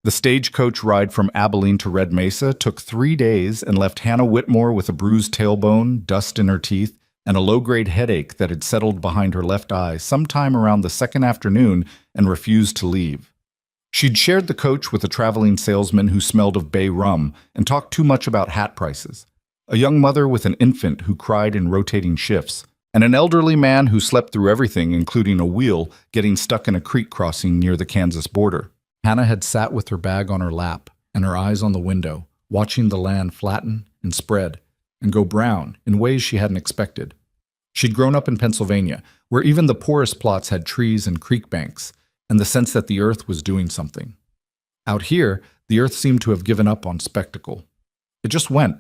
The stagecoach ride from Abilene to Red Mesa took 3 days and left Hannah Whitmore with a bruised tailbone, dust in her teeth, and a low-grade headache that had settled behind her left eye sometime around the second afternoon and refused to leave. She'd shared the coach with a traveling salesman who smelled of bay rum and talked too much about hat prices, a young mother with an infant who cried in rotating shifts, and an elderly man who slept through everything, including a wheel getting stuck in a creek crossing near the Kansas border. Hannah had sat with her bag on her lap and her eyes on the window, watching the land flatten and spread and go brown in ways she hadn't expected. She'd grown up in Pennsylvania, where even the poorest plots had trees and creek banks, and the sense that the earth was doing something. Out here, the earth seemed to have given up on spectacle. It just went.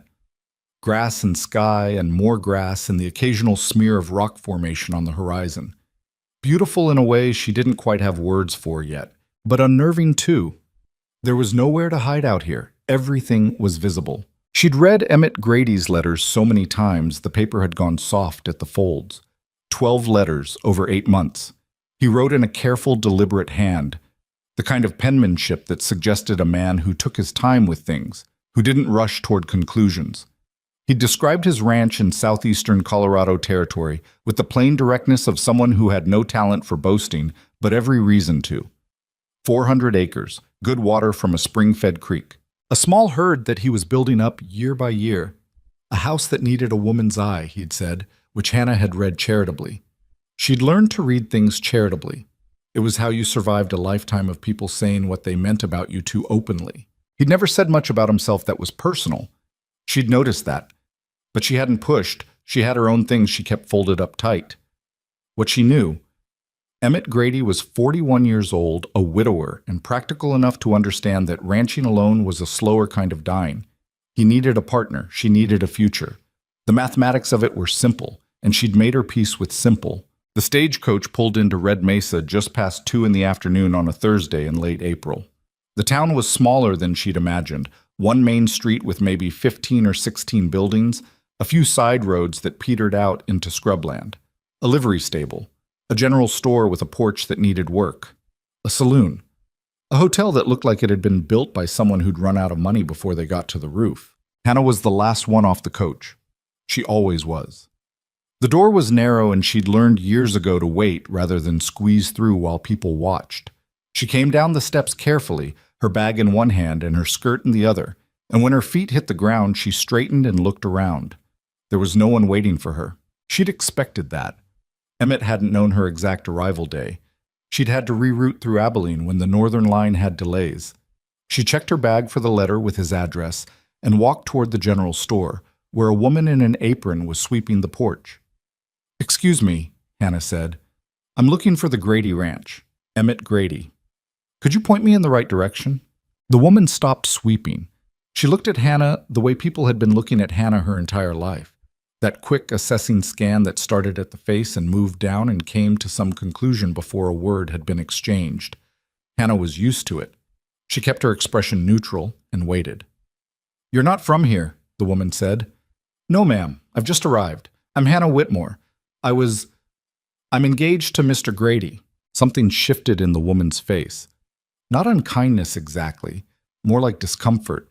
Grass and sky and more grass and the occasional smear of rock formation on the horizon. Beautiful in a way she didn't quite have words for yet, but unnerving too. There was nowhere to hide out here. Everything was visible. She'd read Emmett Grady's letters so many times the paper had gone soft at the folds. 12 letters over 8 months. He wrote in a careful, deliberate hand, the kind of penmanship that suggested a man who took his time with things, who didn't rush toward conclusions. He described his ranch in southeastern Colorado Territory with the plain directness of someone who had no talent for boasting, but every reason to. 400 acres, good water from a spring-fed creek. A small herd that he was building up year by year. A house that needed a woman's eye, he'd said, which Hannah had read charitably. She'd learned to read things charitably. It was how you survived a lifetime of people saying what they meant about you too openly. He'd never said much about himself that was personal. She'd noticed that. But she hadn't pushed. She had her own things she kept folded up tight. What she knew, Emmett Grady was 41 years old, a widower, and practical enough to understand that ranching alone was a slower kind of dying. He needed a partner. She needed a future. The mathematics of it were simple, and she'd made her peace with simple. The stagecoach pulled into Red Mesa just past 2 in the afternoon on a Thursday in late April. The town was smaller than she'd imagined, one main street with maybe 15 or 16 buildings, a few side roads that petered out into scrubland, a livery stable, a general store with a porch that needed work, a saloon, a hotel that looked like it had been built by someone who'd run out of money before they got to the roof. Hannah was the last one off the coach. She always was. The door was narrow, and she'd learned years ago to wait rather than squeeze through while people watched. She came down the steps carefully, her bag in one hand and her skirt in the other, and when her feet hit the ground, she straightened and looked around. There was no one waiting for her. She'd expected that. Emmett hadn't known her exact arrival day. She'd had to reroute through Abilene when the Northern Line had delays. She checked her bag for the letter with his address and walked toward the general store, where a woman in an apron was sweeping the porch. "Excuse me," Hannah said. "I'm looking for the Grady Ranch, Emmett Grady. Could you point me in the right direction?" The woman stopped sweeping. She looked at Hannah the way people had been looking at Hannah her entire life. That quick assessing scan that started at the face and moved down and came to some conclusion before a word had been exchanged. Hannah was used to it. She kept her expression neutral and waited. "You're not from here," the woman said. "No, ma'am. I've just arrived. I'm Hannah Whitmore. I'm engaged to Mr. Grady." Something shifted in the woman's face. Not unkindness exactly, more like discomfort,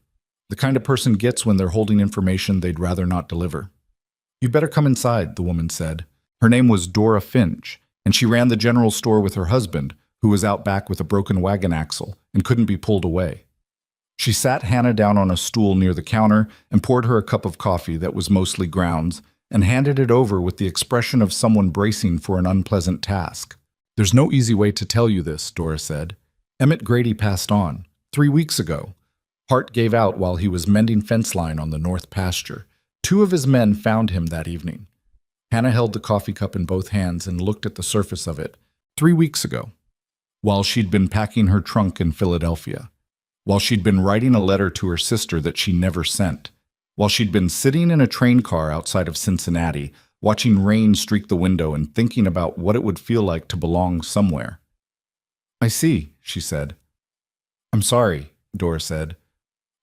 the kind a person gets when they're holding information they'd rather not deliver. "You'd better come inside," the woman said. Her name was Dora Finch, and she ran the general store with her husband, who was out back with a broken wagon axle and couldn't be pulled away. She sat Hannah down on a stool near the counter and poured her a cup of coffee that was mostly grounds, and handed it over with the expression of someone bracing for an unpleasant task. "There's no easy way to tell you this," Dora said. "Emmett Grady passed on 3 weeks ago. Heart gave out while he was mending fence line on the north pasture. 2 of his men found him that evening." Hannah held the coffee cup in both hands and looked at the surface of it. 3 weeks ago, while she'd been packing her trunk in Philadelphia, while she'd been writing a letter to her sister that she never sent, while she'd been sitting in a train car outside of Cincinnati, watching rain streak the window and thinking about what it would feel like to belong somewhere. "I see," she said. "I'm sorry," Dora said.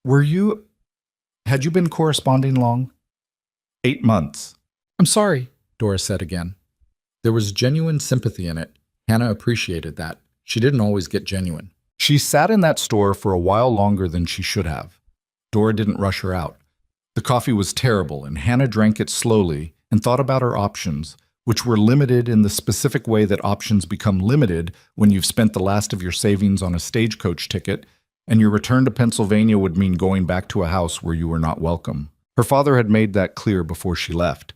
Had you been corresponding long?" 8 months. "I'm sorry," Dora said again. There was genuine sympathy in it. Hannah appreciated that. She didn't always get genuine. She sat in that store for a while longer than she should have. Dora didn't rush her out. The coffee was terrible, and Hannah drank it slowly and thought about her options, which were limited in the specific way that options become limited when you've spent the last of your savings on a stagecoach ticket, and your return to Pennsylvania would mean going back to a house where you were not welcome. Her father had made that clear before she left.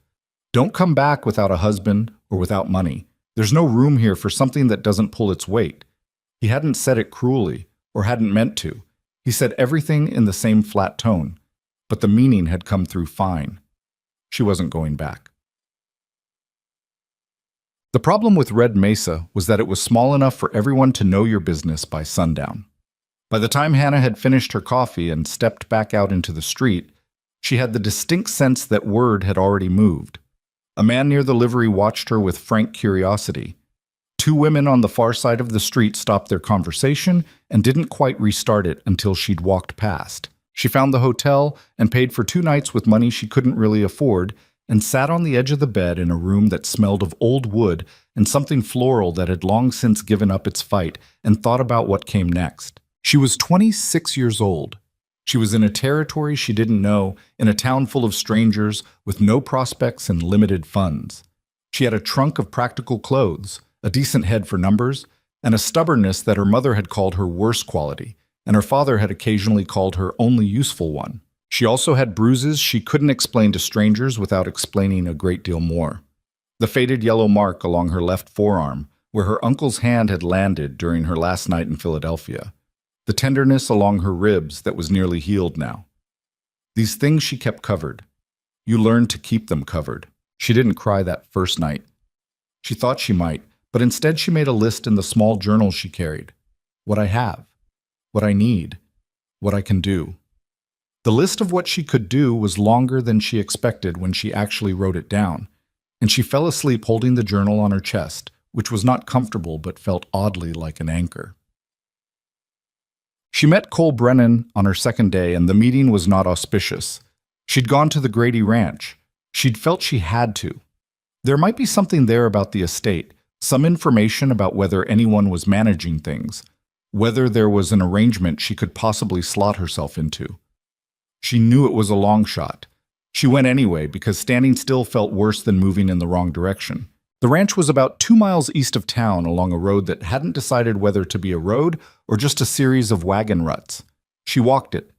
Don't come back without a husband or without money. There's no room here for something that doesn't pull its weight. He hadn't said it cruelly, or hadn't meant to. He said everything in the same flat tone, but the meaning had come through fine. She wasn't going back. The problem with Red Mesa was that it was small enough for everyone to know your business by sundown. By the time Hannah had finished her coffee and stepped back out into the street, she had the distinct sense that word had already moved. A man near the livery watched her with frank curiosity. Two women on the far side of the street stopped their conversation and didn't quite restart it until she'd walked past. She found the hotel and paid for 2 nights with money she couldn't really afford, and sat on the edge of the bed in a room that smelled of old wood and something floral that had long since given up its fight, and thought about what came next. She was 26 years old. She was in a territory she didn't know, in a town full of strangers, with no prospects and limited funds. She had a trunk of practical clothes, a decent head for numbers, and a stubbornness that her mother had called her worst quality, and her father had occasionally called her only useful one. She also had bruises she couldn't explain to strangers without explaining a great deal more. The faded yellow mark along her left forearm, where her uncle's hand had landed during her last night in Philadelphia. The tenderness along her ribs that was nearly healed now. These things she kept covered. You learned to keep them covered. She didn't cry that first night. She thought she might, but instead she made a list in the small journal she carried. What I have, what I need, what I can do. The list of what she could do was longer than she expected when she actually wrote it down, and she fell asleep holding the journal on her chest, which was not comfortable but felt oddly like an anchor. She met Cole Brennan on her second day, and the meeting was not auspicious. She'd gone to the Grady Ranch. She'd felt she had to. There might be something there about the estate, some information about whether anyone was managing things, whether there was an arrangement she could possibly slot herself into. She knew it was a long shot. She went anyway because standing still felt worse than moving in the wrong direction. The ranch was about 2 miles east of town along a road that hadn't decided whether to be a road or just a series of wagon ruts. She walked it.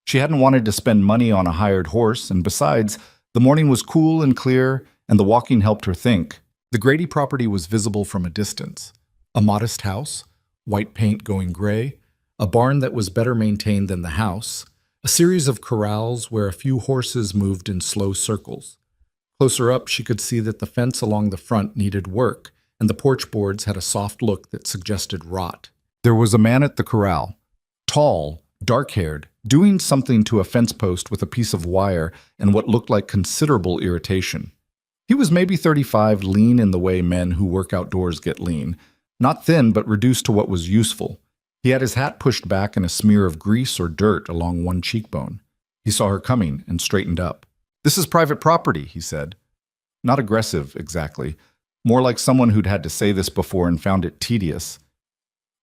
She hadn't wanted to spend money on a hired horse, and besides, the morning was cool and clear, and the walking helped her think. The Grady property was visible from a distance. A modest house, white paint going gray, a barn that was better maintained than the house, a series of corrals where a few horses moved in slow circles. Closer up, she could see that the fence along the front needed work, and the porch boards had a soft look that suggested rot. There was a man at the corral, tall, dark-haired, doing something to a fence post with a piece of wire and what looked like considerable irritation. He was maybe 35, lean in the way men who work outdoors get lean, not thin but reduced to what was useful. He had his hat pushed back and a smear of grease or dirt along one cheekbone. He saw her coming and straightened up. "This is private property," he said. Not aggressive, exactly. More like someone who'd had to say this before and found it tedious.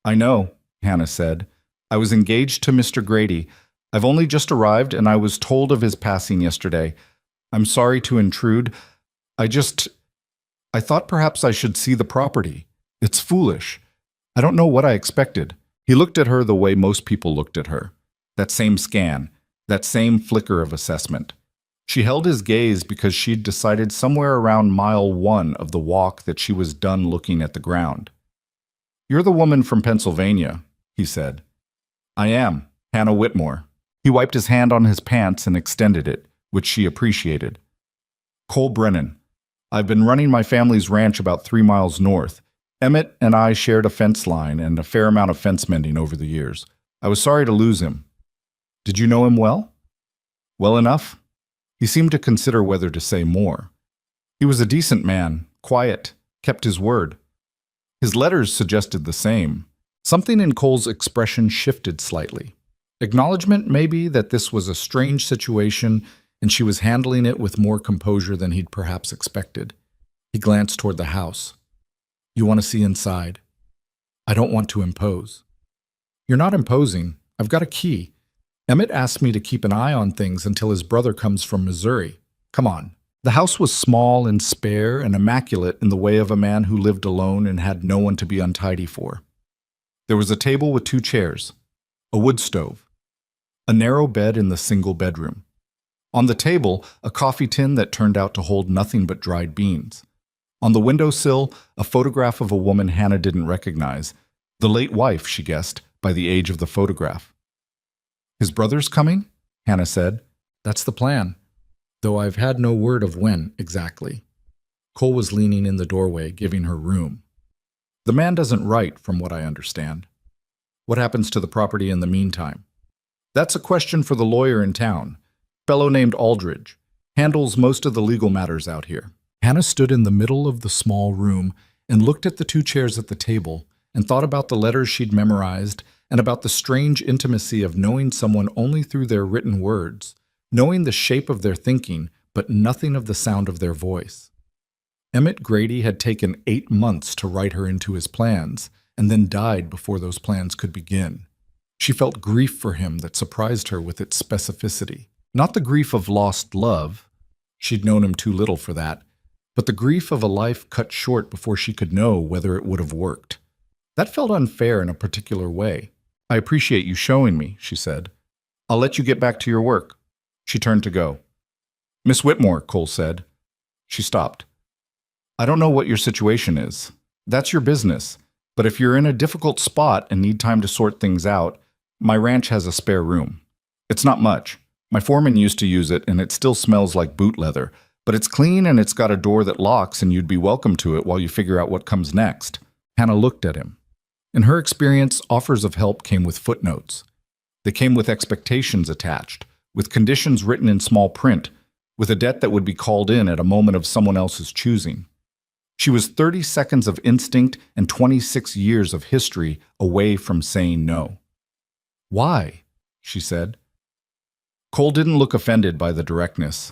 "I know," Hannah said. "I was engaged to Mr. Grady. I've only just arrived, and I was told of his passing yesterday. I'm sorry to intrude. I thought perhaps I should see the property. It's foolish. I don't know what I expected." He looked at her the way most people looked at her. That same scan, that same flicker of assessment. She held his gaze because she'd decided somewhere around mile 1 of the walk that she was done looking at the ground. "You're the woman from Pennsylvania," he said. "I am, Hannah Whitmore." He wiped his hand on his pants and extended it, which she appreciated. "Cole Brennan. I've been running my family's ranch about 3 miles north. Emmett and I shared a fence line and a fair amount of fence mending over the years. I was sorry to lose him." "Did you know him well?" "Well enough." He seemed to consider whether to say more. "He was a decent man, quiet, kept his word." His letters suggested the same. Something in Cole's expression shifted slightly. Acknowledgement, maybe, that this was a strange situation and she was handling it with more composure than he'd perhaps expected. He glanced toward the house. "You want to see inside?" "I don't want to impose." You're not imposing. I've got a key. Emmett asked me to keep an eye on things until his brother comes from Missouri. Come on. The house was small and spare and immaculate in the way of a man who lived alone and had no one to be untidy for. There was a table with 2 chairs, a wood stove, a narrow bed in the single bedroom. On the table, a coffee tin that turned out to hold nothing but dried beans. On the windowsill, a photograph of a woman Hannah didn't recognize, the late wife, she guessed, by the age of the photograph. His brother's coming? Hannah said. That's the plan, though I've had no word of when exactly. Cole was leaning in the doorway, giving her room. The man doesn't write, from what I understand. What happens to the property in the meantime? That's a question for the lawyer in town. Fellow named Aldridge. Handles most of the legal matters out here. Hannah stood in the middle of the small room and looked at the 2 chairs at the table and thought about the letters she'd memorized and about the strange intimacy of knowing someone only through their written words, knowing the shape of their thinking, but nothing of the sound of their voice. Emmett Grady had taken 8 months to write her into his plans and then died before those plans could begin. She felt grief for him that surprised her with its specificity. Not the grief of lost love. She'd known him too little for that. But the grief of a life cut short before she could know whether it would have worked. That felt unfair in a particular way. I appreciate you showing me, she said. I'll let you get back to your work. She turned to go. Miss Whitmore, Cole said. She stopped. I don't know what your situation is. That's your business. But if you're in a difficult spot and need time to sort things out, my ranch has a spare room. It's not much. My foreman used to use it, and it still smells like boot leather. But it's clean and it's got a door that locks, and you'd be welcome to it while you figure out what comes next. Hannah looked at him. In her experience, offers of help came with footnotes. They came with expectations attached, with conditions written in small print, with a debt that would be called in at a moment of someone else's choosing. She was 30 seconds of instinct and 26 years of history away from saying no. Why? She said. Cole didn't look offended by the directness.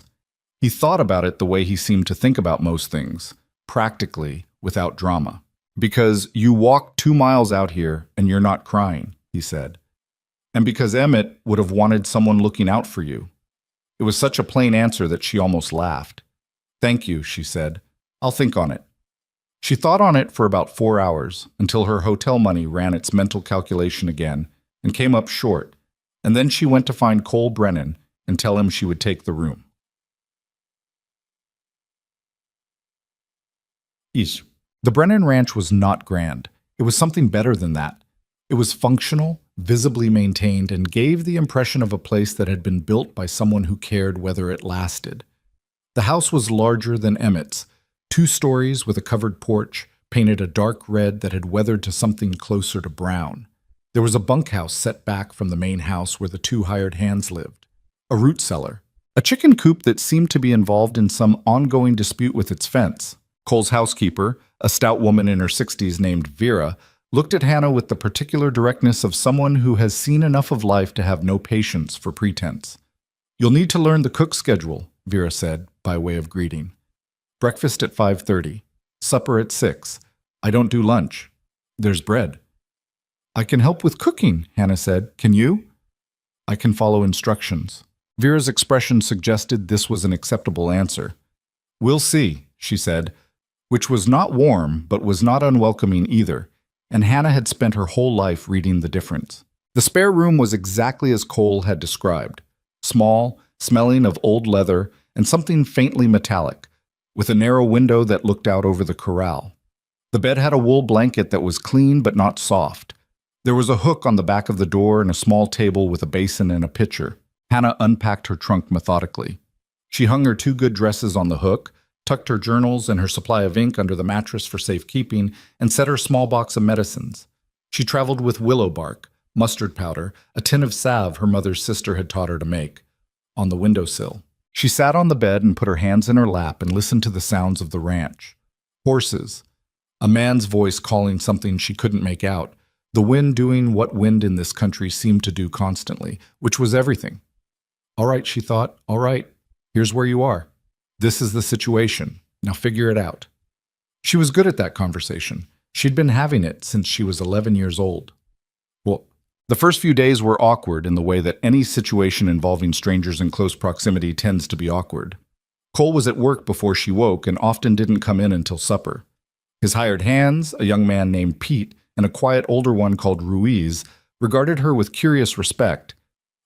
He thought about it the way he seemed to think about most things, practically, without drama. Because you walked 2 miles out here and you're not crying, he said. And because Emmett would have wanted someone looking out for you. It was such a plain answer that she almost laughed. Thank you, she said. I'll think on it. She thought on it for about 4 hours until her hotel money ran its mental calculation again and came up short, and then she went to find Cole Brennan and tell him she would take the room. The Brennan Ranch was not grand. It was something better than that. It was functional, visibly maintained, and gave the impression of a place that had been built by someone who cared whether it lasted. The house was larger than Emmett's, 2 stories with a covered porch, painted a dark red that had weathered to something closer to brown. There was a bunkhouse set back from the main house where the 2 hired hands lived, a root cellar, a chicken coop that seemed to be involved in some ongoing dispute with its fence. Cole's housekeeper, a stout woman in her 60s named Vera, looked at Hannah with the particular directness of someone who has seen enough of life to have no patience for pretense. You'll need to learn the cook schedule, Vera said, by way of greeting. Breakfast at 5:30, supper at 6. I don't do lunch. There's bread. I can help with cooking, Hannah said. Can you? I can follow instructions. Vera's expression suggested this was an acceptable answer. We'll see, she said, which was not warm but was not unwelcoming either, and Hannah had spent her whole life reading the difference. The spare room was exactly as Cole had described, small, smelling of old leather and something faintly metallic, with a narrow window that looked out over the corral. The bed had a wool blanket that was clean but not soft. There was a hook on the back of the door and a small table with a basin and a pitcher. Hannah unpacked her trunk methodically. She hung her 2 good dresses on the hook, tucked her journals and her supply of ink under the mattress for safekeeping, and set her small box of medicines. She traveled with willow bark, mustard powder, a tin of salve her mother's sister had taught her to make, on the windowsill. She sat on the bed and put her hands in her lap and listened to the sounds of the ranch. Horses. A man's voice calling something she couldn't make out. The wind doing what wind in this country seemed to do constantly, which was everything. All right, she thought, all right, here's where you are. This is the situation. Now figure it out. She was good at that conversation. She'd been having it since she was 11 years old. Well, The first few days were awkward in the way that any situation involving strangers in close proximity tends to be awkward. Cole was at work before she woke and often didn't come in until supper. His hired hands, a young man named Pete, and a quiet older one called Ruiz, regarded her with curious respect.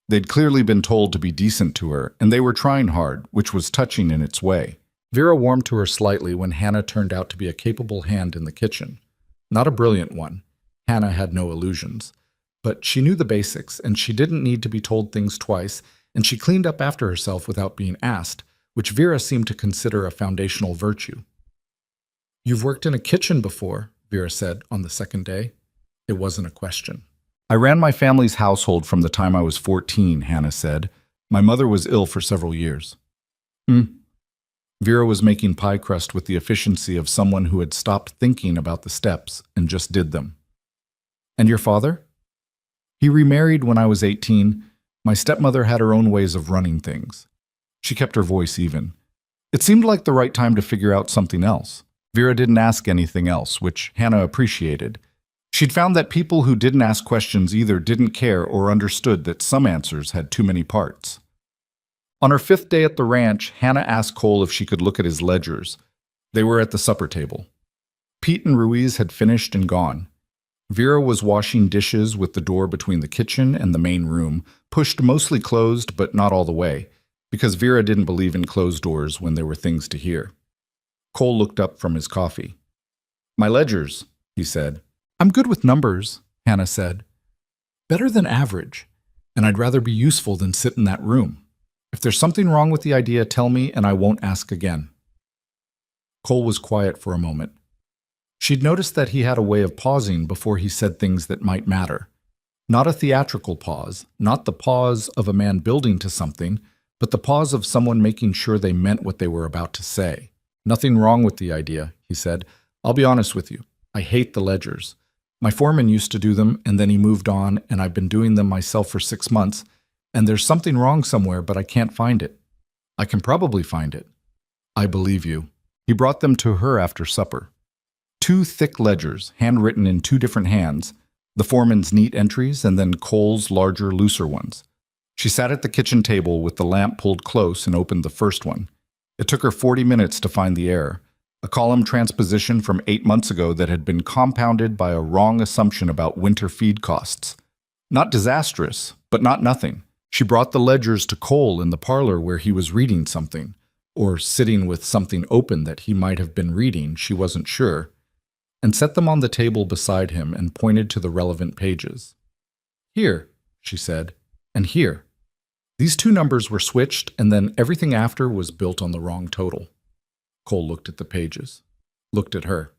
They'd clearly been told to be decent to her, and they were trying hard, which was touching in its way. Vera warmed to her slightly when Hannah turned out to be a capable hand in the kitchen. Not a brilliant one. Hannah had no illusions. But she knew the basics, and she didn't need to be told things twice, and she cleaned up after herself without being asked, which Vera seemed to consider a foundational virtue. "You've worked in a kitchen before," Vera said on the second day. It wasn't a question. "I ran my family's household from the time I was 14, Hannah said. My mother was ill for several years." Vera was making pie crust with the efficiency of someone who had stopped thinking about the steps and just did them. "And your father?" "He remarried when I was 18. My stepmother had her own ways of running things." She kept her voice even. It seemed like the right time to figure out something else. Vera didn't ask anything else, which Hannah appreciated. She'd found that people who didn't ask questions either didn't care or understood that some answers had too many parts. On her 5th day at the ranch, Hannah asked Cole if she could look at his ledgers. They were at the supper table. Pete and Ruiz had finished and gone. Vera was washing dishes with the door between the kitchen and the main room, pushed mostly closed but not all the way, because Vera didn't believe in closed doors when there were things to hear. Cole looked up from his coffee. "My ledgers," he said. "I'm good with numbers," Hannah said. "Better than average, and I'd rather be useful than sit in that room. If there's something wrong with the idea, tell me and I won't ask again." Cole was quiet for a moment. She'd noticed that he had a way of pausing before he said things that might matter. Not a theatrical pause, not the pause of a man building to something, but the pause of someone making sure they meant what they were about to say. "Nothing wrong with the idea," he said. "I'll be honest with you. I hate the ledgers. My foreman used to do them, and then he moved on, and I've been doing them myself for 6 months, and there's something wrong somewhere, but I can't find it. I can probably find it." "I believe you." He brought them to her after supper. 2 thick ledgers, handwritten in 2 different hands, the foreman's neat entries and then Cole's larger, looser ones. She sat at the kitchen table with the lamp pulled close and opened the first one. It took her 40 minutes to find the error, a column transposition from 8 months ago that had been compounded by a wrong assumption about winter feed costs. Not disastrous, but not nothing. She brought the ledgers to Cole in the parlor where he was reading something, or sitting with something open that he might have been reading, she wasn't sure, and set them on the table beside him and pointed to the relevant pages. "Here," she said, "and here." These 2 numbers were switched, and then everything after was built on the wrong total. Cole looked at the pages, looked at her.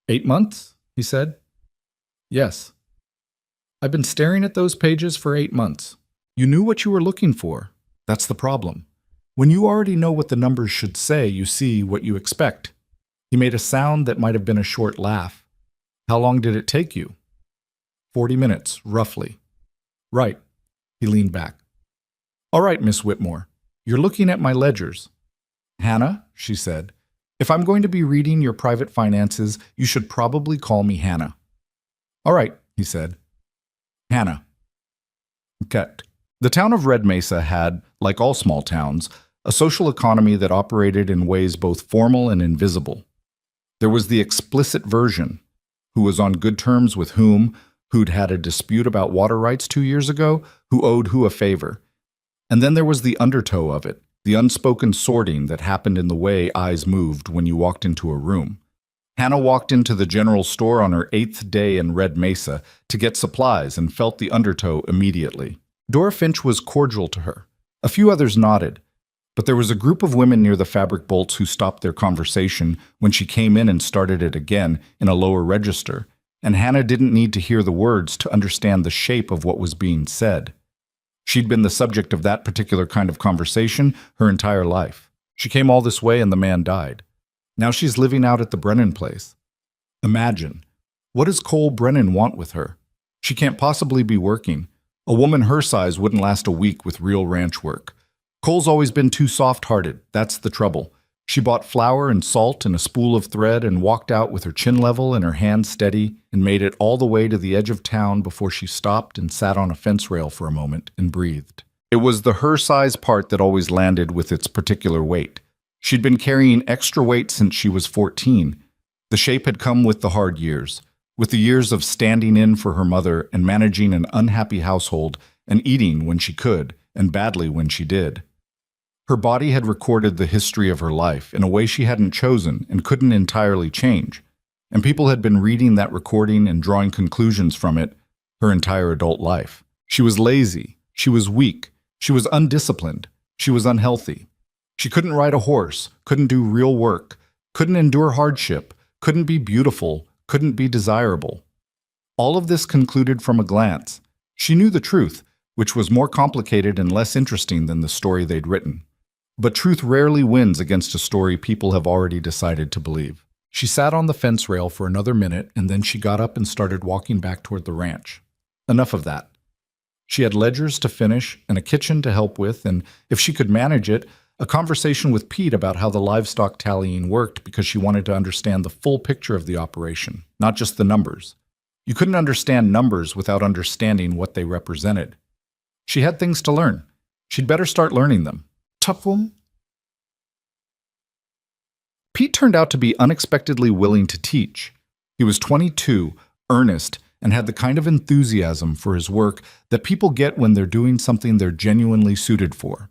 8 months, he said. "Yes." "I've been staring at those pages for 8 months. You knew what you were looking for. That's the problem. When you already know what the numbers should say, you see what you expect." He made a sound that might have been a short laugh. "How long did it take you?" 40 minutes, roughly." "Right." He leaned back. "All right, Miss Whitmore. You're looking at my ledgers." "Hannah," she said, "if I'm going to be reading your private finances, you should probably call me Hannah." "All right," he said. "Hannah." Ket. The town of Red Mesa had, like all small towns, a social economy that operated in ways both formal and invisible. There was the explicit version, who was on good terms with whom, who'd had a dispute about water rights 2 years ago, who owed who a favor. And then there was the undertow of it, the unspoken sorting that happened in the way eyes moved when you walked into a room. Hannah walked into the general store on her 8th day in Red Mesa to get supplies and felt the undertow immediately. Dora Finch was cordial to her. A few others nodded. But there was a group of women near the fabric bolts who stopped their conversation when she came in and started it again in a lower register, and Hannah didn't need to hear the words to understand the shape of what was being said. She'd been the subject of that particular kind of conversation her entire life. She came all this way and the man died. Now she's living out at the Brennan place. Imagine. What does Cole Brennan want with her? She can't possibly be working. A woman her size wouldn't last a week with real ranch work. Cole's always been too soft-hearted. That's the trouble. She bought flour and salt and a spool of thread and walked out with her chin level and her hands steady and made it all the way to the edge of town before she stopped and sat on a fence rail for a moment and breathed. It was the her-size part that always landed with its particular weight. She'd been carrying extra weight since she was 14. The shape had come with the hard years, with the years of standing in for her mother and managing an unhappy household and eating when she could and badly when she did. Her body had recorded the history of her life in a way she hadn't chosen and couldn't entirely change, and people had been reading that recording and drawing conclusions from it her entire adult life. She was lazy, she was weak, she was undisciplined, she was unhealthy. She couldn't ride a horse, couldn't do real work, couldn't endure hardship, couldn't be beautiful, couldn't be desirable. All of this concluded from a glance. She knew the truth, which was more complicated and less interesting than the story they'd written. But truth rarely wins against a story people have already decided to believe. She sat on the fence rail for another minute, and then she got up and started walking back toward the ranch. Enough of that. She had ledgers to finish and a kitchen to help with, and if she could manage it, a conversation with Pete about how the livestock tallying worked because she wanted to understand the full picture of the operation, not just the numbers. You couldn't understand numbers without understanding what they represented. She had things to learn. She'd better start learning them. Tupfum? Pete turned out to be unexpectedly willing to teach. He was 22, earnest, and had the kind of enthusiasm for his work that people get when they're doing something they're genuinely suited for.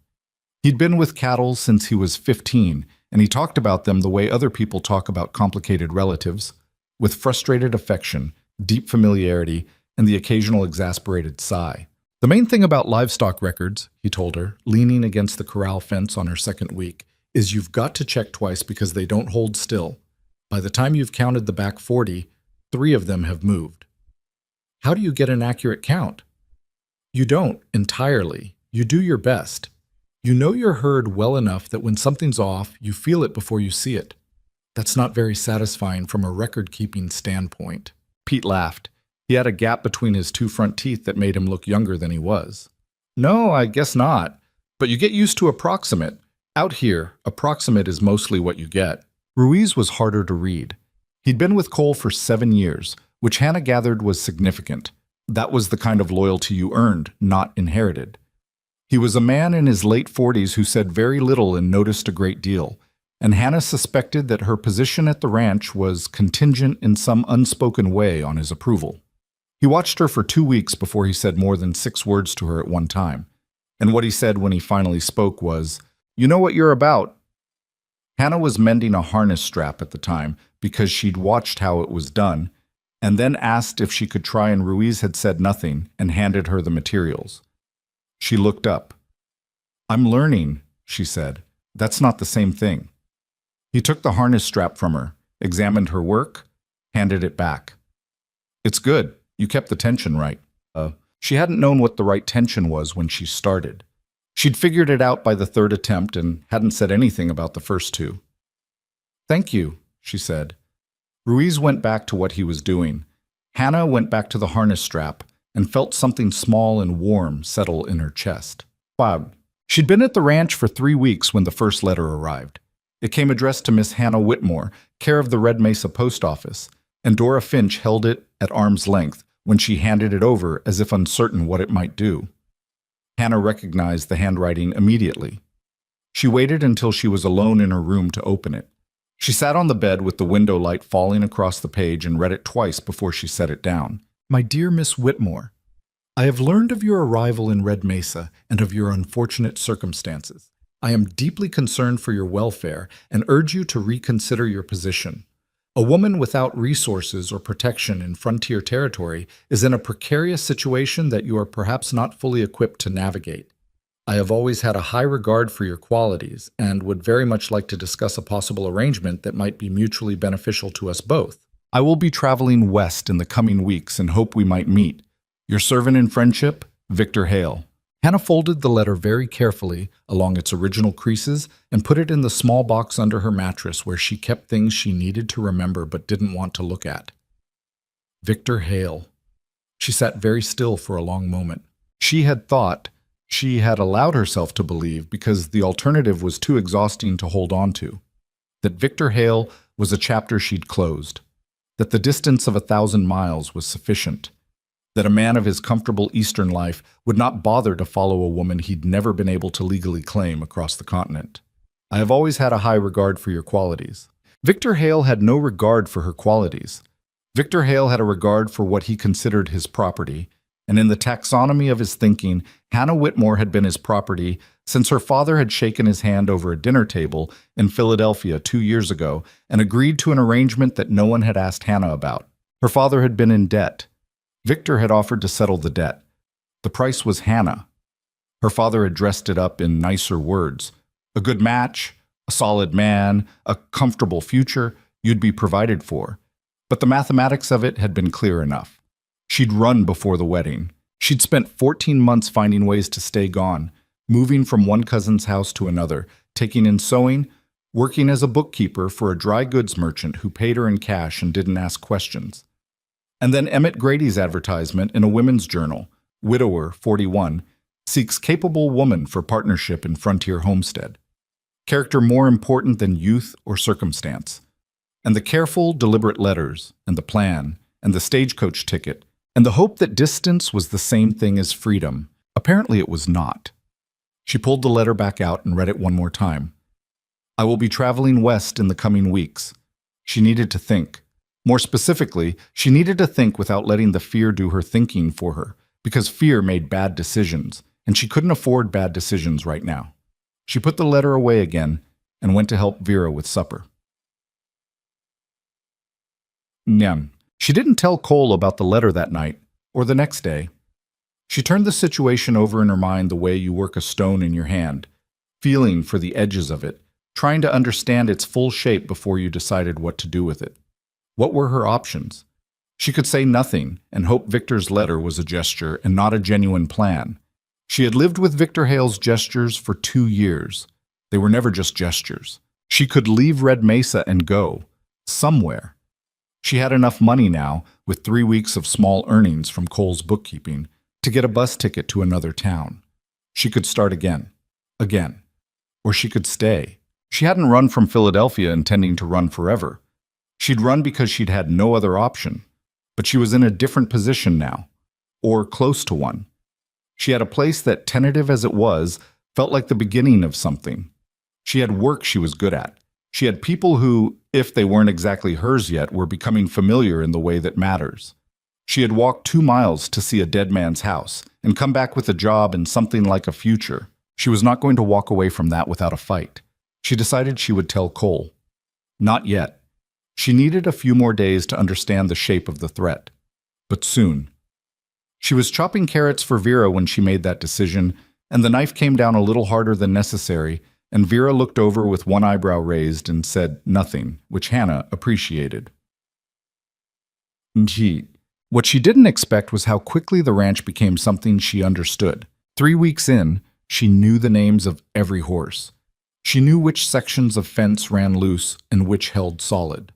He'd been with cattle since he was 15, and he talked about them the way other people talk about complicated relatives, with frustrated affection, deep familiarity, and the occasional exasperated sigh. The main thing about livestock records, he told her, leaning against the corral fence on her second week, is you've got to check twice because they don't hold still. By the time you've counted the back 40, 3 of them have moved. How do you get an accurate count? You don't, entirely. You do your best. You know your herd well enough that when something's off, you feel it before you see it. That's not very satisfying from a record-keeping standpoint. Pete laughed. He had a gap between his 2 front teeth that made him look younger than he was. No, I guess not. But you get used to approximate. Out here, approximate is mostly what you get. Ruiz was harder to read. He'd been with Cole for 7 years, which Hannah gathered was significant. That was the kind of loyalty you earned, not inherited. He was a man in his late 40s who said very little and noticed a great deal, and Hannah suspected that her position at the ranch was contingent in some unspoken way on his approval. He watched her for 2 weeks before he said more than 6 words to her at one time, and what he said when he finally spoke was, "You know what you're about." Hannah was mending a harness strap at the time because she'd watched how it was done, and then asked if she could try, and Ruiz had said nothing and handed her the materials. She looked up. "I'm learning," she said. "That's not the same thing." He took the harness strap from her, examined her work, handed it back. "It's good. You kept the tension right." She hadn't known what the right tension was when she started. She'd figured it out by the 3rd attempt and hadn't said anything about the first 2. "Thank you," she said. Ruiz went back to what he was doing. Hannah went back to the harness strap and felt something small and warm settle in her chest. Bob. She'd been at the ranch for 3 weeks when the first letter arrived. It came addressed to Miss Hannah Whitmore, care of the Red Mesa post office, and Dora Finch held it at arm's length when she handed it over as if uncertain what it might do. Hannah recognized the handwriting immediately. She waited until she was alone in her room to open it. She sat on the bed with the window light falling across the page and read it twice before she set it down. "My dear Miss Whitmore, I have learned of your arrival in Red Mesa and of your unfortunate circumstances. I am deeply concerned for your welfare and urge you to reconsider your position. A woman without resources or protection in frontier territory is in a precarious situation that you are perhaps not fully equipped to navigate. I have always had a high regard for your qualities and would very much like to discuss a possible arrangement that might be mutually beneficial to us both. I will be traveling west in the coming weeks and hope we might meet. Your servant in friendship, Victor Hale." Hannah folded the letter very carefully along its original creases and put it in the small box under her mattress where she kept things she needed to remember but didn't want to look at. Victor Hale. She sat very still for a long moment. She had thought, she had allowed herself to believe because the alternative was too exhausting to hold on to. that Victor Hale was a chapter she'd closed, that the distance of 1,000 miles was sufficient, that a man of his comfortable Eastern life would not bother to follow a woman he'd never been able to legally claim across the continent. I have always had a high regard for your qualities. Victor Hale had no regard for her qualities. Victor Hale had a regard for what he considered his property, and in the taxonomy of his thinking, Hannah Whitmore had been his property since her father had shaken his hand over a dinner table in Philadelphia 2 years ago and agreed to an arrangement that no one had asked Hannah about. Her father had been in debt. Victor had offered to settle the debt. The price was Hannah. Her father had dressed it up in nicer words. A good match, a solid man, a comfortable future, you'd be provided for. But the mathematics of it had been clear enough. She'd run before the wedding. She'd spent 14 months finding ways to stay gone, moving from one cousin's house to another, taking in sewing, working as a bookkeeper for a dry goods merchant who paid her in cash and didn't ask questions. And then Emmett Grady's advertisement in a women's journal, Widower 41, seeks capable woman for partnership in Frontier Homestead. Character more important than youth or circumstance. And the careful, deliberate letters, and the plan, and the stagecoach ticket, and the hope that distance was the same thing as freedom. Apparently it was not. She pulled the letter back out and read it one more time. I will be traveling west in the coming weeks. She needed to think. More specifically, she needed to think without letting the fear do her thinking for her, because fear made bad decisions, and she couldn't afford bad decisions right now. She put the letter away again and went to help Vera with supper. Nyam. She didn't tell Cole about the letter that night, or the next day. She turned the situation over in her mind the way you work a stone in your hand, feeling for the edges of it, trying to understand its full shape before you decided what to do with it. What were her options? She could say nothing and hope Victor's letter was a gesture and not a genuine plan. She had lived with Victor Hale's gestures for 2 years. They were never just gestures. She could leave Red Mesa and go, somewhere. She had enough money now, with 3 weeks of small earnings from Cole's bookkeeping, to get a bus ticket to another town. She could start again. Or she could stay. She hadn't run from Philadelphia intending to run forever. She'd run because she'd had no other option. But she was in a different position now, or close to one. She had a place that, tentative as it was, felt like the beginning of something. She had work she was good at. She had people who, if they weren't exactly hers yet, were becoming familiar in the way that matters. She had walked 2 miles to see a dead man's house and come back with a job and something like a future. She was not going to walk away from that without a fight. She decided she would tell Cole. Not yet. She needed a few more days to understand the shape of the threat. But soon. She was chopping carrots for Vera when she made that decision, and the knife came down a little harder than necessary, and Vera looked over with one eyebrow raised and said nothing, which Hannah appreciated. What she didn't expect was how quickly the ranch became something she understood. 3 weeks in, she knew the names of every horse. She knew which sections of fence ran loose and which held solid.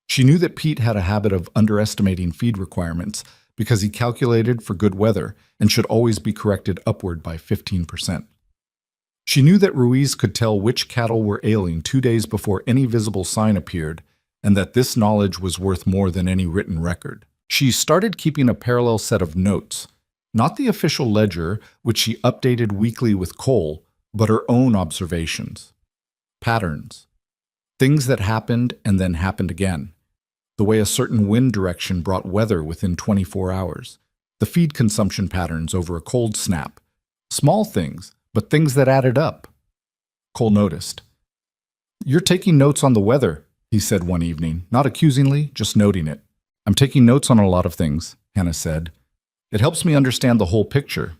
She knew that Pete had a habit of underestimating feed requirements because he calculated for good weather and should always be corrected upward by 15%. She knew that Ruiz could tell which cattle were ailing 2 days before any visible sign appeared, and that this knowledge was worth more than any written record. She started keeping a parallel set of notes, not the official ledger, which she updated weekly with Cole, but her own observations. Patterns. Things that happened and then happened again. The way a certain wind direction brought weather within 24 hours. The feed consumption patterns over a cold snap. Small things, but things that added up. Cole noticed. "You're taking notes on the weather," he said one evening, not accusingly, just noting it. "I'm taking notes on a lot of things," Hannah said. "It helps me understand the whole picture."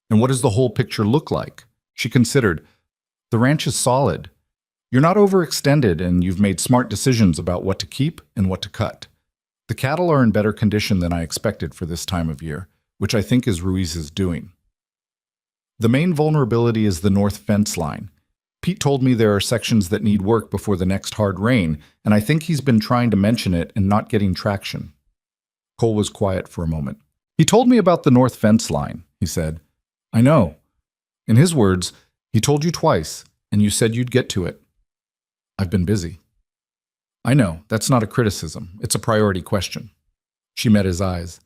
"And what does the whole picture look like?" She considered. "The ranch is solid. You're not overextended, and you've made smart decisions about what to keep and what to cut. The cattle are in better condition than I expected for this time of year, which I think is Ruiz's doing. The main vulnerability is the north fence line. Pete told me there are sections that need work before the next hard rain, and I think he's been trying to mention it and not getting traction." Cole was quiet for a moment. "He told me about the north fence line," he said. "I know. In his words, he told you twice, and you said you'd get to it." I've been busy. I know, that's not a criticism. It's a priority question. She met his eyes.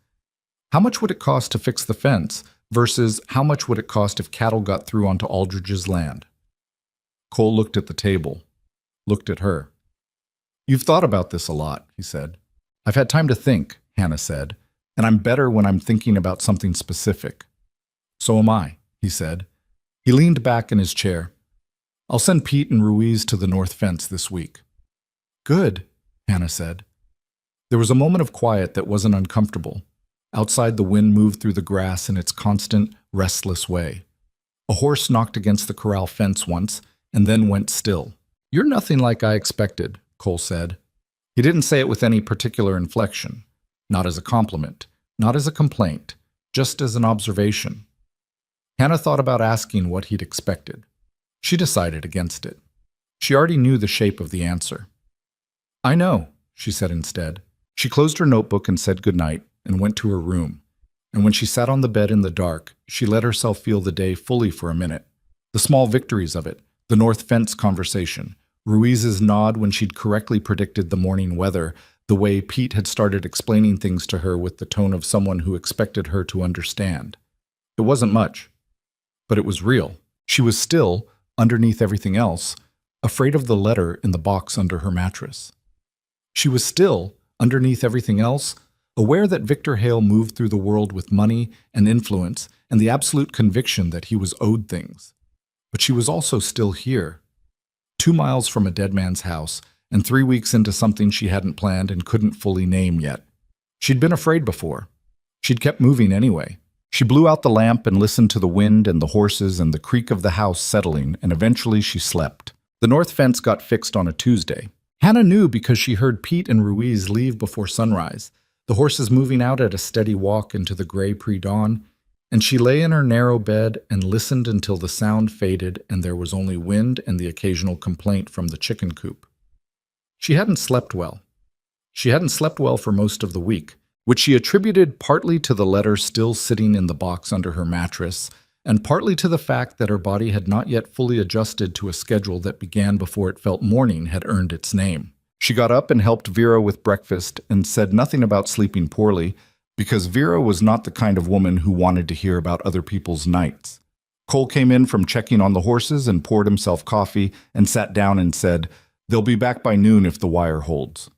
How much would it cost to fix the fence versus how much would it cost if cattle got through onto Aldridge's land? Cole looked at the table, looked at her. You've thought about this a lot, he said. I've had time to think, Hannah said, and I'm better when I'm thinking about something specific. So am I, he said. He leaned back in his chair. I'll send Pete and Ruiz to the north fence this week. Good, Hannah said. There was a moment of quiet that wasn't uncomfortable. Outside, the wind moved through the grass in its constant, restless way. A horse knocked against the corral fence once and then went still. You're nothing like I expected, Cole said. He didn't say it with any particular inflection, not as a compliment, not as a complaint, just as an observation. Hannah thought about asking what he'd expected. She decided against it. She already knew the shape of the answer. I know, she said instead. She closed her notebook and said goodnight and went to her room. And when she sat on the bed in the dark, she let herself feel the day fully for a minute. The small victories of it, the north fence conversation, Ruiz's nod when she'd correctly predicted the morning weather, the way Pete had started explaining things to her with the tone of someone who expected her to understand. It wasn't much, but it was real. She was still, underneath everything else, afraid of the letter in the box under her mattress. She was still, underneath everything else, aware that Victor Hale moved through the world with money and influence and the absolute conviction that he was owed things. But she was also still here, 2 miles from a dead man's house and 3 weeks into something she hadn't planned and couldn't fully name yet. She'd been afraid before. She'd kept moving anyway. She blew out the lamp and listened to the wind and the horses and the creak of the house settling, and eventually she slept. The north fence got fixed on a Tuesday. Hannah knew because she heard Pete and Ruiz leave before sunrise, the horses moving out at a steady walk into the gray pre-dawn, and she lay in her narrow bed and listened until the sound faded and there was only wind and the occasional complaint from the chicken coop. She hadn't slept well. She hadn't slept well for most of the week, which she attributed partly to the letter still sitting in the box under her mattress, and partly to the fact that her body had not yet fully adjusted to a schedule that began before it felt morning had earned its name. She got up and helped Vera with breakfast and said nothing about sleeping poorly, because Vera was not the kind of woman who wanted to hear about other people's nights. Cole came in from checking on the horses and poured himself coffee and sat down and said, "They'll be back by noon if the wire holds."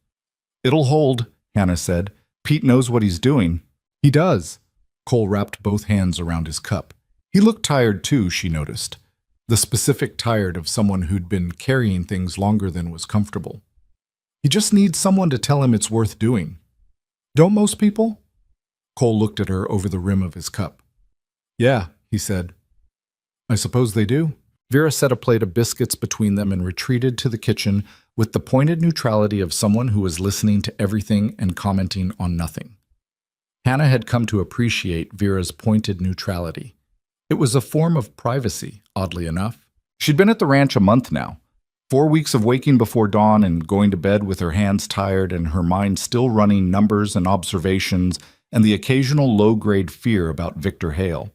"It'll hold," Hannah said. "Pete knows what he's doing." "He does." Cole wrapped both hands around his cup. He looked tired too, she noticed. The specific tired of someone who'd been carrying things longer than was comfortable. He just needs someone to tell him it's worth doing. Don't most people? Cole looked at her over the rim of his cup. "Yeah," he said. "I suppose they do." Vera set a plate of biscuits between them and retreated to the kitchen with the pointed neutrality of someone who was listening to everything and commenting on nothing. Hannah had come to appreciate Vera's pointed neutrality. It was a form of privacy, oddly enough. She'd been at the ranch a month now. 4 weeks of waking before dawn and going to bed with her hands tired and her mind still running numbers and observations and the occasional low-grade fear about Victor Hale.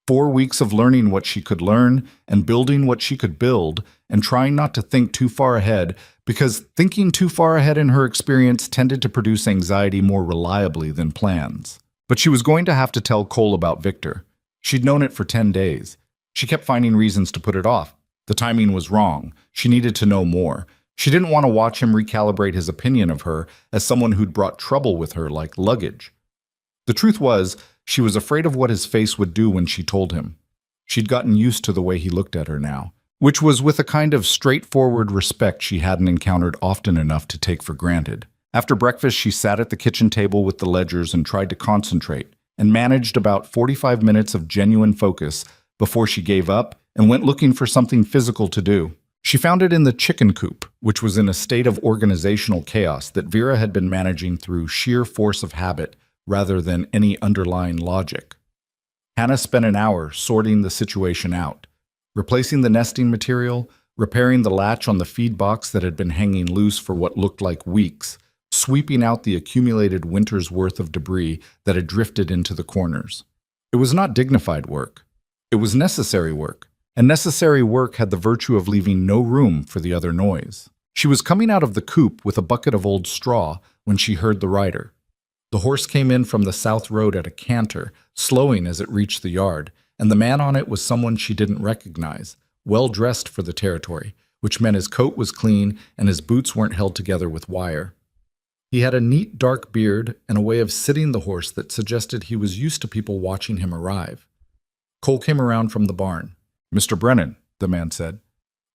4 weeks of learning what she could learn and building what she could build and trying not to think too far ahead, because thinking too far ahead in her experience tended to produce anxiety more reliably than plans. But she was going to have to tell Cole about Victor. She'd known it for 10 days. She kept finding reasons to put it off. The timing was wrong. She needed to know more. She didn't want to watch him recalibrate his opinion of her as someone who'd brought trouble with her like luggage. The truth was, she was afraid of what his face would do when she told him. She'd gotten used to the way he looked at her now, which was with a kind of straightforward respect she hadn't encountered often enough to take for granted. After breakfast, she sat at the kitchen table with the ledgers and tried to concentrate, and managed about 45 minutes of genuine focus before she gave up and went looking for something physical to do. She found it in the chicken coop, which was in a state of organizational chaos that Vera had been managing through sheer force of habit rather than any underlying logic. Hannah spent an hour sorting the situation out, replacing the nesting material, repairing the latch on the feed box that had been hanging loose for what looked like weeks, sweeping out the accumulated winter's worth of debris that had drifted into the corners. It was not dignified work. It was necessary work, and necessary work had the virtue of leaving no room for the other noise. She was coming out of the coop with a bucket of old straw when she heard the rider. The horse came in from the south road at a canter, slowing as it reached the yard, and the man on it was someone she didn't recognize, well dressed for the territory, which meant his coat was clean and his boots weren't held together with wire. He had a neat dark beard and a way of sitting the horse that suggested he was used to people watching him arrive. Cole came around from the barn. "Mr. Brennan," the man said.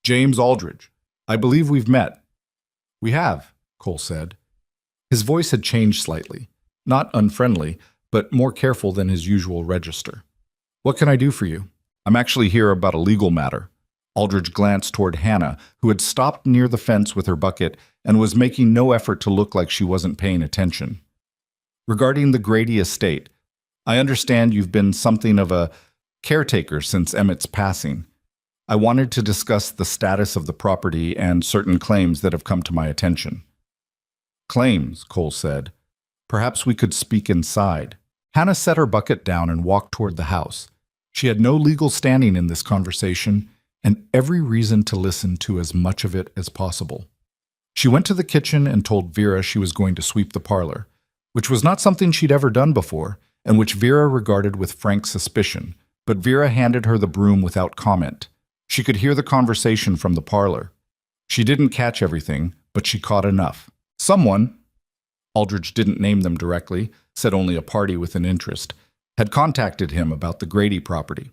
"James Aldridge. I believe we've met." "We have," Cole said. His voice had changed slightly. Not unfriendly, but more careful than his usual register. "What can I do for you?" "I'm actually here about a legal matter." Aldridge glanced toward Hannah, who had stopped near the fence with her bucket and was making no effort to look like she wasn't paying attention. "Regarding the Grady estate, I understand you've been something of a caretaker since Emmett's passing. I wanted to discuss the status of the property and certain claims that have come to my attention." "Claims," Cole said. "Perhaps we could speak inside." Hannah set her bucket down and walked toward the house. She had no legal standing in this conversation and every reason to listen to as much of it as possible. She went to the kitchen and told Vera she was going to sweep the parlor, which was not something she'd ever done before and which Vera regarded with frank suspicion, but Vera handed her the broom without comment. She could hear the conversation from the parlor. She didn't catch everything, but she caught enough. Someone, Aldridge didn't name them directly, said only a party with an interest, had contacted him about the Grady property.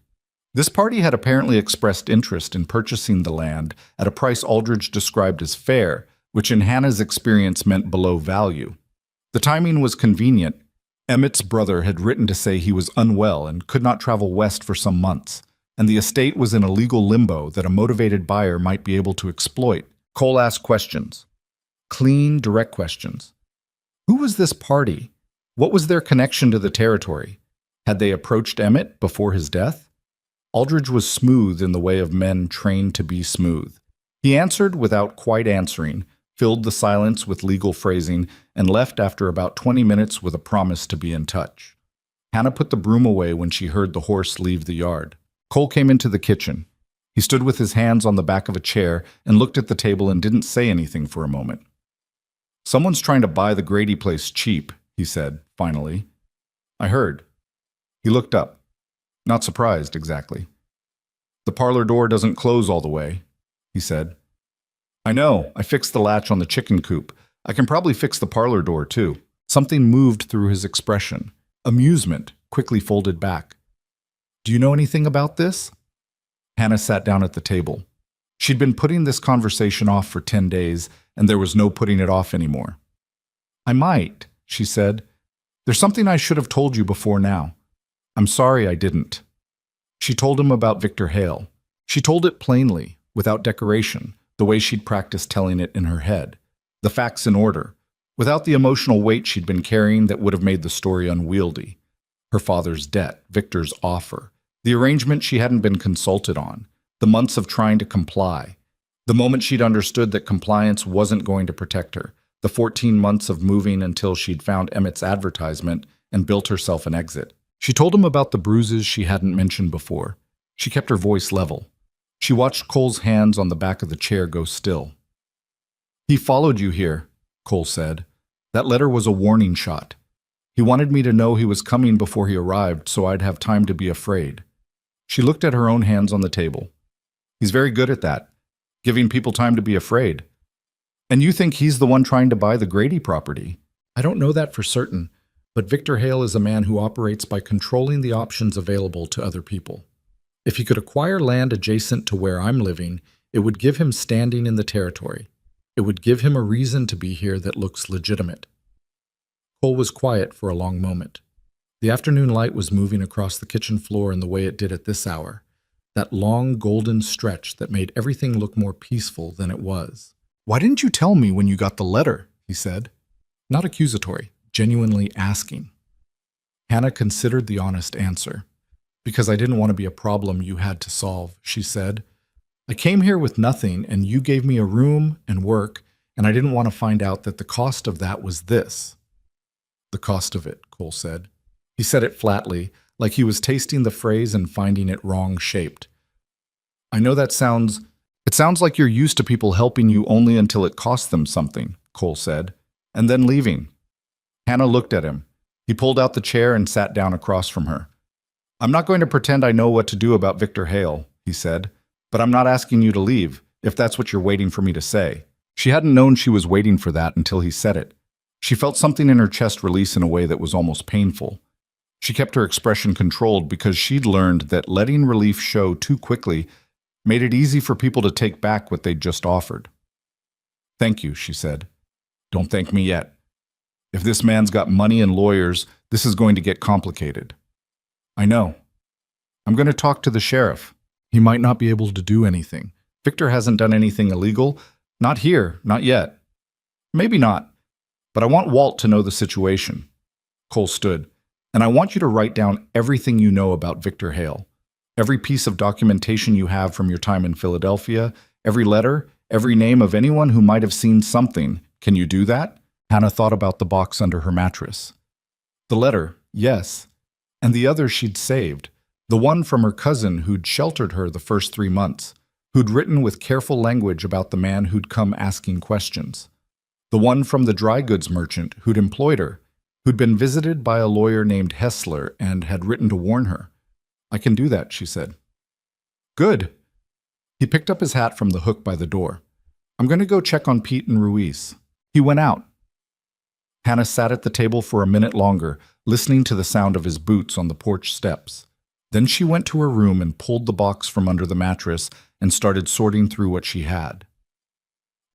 This party had apparently expressed interest in purchasing the land at a price Aldridge described as fair, which in Hannah's experience meant below value. The timing was convenient. Emmett's brother had written to say he was unwell and could not travel west for some months, and the estate was in a legal limbo that a motivated buyer might be able to exploit. Cole asked questions. Clean, direct questions. Who was this party? What was their connection to the territory? Had they approached Emmett before his death? Aldridge was smooth in the way of men trained to be smooth. He answered without quite answering, filled the silence with legal phrasing, and left after about 20 minutes with a promise to be in touch. Hannah put the broom away when she heard the horse leave the yard. Cole came into the kitchen. He stood with his hands on the back of a chair and looked at the table and didn't say anything for a moment. "Someone's trying to buy the Grady place cheap," he said, finally. "I heard." He looked up. Not surprised, exactly. "The parlor door doesn't close all the way," he said. "I know. I fixed the latch on the chicken coop. I can probably fix the parlor door, too." Something moved through his expression. Amusement, quickly folded back. "Do you know anything about this?" Hannah sat down at the table. She'd been putting this conversation off for 10 days, and there was no putting it off anymore. "I might," she said. "There's something I should have told you before now. I'm sorry I didn't." She told him about Victor Hale. She told it plainly, without decoration, the way she'd practiced telling it in her head. The facts in order, without the emotional weight she'd been carrying that would have made the story unwieldy. Her father's debt, Victor's offer, the arrangement she hadn't been consulted on, the months of trying to comply, the moment she'd understood that compliance wasn't going to protect her, the 14 months of moving until she'd found Emmett's advertisement and built herself an exit. She told him about the bruises she hadn't mentioned before. She kept her voice level. She watched Cole's hands on the back of the chair go still. "He followed you here," Cole said. "That letter was a warning shot. He wanted me to know he was coming before he arrived so I'd have time to be afraid." She looked at her own hands on the table. "He's very good at that, giving people time to be afraid. And you think he's the one trying to buy the Grady property?" "I don't know that for certain, but Victor Hale is a man who operates by controlling the options available to other people. If he could acquire land adjacent to where I'm living, it would give him standing in the territory. It would give him a reason to be here that looks legitimate." Cole was quiet for a long moment. The afternoon light was moving across the kitchen floor in the way it did at this hour, that long golden stretch that made everything look more peaceful than it was. "Why didn't you tell me when you got the letter?" he said. Not accusatory, genuinely asking. Hannah considered the honest answer. "Because I didn't want to be a problem you had to solve," she said. "I came here with nothing, and you gave me a room and work, and I didn't want to find out that the cost of that was this." "The cost of it," Cole said. He said it flatly, like he was tasting the phrase and finding it wrong-shaped. "I know that sounds It sounds like you're used to people helping you only until it costs them something, Cole said, and then leaving. Hannah looked at him. He pulled out the chair and sat down across from her. I'm not going to pretend I know what to do about Victor Hale, he said, but I'm not asking you to leave, if that's what you're waiting for me to say. She hadn't known she was waiting for that until he said it. She felt something in her chest release in a way that was almost painful. She kept her expression controlled because she'd learned that letting relief show too quickly made it easy for people to take back what they'd just offered. Thank you, she said. Don't thank me yet. If this man's got money and lawyers, this is going to get complicated. I know. I'm going to talk to the sheriff. He might not be able to do anything. Victor hasn't done anything illegal. Not here, not yet. Maybe not. But I want Walt to know the situation. Cole stood. And I want you to write down everything you know about Victor Hale. Every piece of documentation you have from your time in Philadelphia, every letter, every name of anyone who might have seen something. Can you do that? Hannah thought about the box under her mattress. The letter, yes. And the other she'd saved. The one from her cousin who'd sheltered her the first 3 months, who'd written with careful language about the man who'd come asking questions. The one from the dry goods merchant who'd employed her, who'd been visited by a lawyer named Hessler and had written to warn her. I can do that, she said. Good. He picked up his hat from the hook by the door. I'm going to go check on Pete and Ruiz. He went out. Hannah sat at the table for a minute longer, listening to the sound of his boots on the porch steps. Then she went to her room and pulled the box from under the mattress and started sorting through what she had.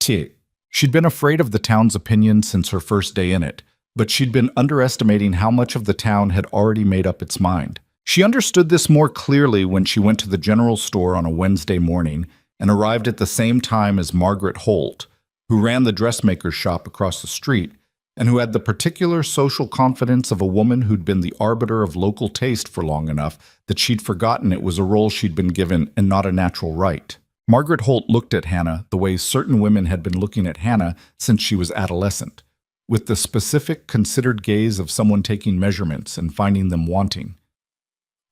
She'd been afraid of the town's opinion since her first day in it, but she'd been underestimating how much of the town had already made up its mind. She understood this more clearly when she went to the general store on a Wednesday morning and arrived at the same time as Margaret Holt, who ran the dressmaker's shop across the street and who had the particular social confidence of a woman who'd been the arbiter of local taste for long enough that she'd forgotten it was a role she'd been given and not a natural right. Margaret Holt looked at Hannah the way certain women had been looking at Hannah since she was adolescent, with the specific, considered gaze of someone taking measurements and finding them wanting.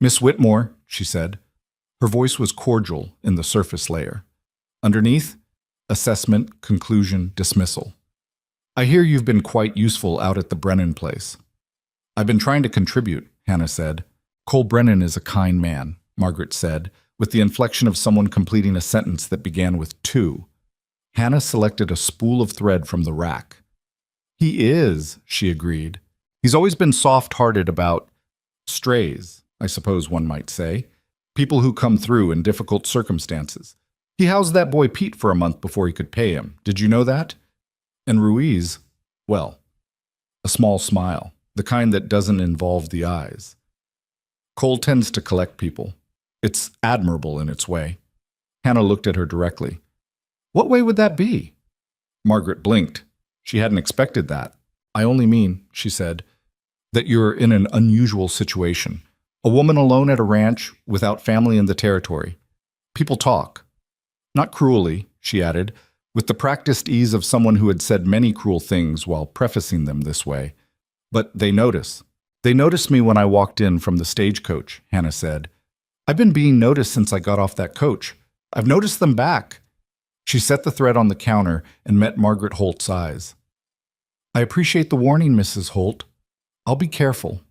Miss Whitmore, she said. Her voice was cordial in the surface layer. Underneath, assessment, conclusion, dismissal. I hear you've been quite useful out at the Brennan place. I've been trying to contribute, Hannah said. Cole Brennan is a kind man, Margaret said, with the inflection of someone completing a sentence that began with to. Hannah selected a spool of thread from the rack. He is, she agreed. He's always been soft-hearted about strays, I suppose one might say, people who come through in difficult circumstances. He housed that boy Pete for a month before he could pay him. Did you know that? And Ruiz, well, a small smile, the kind that doesn't involve the eyes. Cole tends to collect people. It's admirable in its way. Hannah looked at her directly. What way would that be? Margaret blinked. She hadn't expected that. I only mean, she said, that you're in an unusual situation. A woman alone at a ranch, without family in the territory. People talk. Not cruelly, she added, with the practiced ease of someone who had said many cruel things while prefacing them this way. But they notice. They noticed me when I walked in from the stagecoach, Hannah said. I've been being noticed since I got off that coach. I've noticed them back. She set the thread on the counter and met Margaret Holt's eyes. I appreciate the warning, Mrs. Holt. I'll be careful.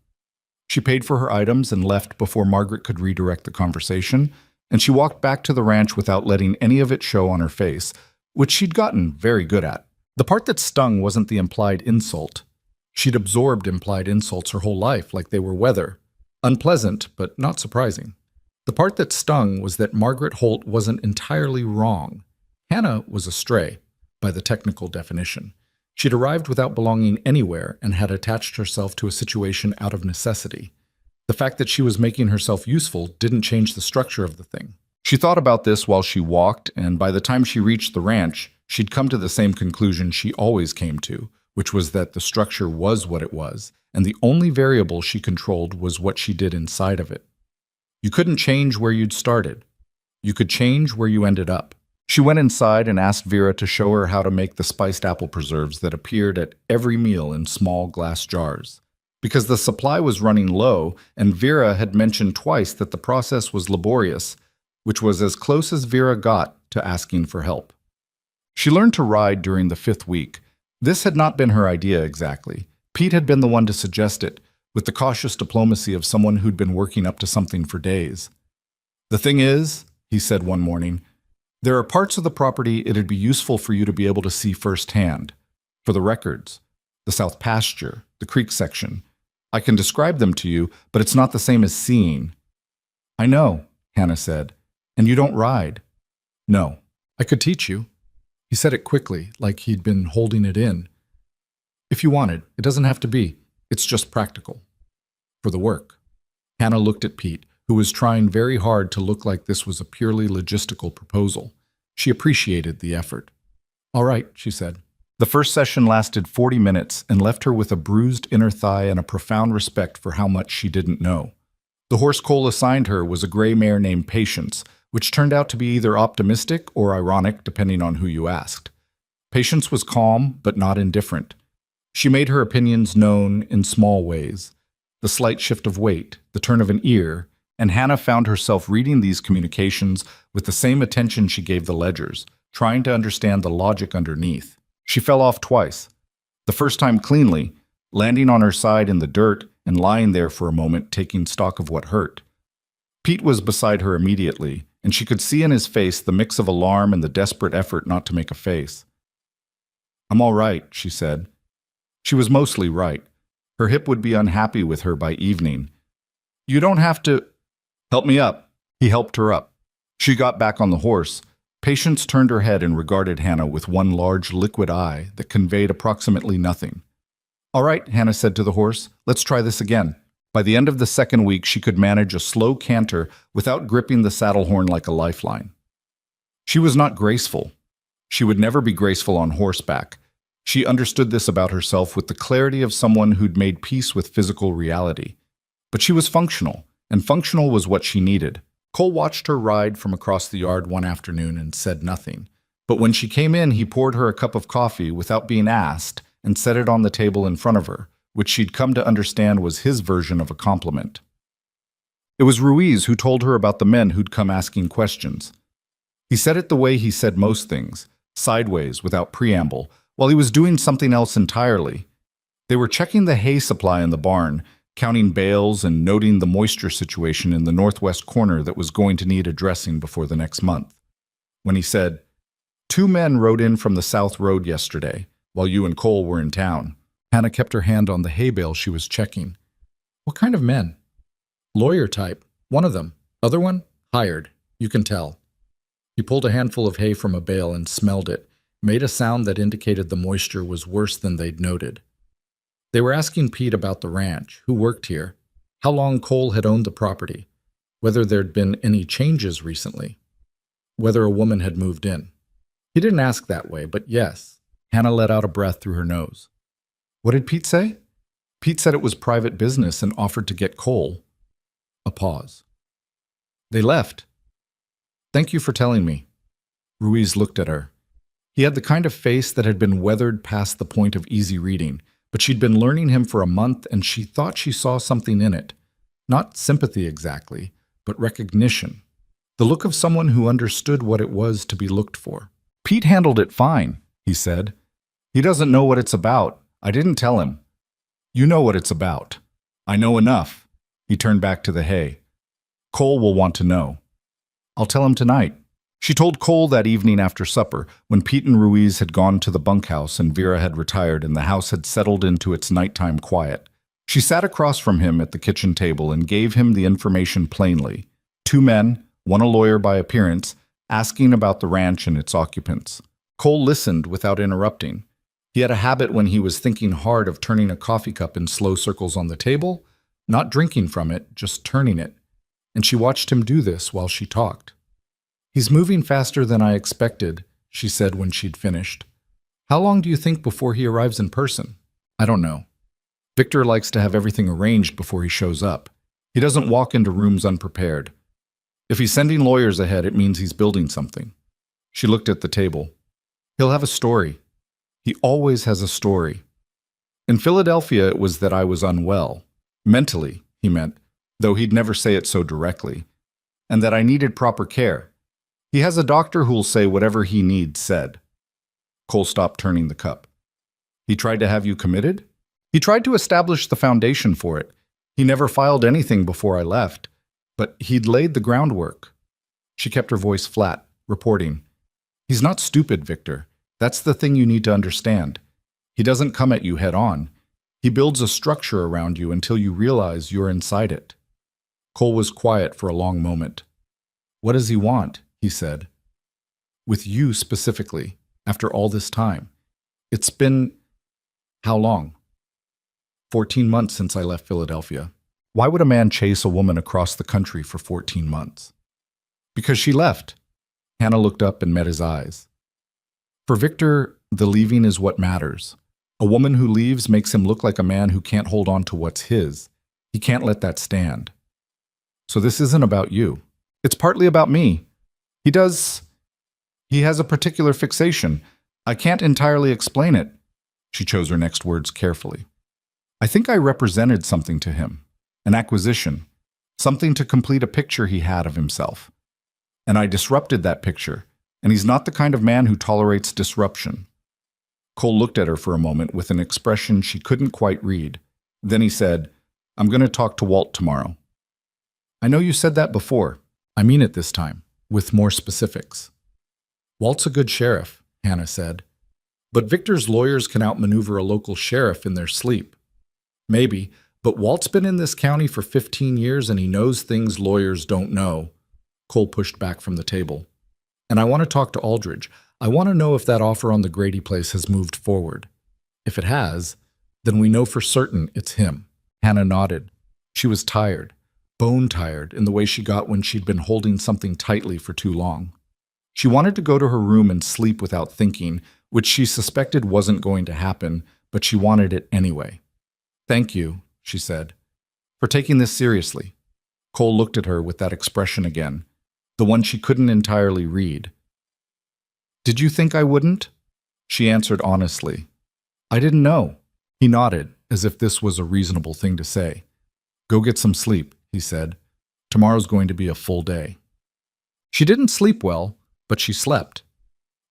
She paid for her items and left before Margaret could redirect the conversation, and she walked back to the ranch without letting any of it show on her face, which she'd gotten very good at. The part that stung wasn't the implied insult. She'd absorbed implied insults her whole life like they were weather. Unpleasant, but not surprising. The part that stung was that Margaret Holt wasn't entirely wrong. Hannah was a stray, by the technical definition. She'd arrived without belonging anywhere and had attached herself to a situation out of necessity. The fact that she was making herself useful didn't change the structure of the thing. She thought about this while she walked, and by the time she reached the ranch, she'd come to the same conclusion she always came to, which was that the structure was what it was, and the only variable she controlled was what she did inside of it. You couldn't change where you'd started. You could change where you ended up. She went inside and asked Vera to show her how to make the spiced apple preserves that appeared at every meal in small glass jars. Because the supply was running low, and Vera had mentioned twice that the process was laborious, which was as close as Vera got to asking for help. She learned to ride during the 5th week. This had not been her idea exactly. Pete had been the one to suggest it, with the cautious diplomacy of someone who'd been working up to something for days. "The thing is," he said one morning, "there are parts of the property it'd be useful for you to be able to see firsthand. For the records, the south pasture, the creek section. I can describe them to you, but it's not the same as seeing." "I know," Hannah said. "And you don't ride." "No. I could teach you." He said it quickly, like he'd been holding it in. "If you wanted, it doesn't have to be. It's just practical. For the work." Hannah looked at Pete, who was trying very hard to look like this was a purely logistical proposal. She appreciated the effort. "All right," she said. The first session lasted 40 minutes and left her with a bruised inner thigh and a profound respect for how much she didn't know. The horse Cole assigned her was a gray mare named Patience, which turned out to be either optimistic or ironic depending on who you asked. Patience was calm, but not indifferent. She made her opinions known in small ways. The slight shift of weight, the turn of an ear, and Hannah found herself reading these communications with the same attention she gave the ledgers, trying to understand the logic underneath. She fell off twice. The first time cleanly, landing on her side in the dirt and lying there for a moment taking stock of what hurt. Pete was beside her immediately, and she could see in his face the mix of alarm and the desperate effort not to make a face. "I'm all right," she said. She was mostly right. Her hip would be unhappy with her by evening. "You don't have to—" "Help me up." He helped her up. She got back on the horse. Patience turned her head and regarded Hannah with one large liquid eye that conveyed approximately nothing. "All right," Hannah said to the horse, "let's try this again." By the end of the 2nd week, she could manage a slow canter without gripping the saddle horn like a lifeline. She was not graceful. She would never be graceful on horseback. She understood this about herself with the clarity of someone who'd made peace with physical reality. But she was functional, and functional was what she needed. Cole watched her ride from across the yard one afternoon and said nothing. But when she came in, he poured her a cup of coffee without being asked and set it on the table in front of her, which she'd come to understand was his version of a compliment. It was Ruiz who told her about the men who'd come asking questions. He said it the way he said most things, sideways, without preamble, while he was doing something else entirely. They were checking the hay supply in the barn, counting bales and noting the moisture situation in the northwest corner that was going to need addressing before the next month. When he said, "2 men rode in from the south road yesterday, while you and Cole were in town." Hannah kept her hand on the hay bale she was checking. "What kind of men?" "Lawyer type. One of them. Other one? Hired. You can tell." He pulled a handful of hay from a bale and smelled it, made a sound that indicated the moisture was worse than they'd noted. They were asking Pete about the ranch, who worked here, how long Cole had owned the property, whether there'd been any changes recently, whether a woman had moved in. He didn't ask that way, but yes. Hannah let out a breath through her nose. "What did Pete say?" "Pete said it was private business and offered to get Cole." A pause. "They left." "Thank you for telling me." Ruiz looked at her. He had the kind of face that had been weathered past the point of easy reading, but she'd been learning him for a month and she thought she saw something in it. Not sympathy exactly, but recognition. The look of someone who understood what it was to be looked for. "Pete handled it fine," he said. "He doesn't know what it's about. I didn't tell him." "You know what it's about." "I know enough." He turned back to the hay. "Cole will want to know." "I'll tell him tonight." She told Cole that evening after supper, when Pete and Ruiz had gone to the bunkhouse and Vera had retired and the house had settled into its nighttime quiet. She sat across from him at the kitchen table and gave him the information plainly. 2 men, one a lawyer by appearance, asking about the ranch and its occupants. Cole listened without interrupting. He had a habit when he was thinking hard of turning a coffee cup in slow circles on the table, not drinking from it, just turning it. And she watched him do this while she talked. "He's moving faster than I expected," she said when she'd finished. "How long do you think before he arrives in person?" "I don't know. Victor likes to have everything arranged before he shows up. He doesn't walk into rooms unprepared. If he's sending lawyers ahead, it means he's building something." She looked at the table. "He'll have a story. He always has a story. In Philadelphia, it was that I was unwell. Mentally, he meant, though he'd never say it so directly. And that I needed proper care. He has a doctor who'll say whatever he needs said. Cole stopped turning the cup. He tried to have you committed? He tried to establish the foundation for it. He never filed anything before I left, but he'd laid the groundwork. She kept her voice flat, reporting, He's not stupid, Victor. That's the thing you need to understand. He doesn't come at you head on. He builds a structure around you until you realize you're inside it. Cole was quiet for a long moment. What does he want? He said. With you specifically, after all this time. It's been how long? 14 months since I left Philadelphia. Why would a man chase a woman across the country for 14 months? Because she left. Hannah looked up and met his eyes. For Victor, the leaving is what matters. A woman who leaves makes him look like a man who can't hold on to what's his. He can't let that stand. So this isn't about you. It's partly about me. He has a particular fixation. I can't entirely explain it. She chose her next words carefully. I think I represented something to him, an acquisition, something to complete a picture he had of himself. And I disrupted that picture, and he's not the kind of man who tolerates disruption. Cole looked at her for a moment with an expression she couldn't quite read. Then he said, I'm going to talk to Walt tomorrow. I know you said that before. I mean it this time, with more specifics. Walt's a good sheriff, Hannah said. But Victor's lawyers can outmaneuver a local sheriff in their sleep. Maybe, but Walt's been in this county for 15 years and he knows things lawyers don't know. Cole pushed back from the table. And I want to talk to Aldridge. I want to know if that offer on the Grady place has moved forward. If it has, then we know for certain it's him. Hannah nodded. She was tired, bone tired in the way she got when she'd been holding something tightly for too long. She wanted to go to her room and sleep without thinking, which she suspected wasn't going to happen, but she wanted it anyway. Thank you, she said, for taking this seriously. Cole looked at her with that expression again, the one she couldn't entirely read. Did you think I wouldn't? She answered honestly. I didn't know. He nodded, as if this was a reasonable thing to say. Go get some sleep, he said. Tomorrow's going to be a full day. She didn't sleep well, but she slept.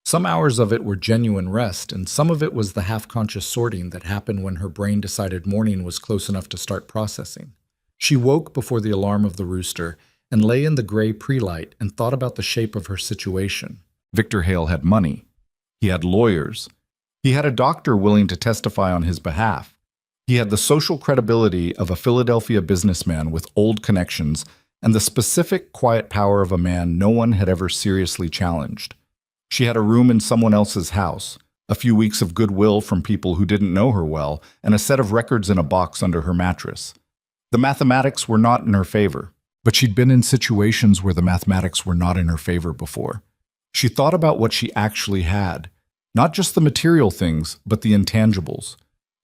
Some hours of it were genuine rest, and some of it was the half-conscious sorting that happened when her brain decided morning was close enough to start processing. She woke before the alarm of the rooster and lay in the gray pre-light and thought about the shape of her situation. Victor Hale had money. He had lawyers. He had a doctor willing to testify on his behalf. He had the social credibility of a Philadelphia businessman with old connections and the specific, quiet power of a man no one had ever seriously challenged. She had a room in someone else's house, a few weeks of goodwill from people who didn't know her well, and a set of records in a box under her mattress. The mathematics were not in her favor, but she'd been in situations where the mathematics were not in her favor before. She thought about what she actually had, not just the material things, but the intangibles.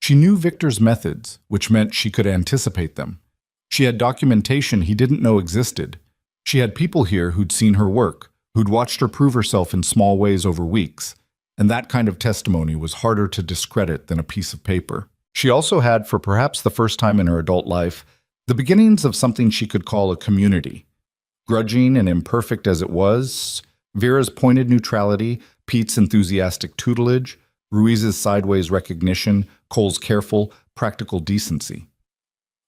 She knew Victor's methods, which meant she could anticipate them. She had documentation he didn't know existed. She had people here who'd seen her work, who'd watched her prove herself in small ways over weeks, and that kind of testimony was harder to discredit than a piece of paper. She also had, for perhaps the first time in her adult life, the beginnings of something she could call a community. Grudging and imperfect as it was, Vera's pointed neutrality, Pete's enthusiastic tutelage, Ruiz's sideways recognition, Cole's careful, practical decency.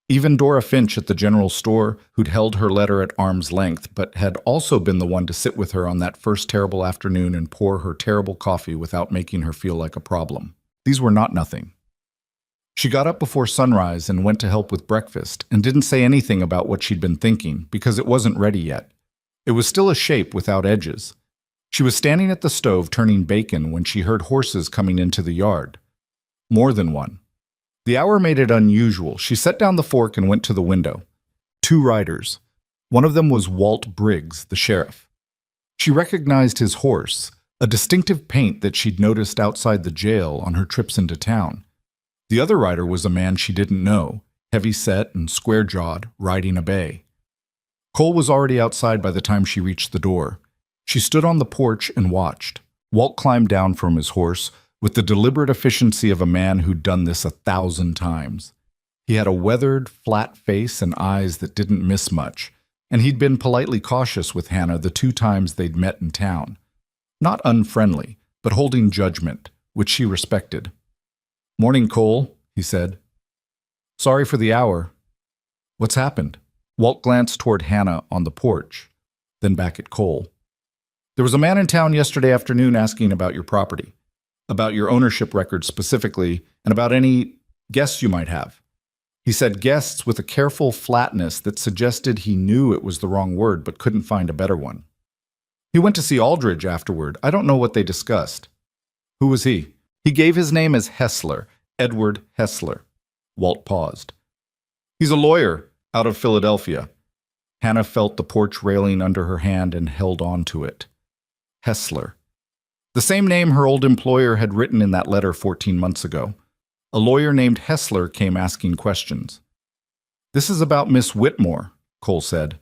Even Dora Finch at the general store, who'd held her letter at arm's length, but had also been the one to sit with her on that first terrible afternoon and pour her terrible coffee without making her feel like a problem. These were not nothing. She got up before sunrise and went to help with breakfast and didn't say anything about what she'd been thinking because it wasn't ready yet. It was still a shape without edges. She was standing at the stove turning bacon when she heard horses coming into the yard. More than one. The hour made it unusual. She set down the fork and went to the window. 2 riders. One of them was Walt Briggs, the sheriff. She recognized his horse, a distinctive paint that she'd noticed outside the jail on her trips into town. The other rider was a man she didn't know, heavy-set and square-jawed, riding a bay. Cole was already outside by the time she reached the door. She stood on the porch and watched. Walt climbed down from his horse with the deliberate efficiency of a man who'd done this 1,000 times. He had a weathered, flat face and eyes that didn't miss much, and he'd been politely cautious with Hannah the 2 times they'd met in town. Not unfriendly, but holding judgment, which she respected. "Morning, Cole," he said. "Sorry for the hour." "What's happened?" Walt glanced toward Hannah on the porch, then back at Cole. "There was a man in town yesterday afternoon asking about your property, about your ownership record specifically, and about any guests you might have." He said guests with a careful flatness that suggested he knew it was the wrong word but couldn't find a better one. "He went to see Aldridge afterward. I don't know what they discussed." "Who was he?" "He gave his name as Hessler, Edward Hessler." Walt paused. "He's a lawyer out of Philadelphia." Hannah felt the porch railing under her hand and held on to it. Hessler. The same name her old employer had written in that letter 14 months ago. A lawyer named Hessler came asking questions. "This is about Miss Whitmore," Cole said.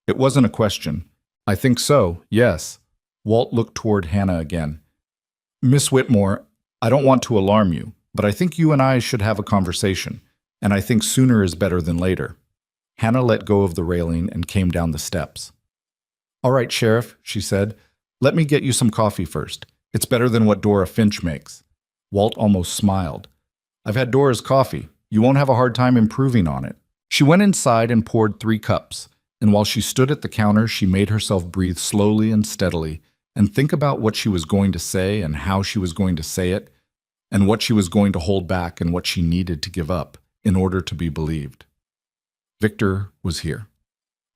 It wasn't a question. "I think so, yes." Walt looked toward Hannah again. "Miss Whitmore, I don't want to alarm you, but I think you and I should have a conversation, and I think sooner is better than later." Hannah let go of the railing and came down the steps. "All right, Sheriff," she said. "Let me get you some coffee first. It's better than what Dora Finch makes." Walt almost smiled. "I've had Dora's coffee. You won't have a hard time improving on it." She went inside and poured 3 cups, and while she stood at the counter, she made herself breathe slowly and steadily and think about what she was going to say and how she was going to say it, and what she was going to hold back and what she needed to give up in order to be believed. Victor was here,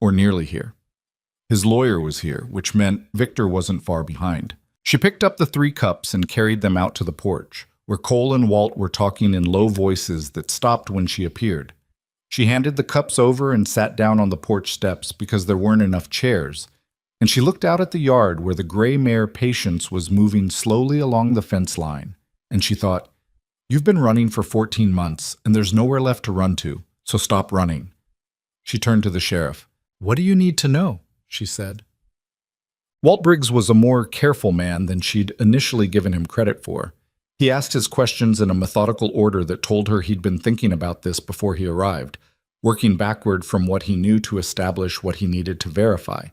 or nearly here. His lawyer was here, which meant Victor wasn't far behind. She picked up the 3 cups and carried them out to the porch, where Cole and Walt were talking in low voices that stopped when she appeared. She handed the cups over and sat down on the porch steps because there weren't enough chairs, and she looked out at the yard where the gray mare Patience was moving slowly along the fence line, and she thought, "You've been running for 14 months, and there's nowhere left to run to, so stop running." She turned to the sheriff. "What do you need to know?" she said. Walt Briggs was a more careful man than she'd initially given him credit for. He asked his questions in a methodical order that told her he'd been thinking about this before he arrived, working backward from what he knew to establish what he needed to verify.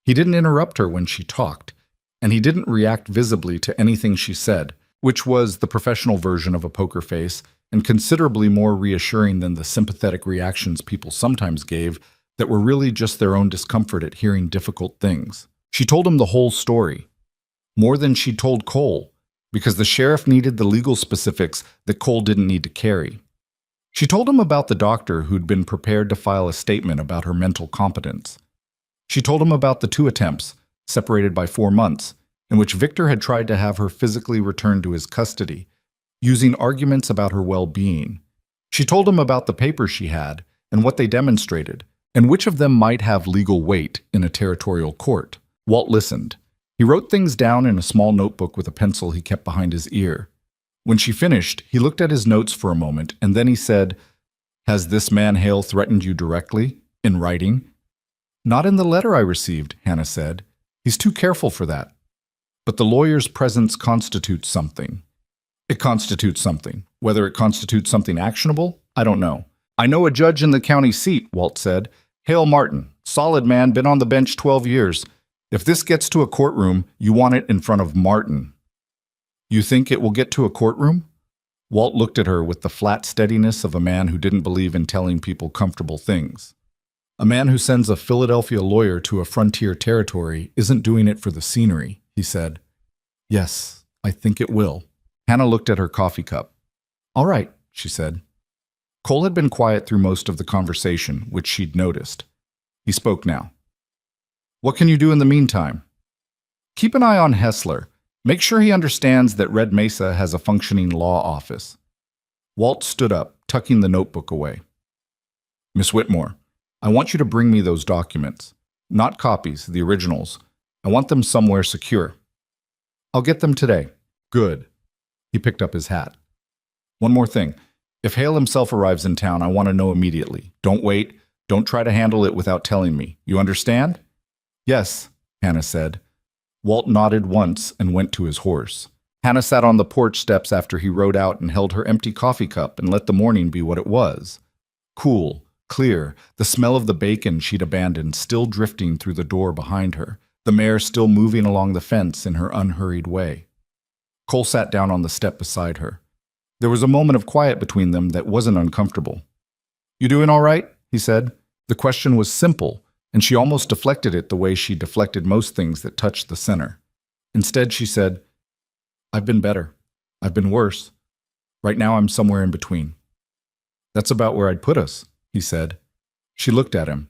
He didn't interrupt her when she talked, and he didn't react visibly to anything she said, which was the professional version of a poker face and considerably more reassuring than the sympathetic reactions people sometimes gave that were really just their own discomfort at hearing difficult things. She told him the whole story, more than she told Cole, because the sheriff needed the legal specifics that Cole didn't need to carry. She told him about the doctor who'd been prepared to file a statement about her mental competence. She told him about the 2 attempts, separated by 4 months, in which Victor had tried to have her physically returned to his custody, using arguments about her well-being. She told him about the papers she had and what they demonstrated, and which of them might have legal weight in a territorial court. Walt listened. He wrote things down in a small notebook with a pencil he kept behind his ear. When she finished, he looked at his notes for a moment, and then he said, "Has this man Hale threatened you directly, in writing?" "Not in the letter I received," Hannah said. "He's too careful for that. But the lawyer's presence constitutes something." "It constitutes something. Whether it constitutes something actionable, I don't know." "I know a judge in the county seat," Walt said. "Hale Martin. Solid man, been on the bench 12 years. If this gets to a courtroom, you want it in front of Martin." "You think it will get to a courtroom?" Walt looked at her with the flat steadiness of a man who didn't believe in telling people comfortable things. A man who sends a Philadelphia lawyer to a frontier territory isn't doing it for the scenery, he said. "Yes, I think it will." Hannah looked at her coffee cup. "All right," she said. Cole had been quiet through most of the conversation, which she'd noticed. He spoke now. "What can you do in the meantime?" "Keep an eye on Hessler. Make sure he understands that Red Mesa has a functioning law office." Walt stood up, tucking the notebook away. "Miss Whitmore, I want you to bring me those documents. Not copies, the originals. I want them somewhere secure." "I'll get them today." "Good." He picked up his hat. "One more thing. If Hale himself arrives in town, I want to know immediately. Don't wait. Don't try to handle it without telling me. You understand?" "Yes," Hannah said. Walt nodded once and went to his horse. Hannah sat on the porch steps after he rode out and held her empty coffee cup and let the morning be what it was. Cool, clear, the smell of the bacon she'd abandoned still drifting through the door behind her, the mare still moving along the fence in her unhurried way. Cole sat down on the step beside her. There was a moment of quiet between them that wasn't uncomfortable. "You doing all right?" he said. The question was simple, and she almost deflected it the way she deflected most things that touched the center. Instead, she said, "I've been better. I've been worse. Right now, I'm somewhere in between." "That's about where I'd put us," he said. She looked at him.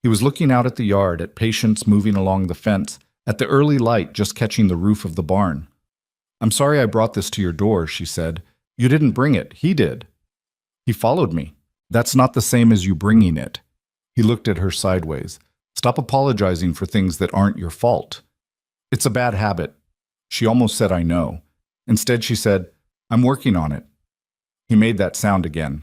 He was looking out at the yard, at Patience moving along the fence, at the early light just catching the roof of the barn. "I'm sorry I brought this to your door," she said. "You didn't bring it. He did." "He followed me." "That's not the same as you bringing it." He looked at her sideways. "Stop apologizing for things that aren't your fault." "It's a bad habit." She almost said, "I know." Instead, she said, "I'm working on it." He made that sound again.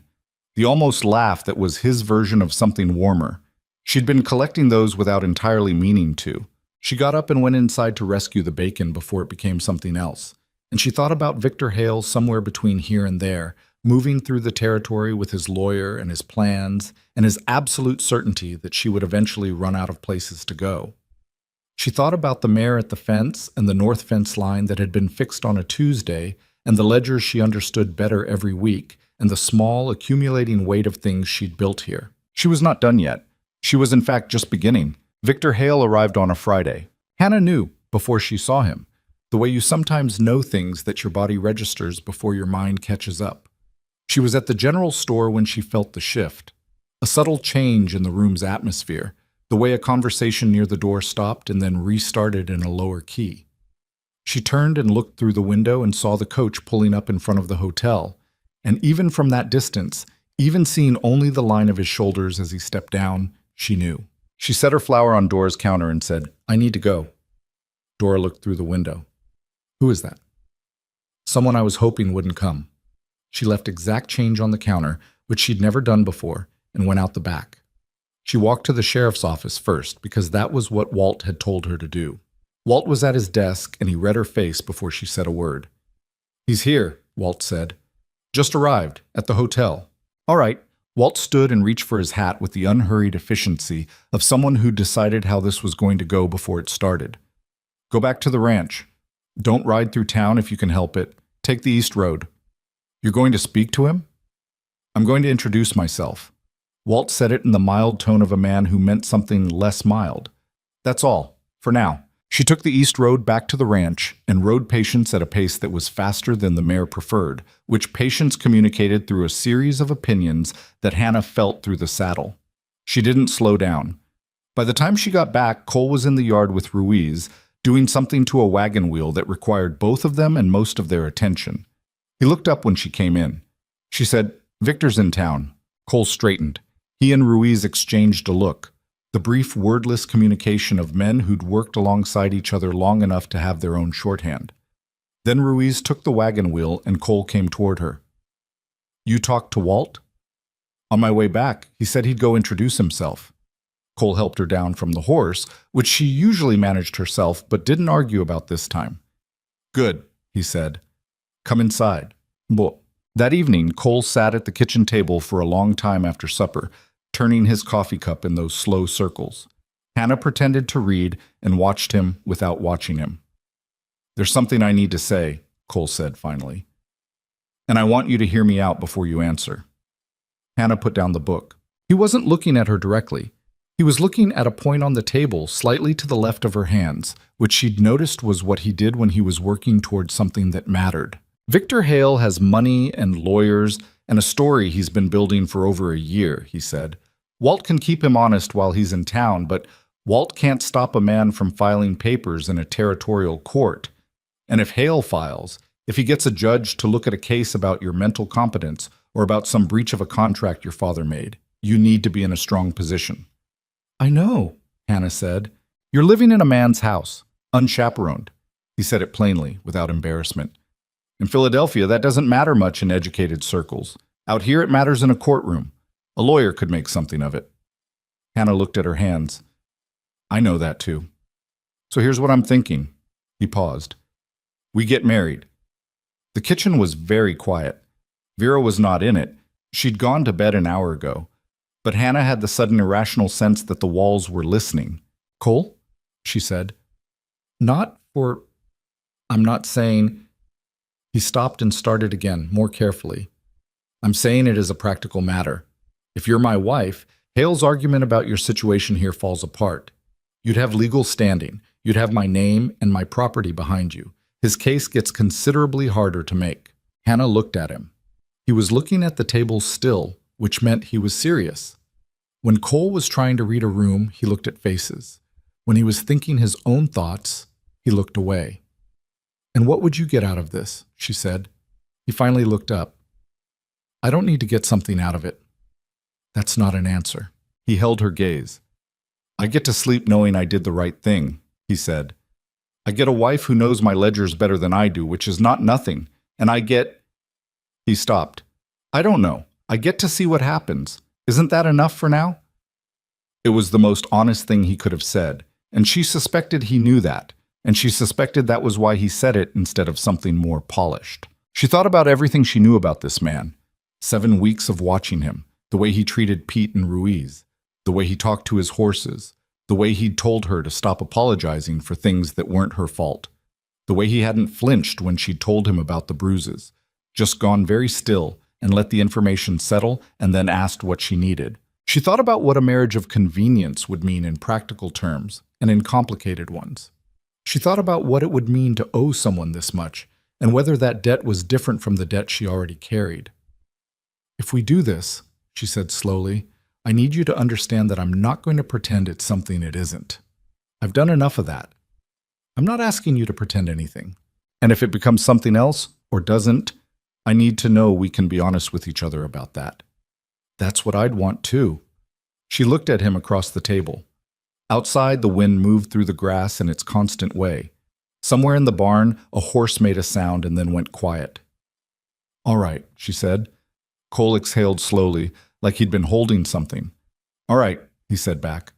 The almost laugh that was his version of something warmer. She'd been collecting those without entirely meaning to. She got up and went inside to rescue the bacon before it became something else. And she thought about Victor Hale somewhere between here and there, moving through the territory with his lawyer and his plans and his absolute certainty that she would eventually run out of places to go. She thought about the mare at the fence and the north fence line that had been fixed on a Tuesday and the ledgers she understood better every week and the small, accumulating weight of things she'd built here. She was not done yet. She was in fact just beginning. Victor Hale arrived on a Friday. Hannah knew, before she saw him, the way you sometimes know things that your body registers before your mind catches up. She was at the general store when she felt the shift. A subtle change in the room's atmosphere, the way a conversation near the door stopped and then restarted in a lower key. She turned and looked through the window and saw the coach pulling up in front of the hotel. And even from that distance, even seeing only the line of his shoulders as he stepped down, she knew. She set her flower on Dora's counter and said, "I need to go." Dora looked through the window. "Who is that?" "Someone I was hoping wouldn't come." She left exact change on the counter, which she'd never done before, and went out the back. She walked to the sheriff's office first because that was what Walt had told her to do. Walt was at his desk, and he read her face before she said a word. "He's here," Walt said. "Just arrived, at the hotel." "All right." Walt stood and reached for his hat with the unhurried efficiency of someone who decided how this was going to go before it started. "Go back to the ranch. Don't ride through town if you can help it. Take the East Road." "You're going to speak to him?" "I'm going to introduce myself." Walt said it in the mild tone of a man who meant something less mild. "That's all, for now." She took the East Road back to the ranch and rode Patience at a pace that was faster than the mare preferred, which Patience communicated through a series of opinions that Hannah felt through the saddle. She didn't slow down. By the time she got back, Cole was in the yard with Ruiz, doing something to a wagon wheel that required both of them and most of their attention. He looked up when she came in. She said, "Victor's in town." Cole straightened. He and Ruiz exchanged a look. The brief, wordless communication of men who'd worked alongside each other long enough to have their own shorthand. Then Ruiz took the wagon wheel and Cole came toward her. "You talked to Walt?" "On my way back, he said he'd go introduce himself." Cole helped her down from the horse, which she usually managed herself but didn't argue about this time. "Good," he said. "Come inside." That evening, Cole sat at the kitchen table for a long time after supper, turning his coffee cup in those slow circles. Hannah pretended to read and watched him without watching him. "There's something I need to say," Cole said finally. "And I want you to hear me out before you answer." Hannah put down the book. He wasn't looking at her directly. He was looking at a point on the table slightly to the left of her hands, which she'd noticed was what he did when he was working towards something that mattered. "Victor Hale has money and lawyers and a story he's been building for over a year," he said. "Walt can keep him honest while he's in town, but Walt can't stop a man from filing papers in a territorial court. And if Hale files, if he gets a judge to look at a case about your mental competence or about some breach of a contract your father made, you need to be in a strong position." "I know," Hannah said. "You're living in a man's house, unchaperoned." He said it plainly, without embarrassment. "In Philadelphia, that doesn't matter much in educated circles. Out here, it matters in a courtroom. A lawyer could make something of it." Hannah looked at her hands. "I know that too. So here's what I'm thinking." He paused. "We get married." The kitchen was very quiet. Vera was not in it. She'd gone to bed an hour ago. But Hannah had the sudden irrational sense that the walls were listening. "Cole?" she said. "Not for... I'm not saying..." He stopped and started again, more carefully. "I'm saying it is a practical matter. If you're my wife, Hale's argument about your situation here falls apart. You'd have legal standing. You'd have my name and my property behind you. His case gets considerably harder to make." Hannah looked at him. He was looking at the table still, which meant he was serious. When Cole was trying to read a room, he looked at faces. When he was thinking his own thoughts, he looked away. "And what would you get out of this?" she said. He finally looked up. "I don't need to get something out of it." "That's not an answer." He held her gaze. "I get to sleep knowing I did the right thing," he said. "I get a wife who knows my ledgers better than I do, which is not nothing. And I get..." He stopped. "I don't know. I get to see what happens. Isn't that enough for now?" It was the most honest thing he could have said, and she suspected he knew that, and she suspected that was why he said it instead of something more polished. She thought about everything she knew about this man. 7 weeks of watching him, the way he treated Pete and Ruiz, the way he talked to his horses, the way he'd told her to stop apologizing for things that weren't her fault, the way he hadn't flinched when she'd told him about the bruises, just gone very still and let the information settle and then asked what she needed. She thought about what a marriage of convenience would mean in practical terms and in complicated ones. She thought about what it would mean to owe someone this much and whether that debt was different from the debt she already carried. "If we do this," she said slowly, "I need you to understand that I'm not going to pretend it's something it isn't. I've done enough of that. I'm not asking you to pretend anything. And if it becomes something else or doesn't, I need to know we can be honest with each other about that." "That's what I'd want too." She looked at him across the table. Outside, the wind moved through the grass in its constant way. Somewhere in the barn, a horse made a sound and then went quiet. "All right," she said. Cole exhaled slowly, like he'd been holding something. "All right," he said back.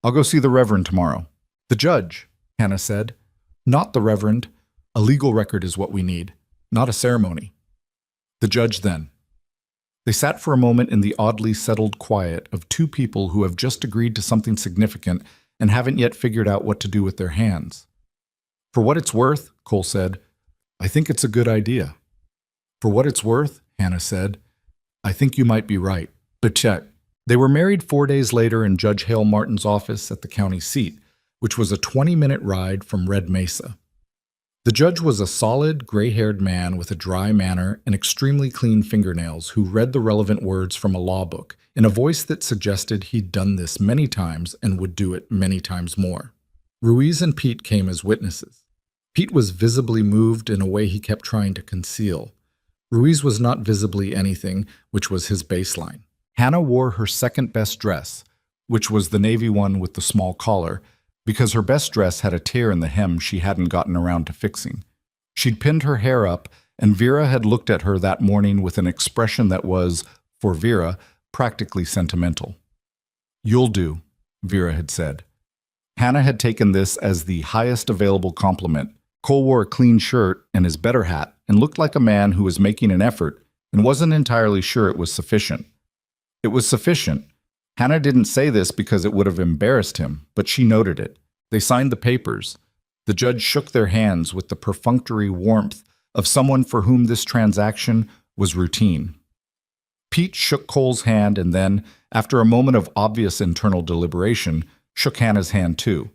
"I'll go see the Reverend tomorrow." "The judge," Hannah said. "Not the Reverend. A legal record is what we need, not a ceremony." "The judge, then." They sat for a moment in the oddly settled quiet of two people who have just agreed to something significant and haven't yet figured out what to do with their hands. "For what it's worth," Cole said, "I think it's a good idea." "For what it's worth," Hannah said, "I think you might be right. But check." They were married 4 days later in Judge Hale Martin's office at the county seat, which was a 20-minute ride from Red Mesa. The judge was a solid, gray-haired man with a dry manner and extremely clean fingernails who read the relevant words from a law book in a voice that suggested he'd done this many times and would do it many times more. Ruiz and Pete came as witnesses. Pete was visibly moved in a way he kept trying to conceal. Ruiz was not visibly anything, which was his baseline. Hannah wore her second-best dress, which was the navy one with the small collar, because her best dress had a tear in the hem she hadn't gotten around to fixing. She'd pinned her hair up, and Vera had looked at her that morning with an expression that was, for Vera, practically sentimental. "You'll do," Vera had said. Hannah had taken this as the highest available compliment. Cole wore a clean shirt and his better hat and looked like a man who was making an effort and wasn't entirely sure it was sufficient. It was sufficient. Hannah didn't say this because it would have embarrassed him, but she noted it. They signed the papers. The judge shook their hands with the perfunctory warmth of someone for whom this transaction was routine. Pete shook Cole's hand and then, after a moment of obvious internal deliberation, shook Hannah's hand too.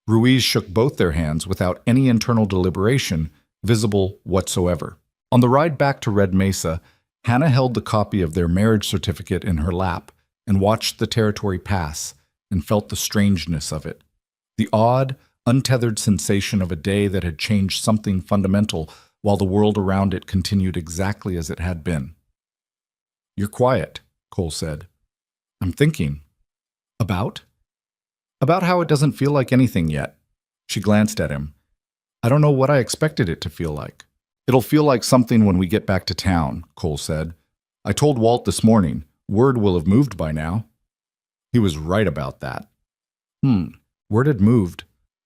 Ruiz shook both their hands without any internal deliberation visible whatsoever. On the ride back to Red Mesa, Hannah held the copy of their marriage certificate in her lap and watched the territory pass and felt the strangeness of it. The odd, untethered sensation of a day that had changed something fundamental while the world around it continued exactly as it had been. "You're quiet," Cole said. "I'm thinking." "About?" "About how it doesn't feel like anything yet." She glanced at him. "I don't know what I expected it to feel like." "It'll feel like something when we get back to town," Cole said. "I told Walt this morning. Word will have moved by now." He was right about that. Word had moved.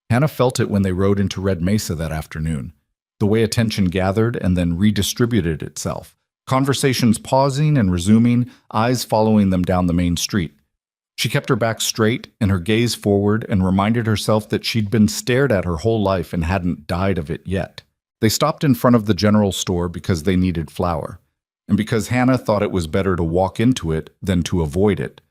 Hannah felt it when they rode into Red Mesa that afternoon. The way attention gathered and then redistributed itself, Conversations pausing and resuming, eyes following them down the main street. She kept her back straight and her gaze forward and reminded herself that she'd been stared at her whole life and hadn't died of it yet. They stopped in front of the general store because they needed flour, and because Hannah thought it was better to walk into it than to avoid it.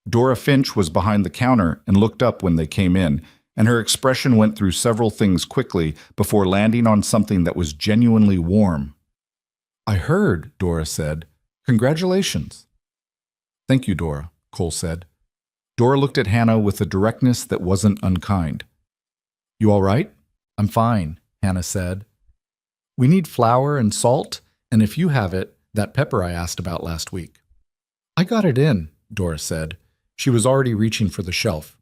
Dora Finch was behind the counter and looked up when they came in, and her expression went through several things quickly before landing on something that was genuinely warm. "I heard," Dora said. "Congratulations." "Thank you, Dora," Cole said. Dora looked at Hannah with a directness that wasn't unkind. "You all right?" "I'm fine," Hannah said. "We need flour and salt, and if you have it, that pepper I asked about last week." "I got it in," Dora said. She was already reaching for the shelf.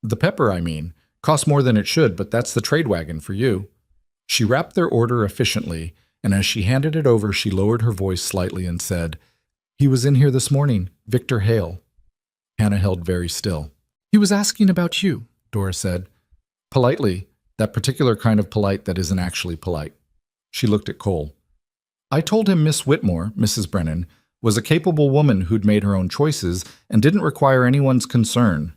"The pepper, I mean, costs more than it should, but that's the trade wagon for you." She wrapped their order efficiently, and as she handed it over, she lowered her voice slightly and said, "He was in here this morning, Victor Hale." Hannah held very still. "He was asking about you," Dora said. Politely, that particular kind of polite that isn't actually polite. She looked at Cole. "I told him Miss Whitmore, Mrs. Brennan, was a capable woman who'd made her own choices and didn't require anyone's concern."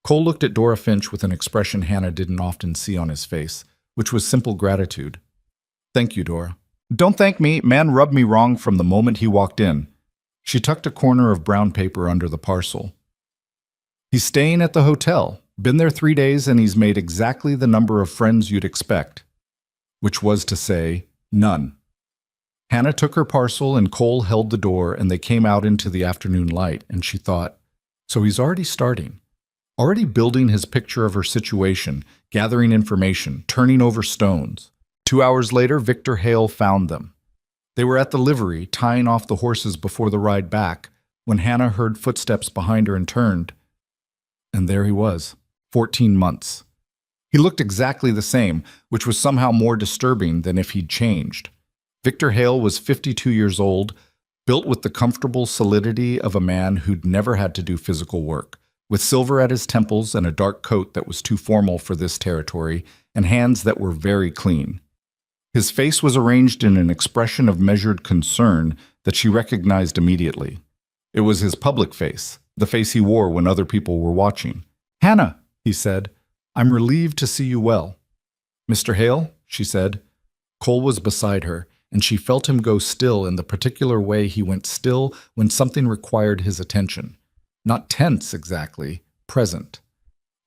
Cole looked at Dora Finch with an expression Hannah didn't often see on his face, which was simple gratitude. "Thank you, Dora." "Don't thank me. Man rubbed me wrong from the moment he walked in." She tucked a corner of brown paper under the parcel. "He's staying at the hotel. Been there 3 days and he's made exactly the number of friends you'd expect." Which was to say, none. Hannah took her parcel and Cole held the door and they came out into the afternoon light, and she thought, so he's already starting. Already building his picture of her situation, gathering information, turning over stones. 2 hours later, Victor Hale found them. They were at the livery, tying off the horses before the ride back, when Hannah heard footsteps behind her and turned. And there he was, 14 months. He looked exactly the same, which was somehow more disturbing than if he'd changed. Victor Hale was 52 years old, built with the comfortable solidity of a man who'd never had to do physical work, with silver at his temples and a dark coat that was too formal for this territory, and hands that were very clean. His face was arranged in an expression of measured concern that she recognized immediately. It was his public face, the face he wore when other people were watching. "Hannah," he said, "I'm relieved to see you well." "Mr. Hale," she said. Cole was beside her, and she felt him go still in the particular way he went still when something required his attention. Not tense exactly, present.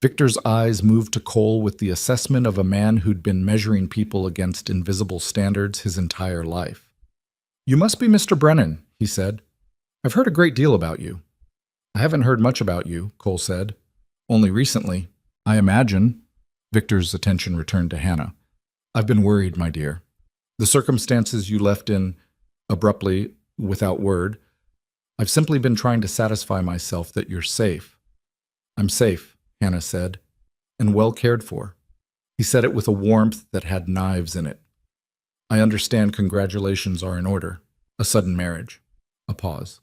Victor's eyes moved to Cole with the assessment of a man who'd been measuring people against invisible standards his entire life. "You must be Mr. Brennan," he said. "I've heard a great deal about you." "I haven't heard much about you," Cole said. "Only recently, I imagine." Victor's attention returned to Hannah. "I've been worried, my dear. The circumstances you left in, abruptly, without word. I've simply been trying to satisfy myself that you're safe." "I'm safe," Hannah said, "and well cared for." He said it with a warmth that had knives in it. "I understand congratulations are in order. A sudden marriage." A pause.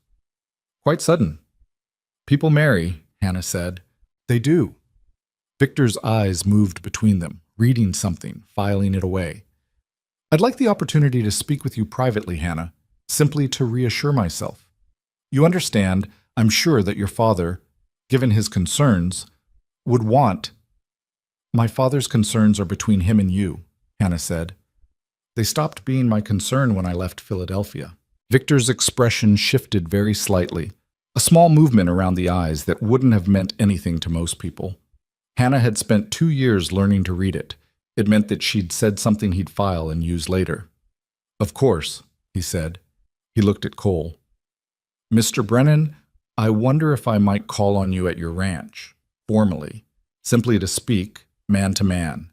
"Quite sudden." "People marry," Hannah said. "They do." Victor's eyes moved between them, reading something, filing it away. "I'd like the opportunity to speak with you privately, Hannah, simply to reassure myself. You understand, I'm sure that your father, given his concerns, would want—" "My father's concerns are between him and you," Hannah said. "They stopped being my concern when I left Philadelphia." Victor's expression shifted very slightly, a small movement around the eyes that wouldn't have meant anything to most people. Hannah had spent 2 years learning to read it. It meant that she'd said something he'd file and use later. "Of course," he said. He looked at Cole. "Mr. Brennan, I wonder if I might call on you at your ranch, formally, simply to speak, man to man."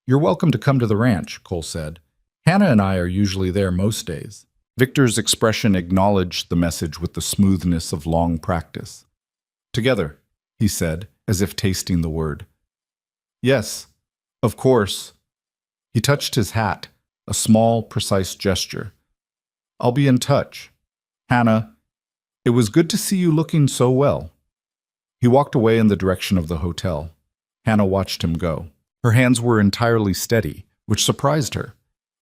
"You're welcome to come to the ranch," Cole said. "Hannah and I are usually there most days." Victor's expression acknowledged the message with the smoothness of long practice. "Together," he said, as if tasting the word. "Yes, of course." He touched his hat, a small, precise gesture. "I'll be in touch. Hannah, it was good to see you looking so well." He walked away in the direction of the hotel. Hannah watched him go. Her hands were entirely steady, which surprised her.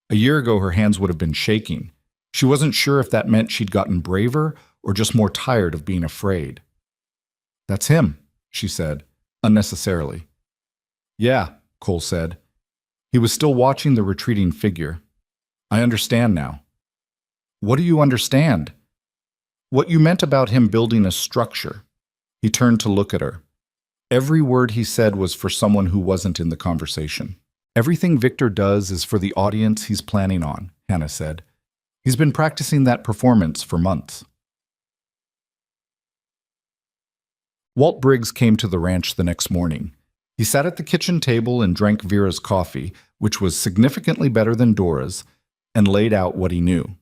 A year ago her hands would have been shaking. She wasn't sure if that meant she'd gotten braver or just more tired of being afraid. "That's him," she said, unnecessarily. "Yeah," Cole said. He was still watching the retreating figure. "I understand now." "What do you understand?" "What you meant about him building a structure." He turned to look at her. Every word he said was for someone who wasn't in the conversation. "Everything Victor does is for the audience he's planning on," Hannah said. "He's been practicing that performance for months." Walt Briggs came to the ranch the next morning. He sat at the kitchen table and drank Vera's coffee, which was significantly better than Dora's, and laid out what he knew.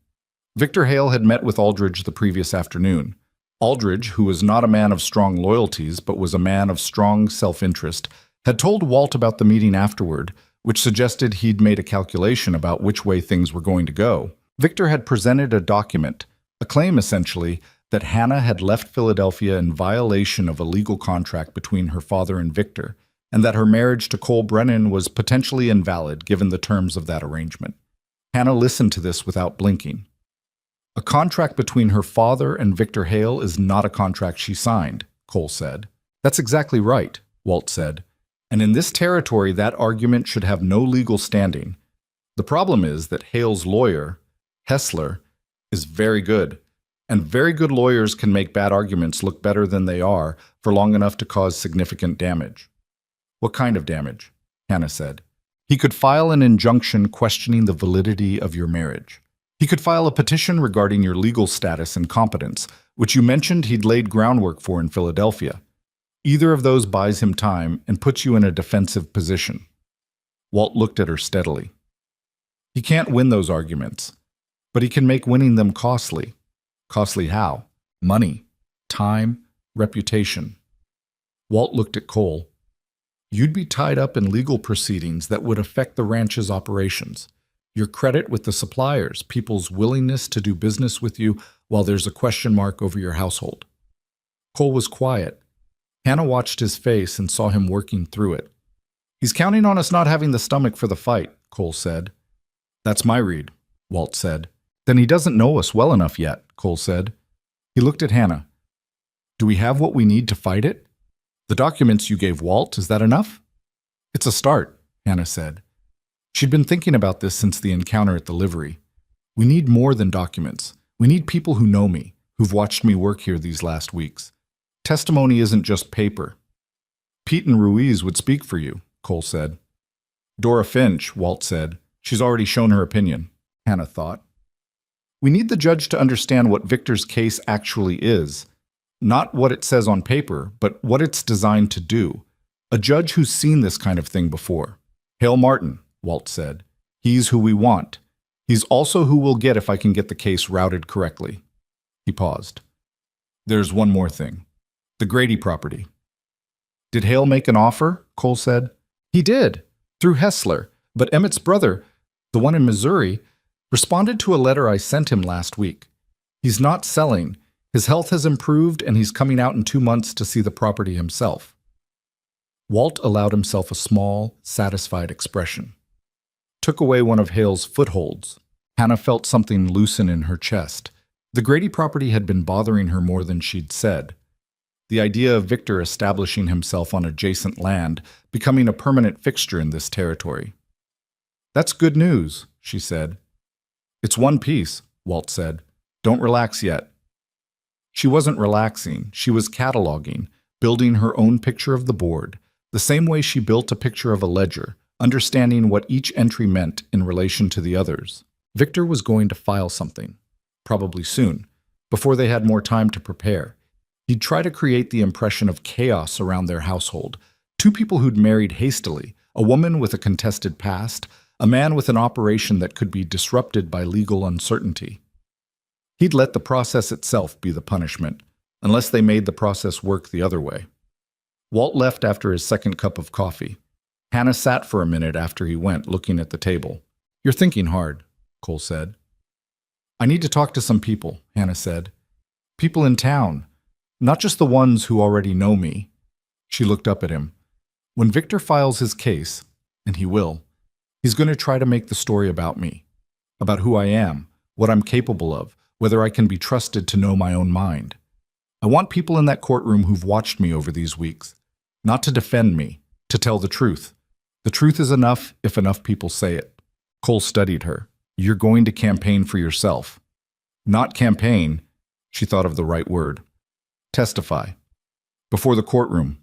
Victor Hale had met with Aldridge the previous afternoon. Aldridge, who was not a man of strong loyalties but was a man of strong self-interest, had told Walt about the meeting afterward, which suggested he'd made a calculation about which way things were going to go. Victor had presented a document, a claim essentially, that Hannah had left Philadelphia in violation of a legal contract between her father and Victor, and that her marriage to Cole Brennan was potentially invalid given the terms of that arrangement. Hannah listened to this without blinking. "A contract between her father and Victor Hale is not a contract she signed," Cole said. "That's exactly right," Walt said. "And in this territory, that argument should have no legal standing. The problem is that Hale's lawyer, Hessler, is very good, and very good lawyers can make bad arguments look better than they are for long enough to cause significant damage." "What kind of damage?" Hannah said. "He could file an injunction questioning the validity of your marriage. He could file a petition regarding your legal status and competence, which you mentioned he'd laid groundwork for in Philadelphia. Either of those buys him time and puts you in a defensive position." Walt looked at her steadily. "He can't win those arguments, but he can make winning them costly." "Costly how?" "Money, time, reputation." Walt looked at Cole. "You'd be tied up in legal proceedings that would affect the ranch's operations. Your credit with the suppliers, people's willingness to do business with you while there's a question mark over your household." Cole was quiet. Hannah watched his face and saw him working through it. "He's counting on us not having the stomach for the fight," Cole said. "That's my read," Walt said. "Then he doesn't know us well enough yet," Cole said. He looked at Hannah. "Do we have what we need to fight it? The documents you gave Walt, is that enough?" "It's a start," Hannah said. She'd been thinking about this since the encounter at the livery. "We need more than documents. We need people who know me, who've watched me work here these last weeks. Testimony isn't just paper." "Pete and Ruiz would speak for you," Cole said. "Dora Finch," Walt said. "She's already shown her opinion," Hannah thought. "We need the judge to understand what Victor's case actually is. Not what it says on paper, but what it's designed to do. A judge who's seen this kind of thing before." "Hale Martin," Walt said. "He's who we want. He's also who we'll get if I can get the case routed correctly." He paused. "There's one more thing. The Grady property." "Did Hale make an offer?" Cole said. "He did, through Hessler, but Emmett's brother, the one in Missouri, responded to a letter I sent him last week. He's not selling. His health has improved, and he's coming out in 2 months to see the property himself." Walt allowed himself a small, satisfied expression. Took away one of Hale's footholds. Hannah felt something loosen in her chest. The Grady property had been bothering her more than she'd said. The idea of Victor establishing himself on adjacent land, becoming a permanent fixture in this territory. "That's good news," she said. "It's one piece," Walt said. "Don't relax yet." She wasn't relaxing. She was cataloging, building her own picture of the board, the same way she built a picture of a ledger, understanding what each entry meant in relation to the others. Victor was going to file something, probably soon, before they had more time to prepare. He'd try to create the impression of chaos around their household. 2 people who'd married hastily, a woman with a contested past, a man with an operation that could be disrupted by legal uncertainty. He'd let the process itself be the punishment, unless they made the process work the other way. Walt left after his second cup of coffee. Hannah sat for a minute after he went, looking at the table. "You're thinking hard," Cole said. "I need to talk to some people," Hannah said. "People in town. Not just the ones who already know me." She looked up at him. "When Victor files his case, and he will, he's going to try to make the story about me, about who I am, what I'm capable of, whether I can be trusted to know my own mind. I want people in that courtroom who've watched me over these weeks, not to defend me, to tell the truth. The truth is enough if enough people say it. Cole studied her. You're going to campaign for yourself. Not campaign, she thought of the right word. Testify. Before the courtroom.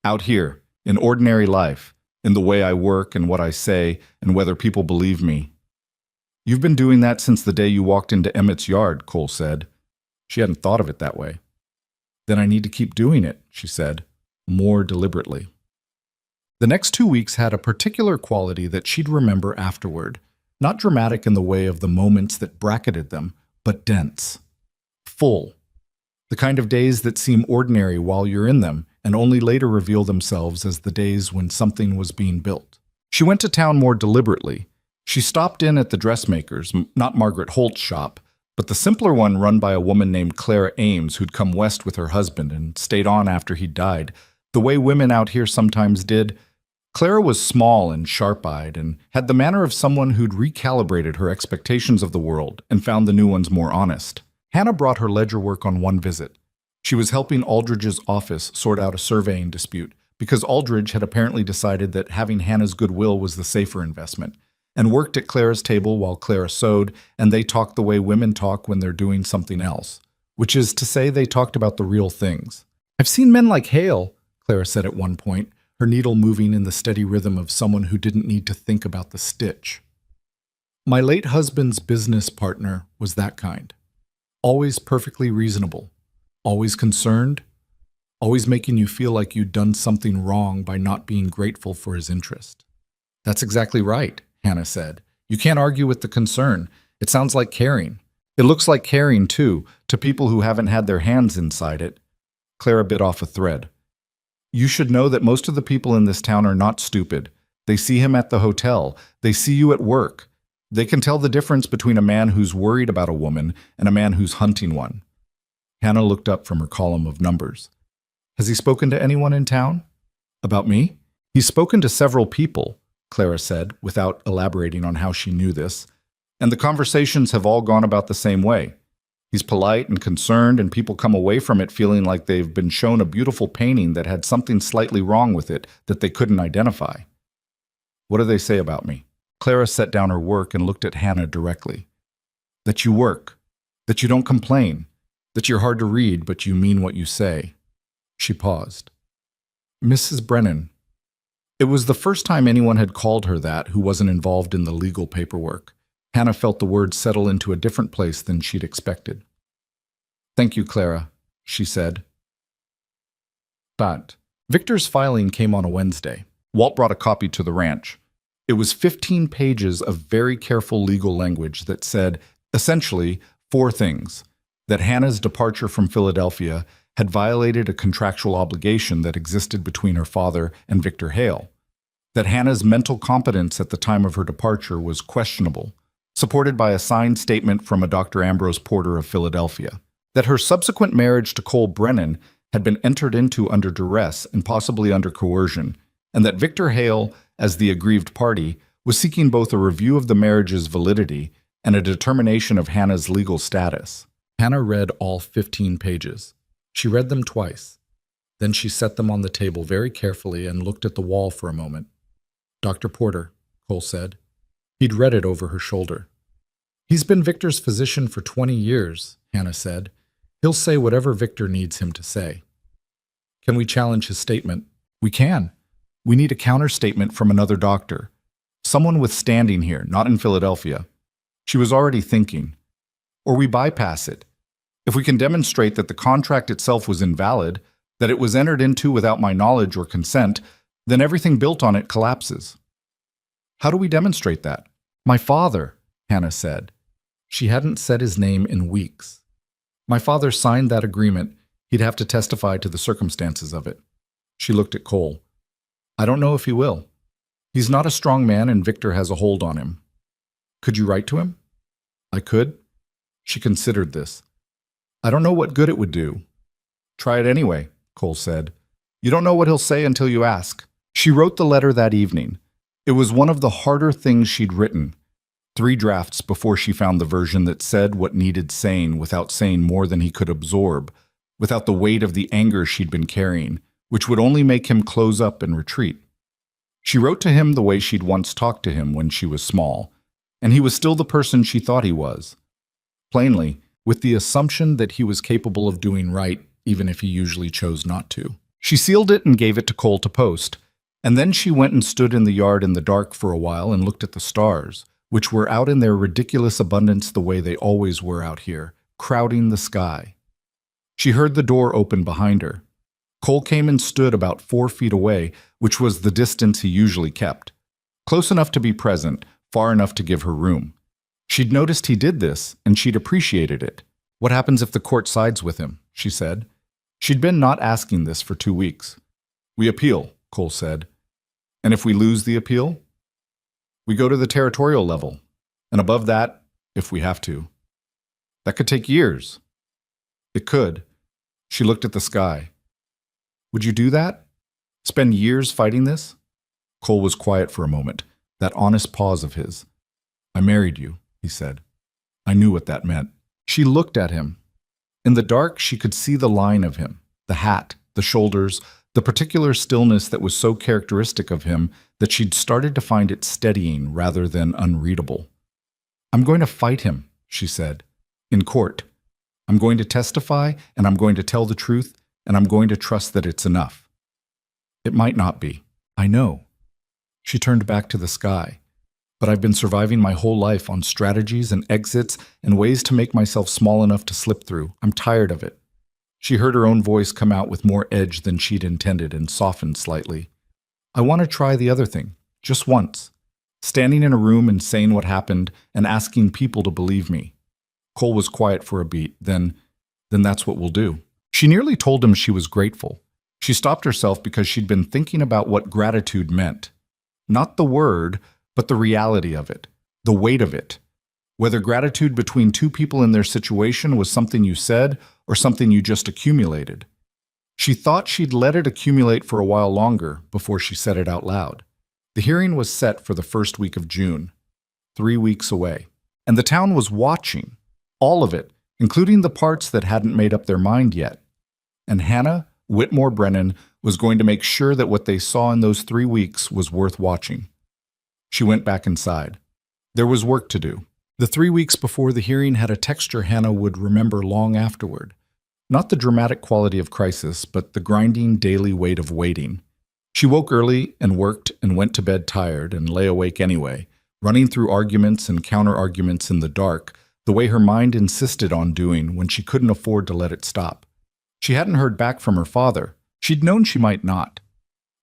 Out here, in ordinary life, in the way I work and what I say and whether people believe me. You've been doing that since the day you walked into Emmett's yard, Cole said. She hadn't thought of it that way. Then I need to keep doing it, she said, more deliberately. The next 2 weeks had a particular quality that she'd remember afterward, not dramatic in the way of the moments that bracketed them, but dense. Full. The kind of days that seem ordinary while you're in them and only later reveal themselves as the days when something was being built. She went to town more deliberately. She stopped in at the dressmaker's, not Margaret Holt's shop, but the simpler one run by a woman named Clara Ames who'd come west with her husband and stayed on after he'd died, the way women out here sometimes did. Clara was small and sharp-eyed and had the manner of someone who'd recalibrated her expectations of the world and found the new ones more honest. Hannah brought her ledger work on one visit. She was helping Aldridge's office sort out a surveying dispute because Aldridge had apparently decided that having Hannah's goodwill was the safer investment, and worked at Clara's table while Clara sewed, and they talked the way women talk when they're doing something else, which is to say they talked about the real things. I've seen men like Hale, Clara said at one point, her needle moving in the steady rhythm of someone who didn't need to think about the stitch. My late husband's business partner was that kind. Always perfectly reasonable. Always concerned. Always making you feel like you'd done something wrong by not being grateful for his interest. That's exactly right, Hannah said. You can't argue with the concern. It sounds like caring. It looks like caring, too, to people who haven't had their hands inside it. Clara bit off a thread. You should know that most of the people in this town are not stupid. They see him at the hotel. They see you at work. They can tell the difference between a man who's worried about a woman and a man who's hunting one. Hannah looked up from her column of numbers. Has he spoken to anyone in town? About me? He's spoken to several people, Clara said, without elaborating on how she knew this, and the conversations have all gone about the same way. He's polite and concerned, and people come away from it feeling like they've been shown a beautiful painting that had something slightly wrong with it that they couldn't identify. What do they say about me? Clara set down her work and looked at Hannah directly. That you work, that you don't complain, that you're hard to read, but you mean what you say. She paused. Mrs. Brennan. It was the first time anyone had called her that who wasn't involved in the legal paperwork. Hannah felt the words settle into a different place than she'd expected. Thank you, Clara, she said. But Victor's filing came on a Wednesday. Walt brought a copy to the ranch. It was 15 pages of very careful legal language that said, essentially, 4 things. That Hannah's departure from Philadelphia had violated a contractual obligation that existed between her father and Victor Hale. That Hannah's mental competence at the time of her departure was questionable, supported by a signed statement from a Dr. Ambrose Porter of Philadelphia. That her subsequent marriage to Cole Brennan had been entered into under duress and possibly under coercion, and that Victor Hale, as the aggrieved party, was seeking both a review of the marriage's validity and a determination of Hannah's legal status. Hannah read all 15 pages. She read them twice. Then she set them on the table very carefully and looked at the wall for a moment. Dr. Porter, Cole said. He'd read it over her shoulder. He's been Victor's physician for 20 years, Hannah said. He'll say whatever Victor needs him to say. Can we challenge his statement? We can. We need a counter-statement from another doctor. Someone with standing here, not in Philadelphia. She was already thinking. Or we bypass it. If we can demonstrate that the contract itself was invalid, that it was entered into without my knowledge or consent, then everything built on it collapses. How do we demonstrate that? My father, Hannah said. She hadn't said his name in weeks. My father signed that agreement. He'd have to testify to the circumstances of it. She looked at Cole. I don't know if he will. He's not a strong man and Victor has a hold on him. Could you write to him? I could. She considered this. I don't know what good it would do. Try it anyway, Cole said. You don't know what he'll say until you ask. She wrote the letter that evening. It was one of the harder things she'd written. 3 drafts before she found the version that said what needed saying without saying more than he could absorb, without the weight of the anger she'd been carrying, which would only make him close up and retreat. She wrote to him the way she'd once talked to him when she was small, and he was still the person she thought he was. Plainly, with the assumption that he was capable of doing right, even if he usually chose not to. She sealed it and gave it to Cole to post, and then she went and stood in the yard in the dark for a while and looked at the stars, which were out in their ridiculous abundance the way they always were out here, crowding the sky. She heard the door open behind her. Cole came and stood about 4 feet away, which was the distance he usually kept. Close enough to be present, far enough to give her room. She'd noticed he did this, and she'd appreciated it. "What happens if the court sides with him?" she said. She'd been not asking this for 2 weeks. "We appeal," Cole said. "And if we lose the appeal?" "We go to the territorial level. And above that, if we have to." "That could take years." "It could." She looked at the sky. "Would you do that? Spend years fighting this?" Cole was quiet for a moment, that honest pause of his. "I married you," he said. "I knew what that meant." She looked at him. In the dark, she could see the line of him, the hat, the shoulders, the particular stillness that was so characteristic of him that she'd started to find it steadying rather than unreadable. "I'm going to fight him," she said, "in court. I'm going to testify, and I'm going to tell the truth, and I'm going to trust that it's enough. It might not be. I know." She turned back to the sky. "But I've been surviving my whole life on strategies and exits and ways to make myself small enough to slip through. I'm tired of it." She heard her own voice come out with more edge than she'd intended and softened slightly. "I want to try the other thing, just once. Standing in a room and saying what happened and asking people to believe me." Cole was quiet for a beat, then that's what we'll do. She nearly told him she was grateful. She stopped herself because she'd been thinking about what gratitude meant. Not the word, but the reality of it, the weight of it. Whether gratitude between 2 people in their situation was something you said or something you just accumulated. She thought she'd let it accumulate for a while longer before she said it out loud. The hearing was set for the first week of June, 3 weeks away. And the town was watching, all of it, including the parts that hadn't made up their mind yet. And Hannah Whitmore Brennan was going to make sure that what they saw in those 3 weeks was worth watching. She went back inside. There was work to do. The 3 weeks before the hearing had a texture Hannah would remember long afterward. Not the dramatic quality of crisis, but the grinding daily weight of waiting. She woke early and worked and went to bed tired and lay awake anyway, running through arguments and counter-arguments in the dark, the way her mind insisted on doing when she couldn't afford to let it stop. She hadn't heard back from her father. She'd known she might not.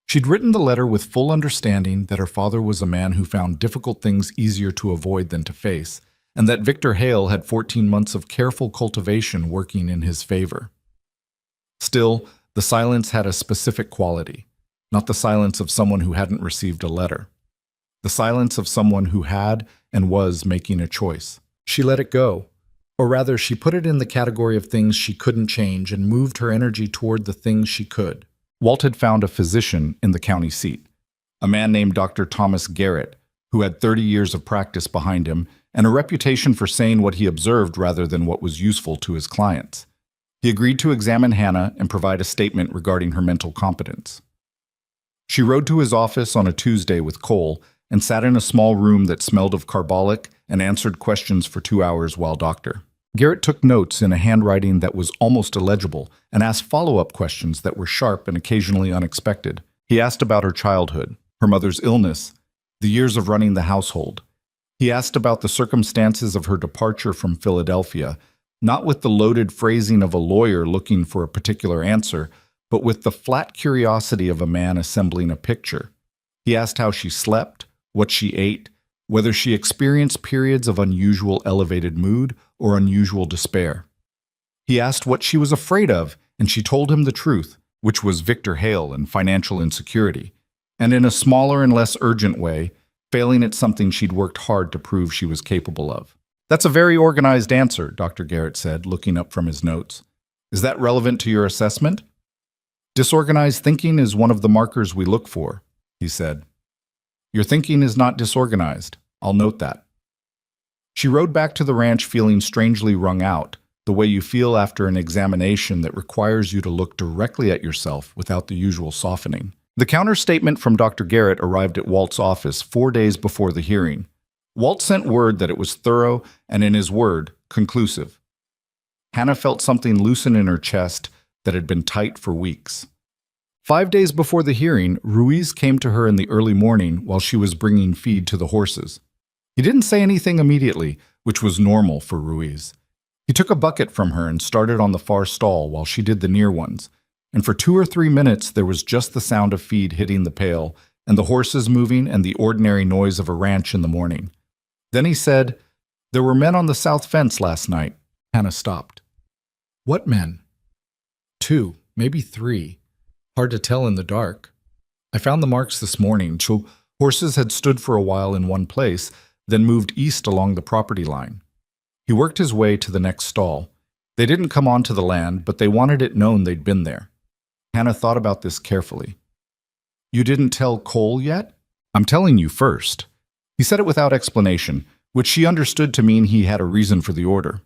She'd written the letter with full understanding that her father was a man who found difficult things easier to avoid than to face, and that Victor Hale had 14 months of careful cultivation working in his favor. Still, the silence had a specific quality, not the silence of someone who hadn't received a letter. The silence of someone who had and was making a choice. She let it go. Or rather, she put it in the category of things she couldn't change and moved her energy toward the things she could. Walt had found a physician in the county seat, a man named Dr. Thomas Garrett, who had 30 years of practice behind him and a reputation for saying what he observed rather than what was useful to his clients. He agreed to examine Hannah and provide a statement regarding her mental competence. She rode to his office on a Tuesday with Cole and sat in a small room that smelled of carbolic and answered questions for 2 hours while Dr. Garrett took notes in a handwriting that was almost illegible and asked follow-up questions that were sharp and occasionally unexpected. He asked about her childhood, her mother's illness, the years of running the household. He asked about the circumstances of her departure from Philadelphia, not with the loaded phrasing of a lawyer looking for a particular answer, but with the flat curiosity of a man assembling a picture. He asked how she slept, what she ate, whether she experienced periods of unusual elevated mood or unusual despair. He asked what she was afraid of, and she told him the truth, which was Victor Hale and financial insecurity, and in a smaller and less urgent way, failing at something she'd worked hard to prove she was capable of. "That's a very organized answer," Dr. Garrett said, looking up from his notes. "Is that relevant to your assessment?" "Disorganized thinking is one of the markers we look for," he said. "Your thinking is not disorganized. I'll note that." She rode back to the ranch feeling strangely wrung out, the way you feel after an examination that requires you to look directly at yourself without the usual softening. The counterstatement from Dr. Garrett arrived at Walt's office 4 days before the hearing. Walt sent word that it was thorough and, in his word, conclusive. Hannah felt something loosen in her chest that had been tight for weeks. 5 days before the hearing, Ruiz came to her in the early morning while she was bringing feed to the horses. He didn't say anything immediately, which was normal for Ruiz. He took a bucket from her and started on the far stall while she did the near ones, and for 2 or 3 minutes there was just the sound of feed hitting the pail and the horses moving and the ordinary noise of a ranch in the morning. Then he said, "There were men on the south fence last night." Hannah stopped. "What men?" "2, maybe 3. Hard to tell in the dark. I found the marks this morning. Horses had stood for a while in one place, then moved east along the property line." He worked his way to the next stall. They didn't come onto the land, but they wanted it known they'd been there. Hannah thought about this carefully. "You didn't tell Cole yet?" "I'm telling you first." He said it without explanation, which she understood to mean he had a reason for the order.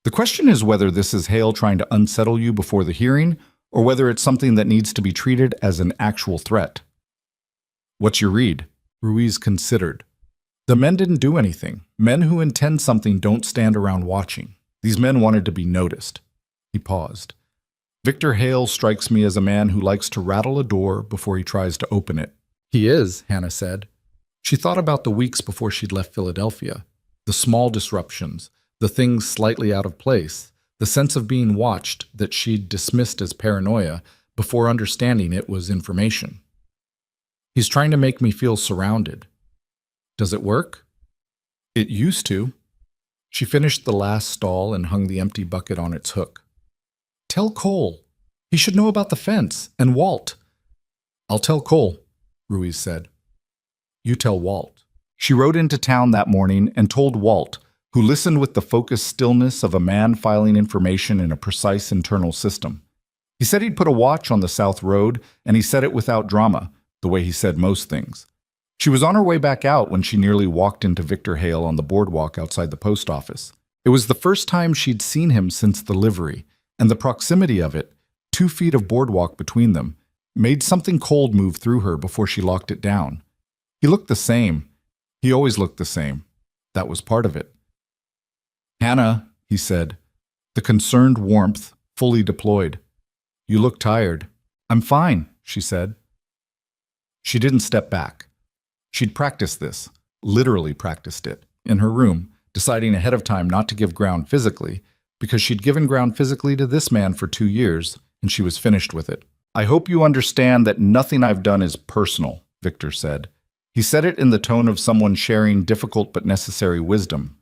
"The question is whether this is Hale trying to unsettle you before the hearing, or whether it's something that needs to be treated as an actual threat." "What's your read?" Ruiz considered. "The men didn't do anything. Men who intend something don't stand around watching. These men wanted to be noticed." He paused. "Victor Hale strikes me as a man who likes to rattle a door before he tries to open it." "He is," Hannah said. She thought about the weeks before she'd left Philadelphia, the small disruptions, the things slightly out of place, the sense of being watched that she'd dismissed as paranoia before understanding it was information. "He's trying to make me feel surrounded." "Does it work?" "It used to." She finished the last stall and hung the empty bucket on its hook. "Tell Cole. He should know about the fence, and Walt." "I'll tell Cole," Ruiz said. "You tell Walt." She rode into town that morning and told Walt, who listened with the focused stillness of a man filing information in a precise internal system. He said he'd put a watch on the South Road, and he said it without drama, the way he said most things. She was on her way back out when she nearly walked into Victor Hale on the boardwalk outside the post office. It was the first time she'd seen him since the livery, and the proximity of it, 2 feet of boardwalk between them, made something cold move through her before she locked it down. He looked the same. He always looked the same. That was part of it. "Hannah," he said, the concerned warmth fully deployed. "You look tired." "I'm fine," she said. She didn't step back. She'd practiced this, literally practiced it, in her room, deciding ahead of time not to give ground physically, because she'd given ground physically to this man for 2 years, and she was finished with it. "I hope you understand that nothing I've done is personal," Victor said. He said it in the tone of someone sharing difficult but necessary wisdom.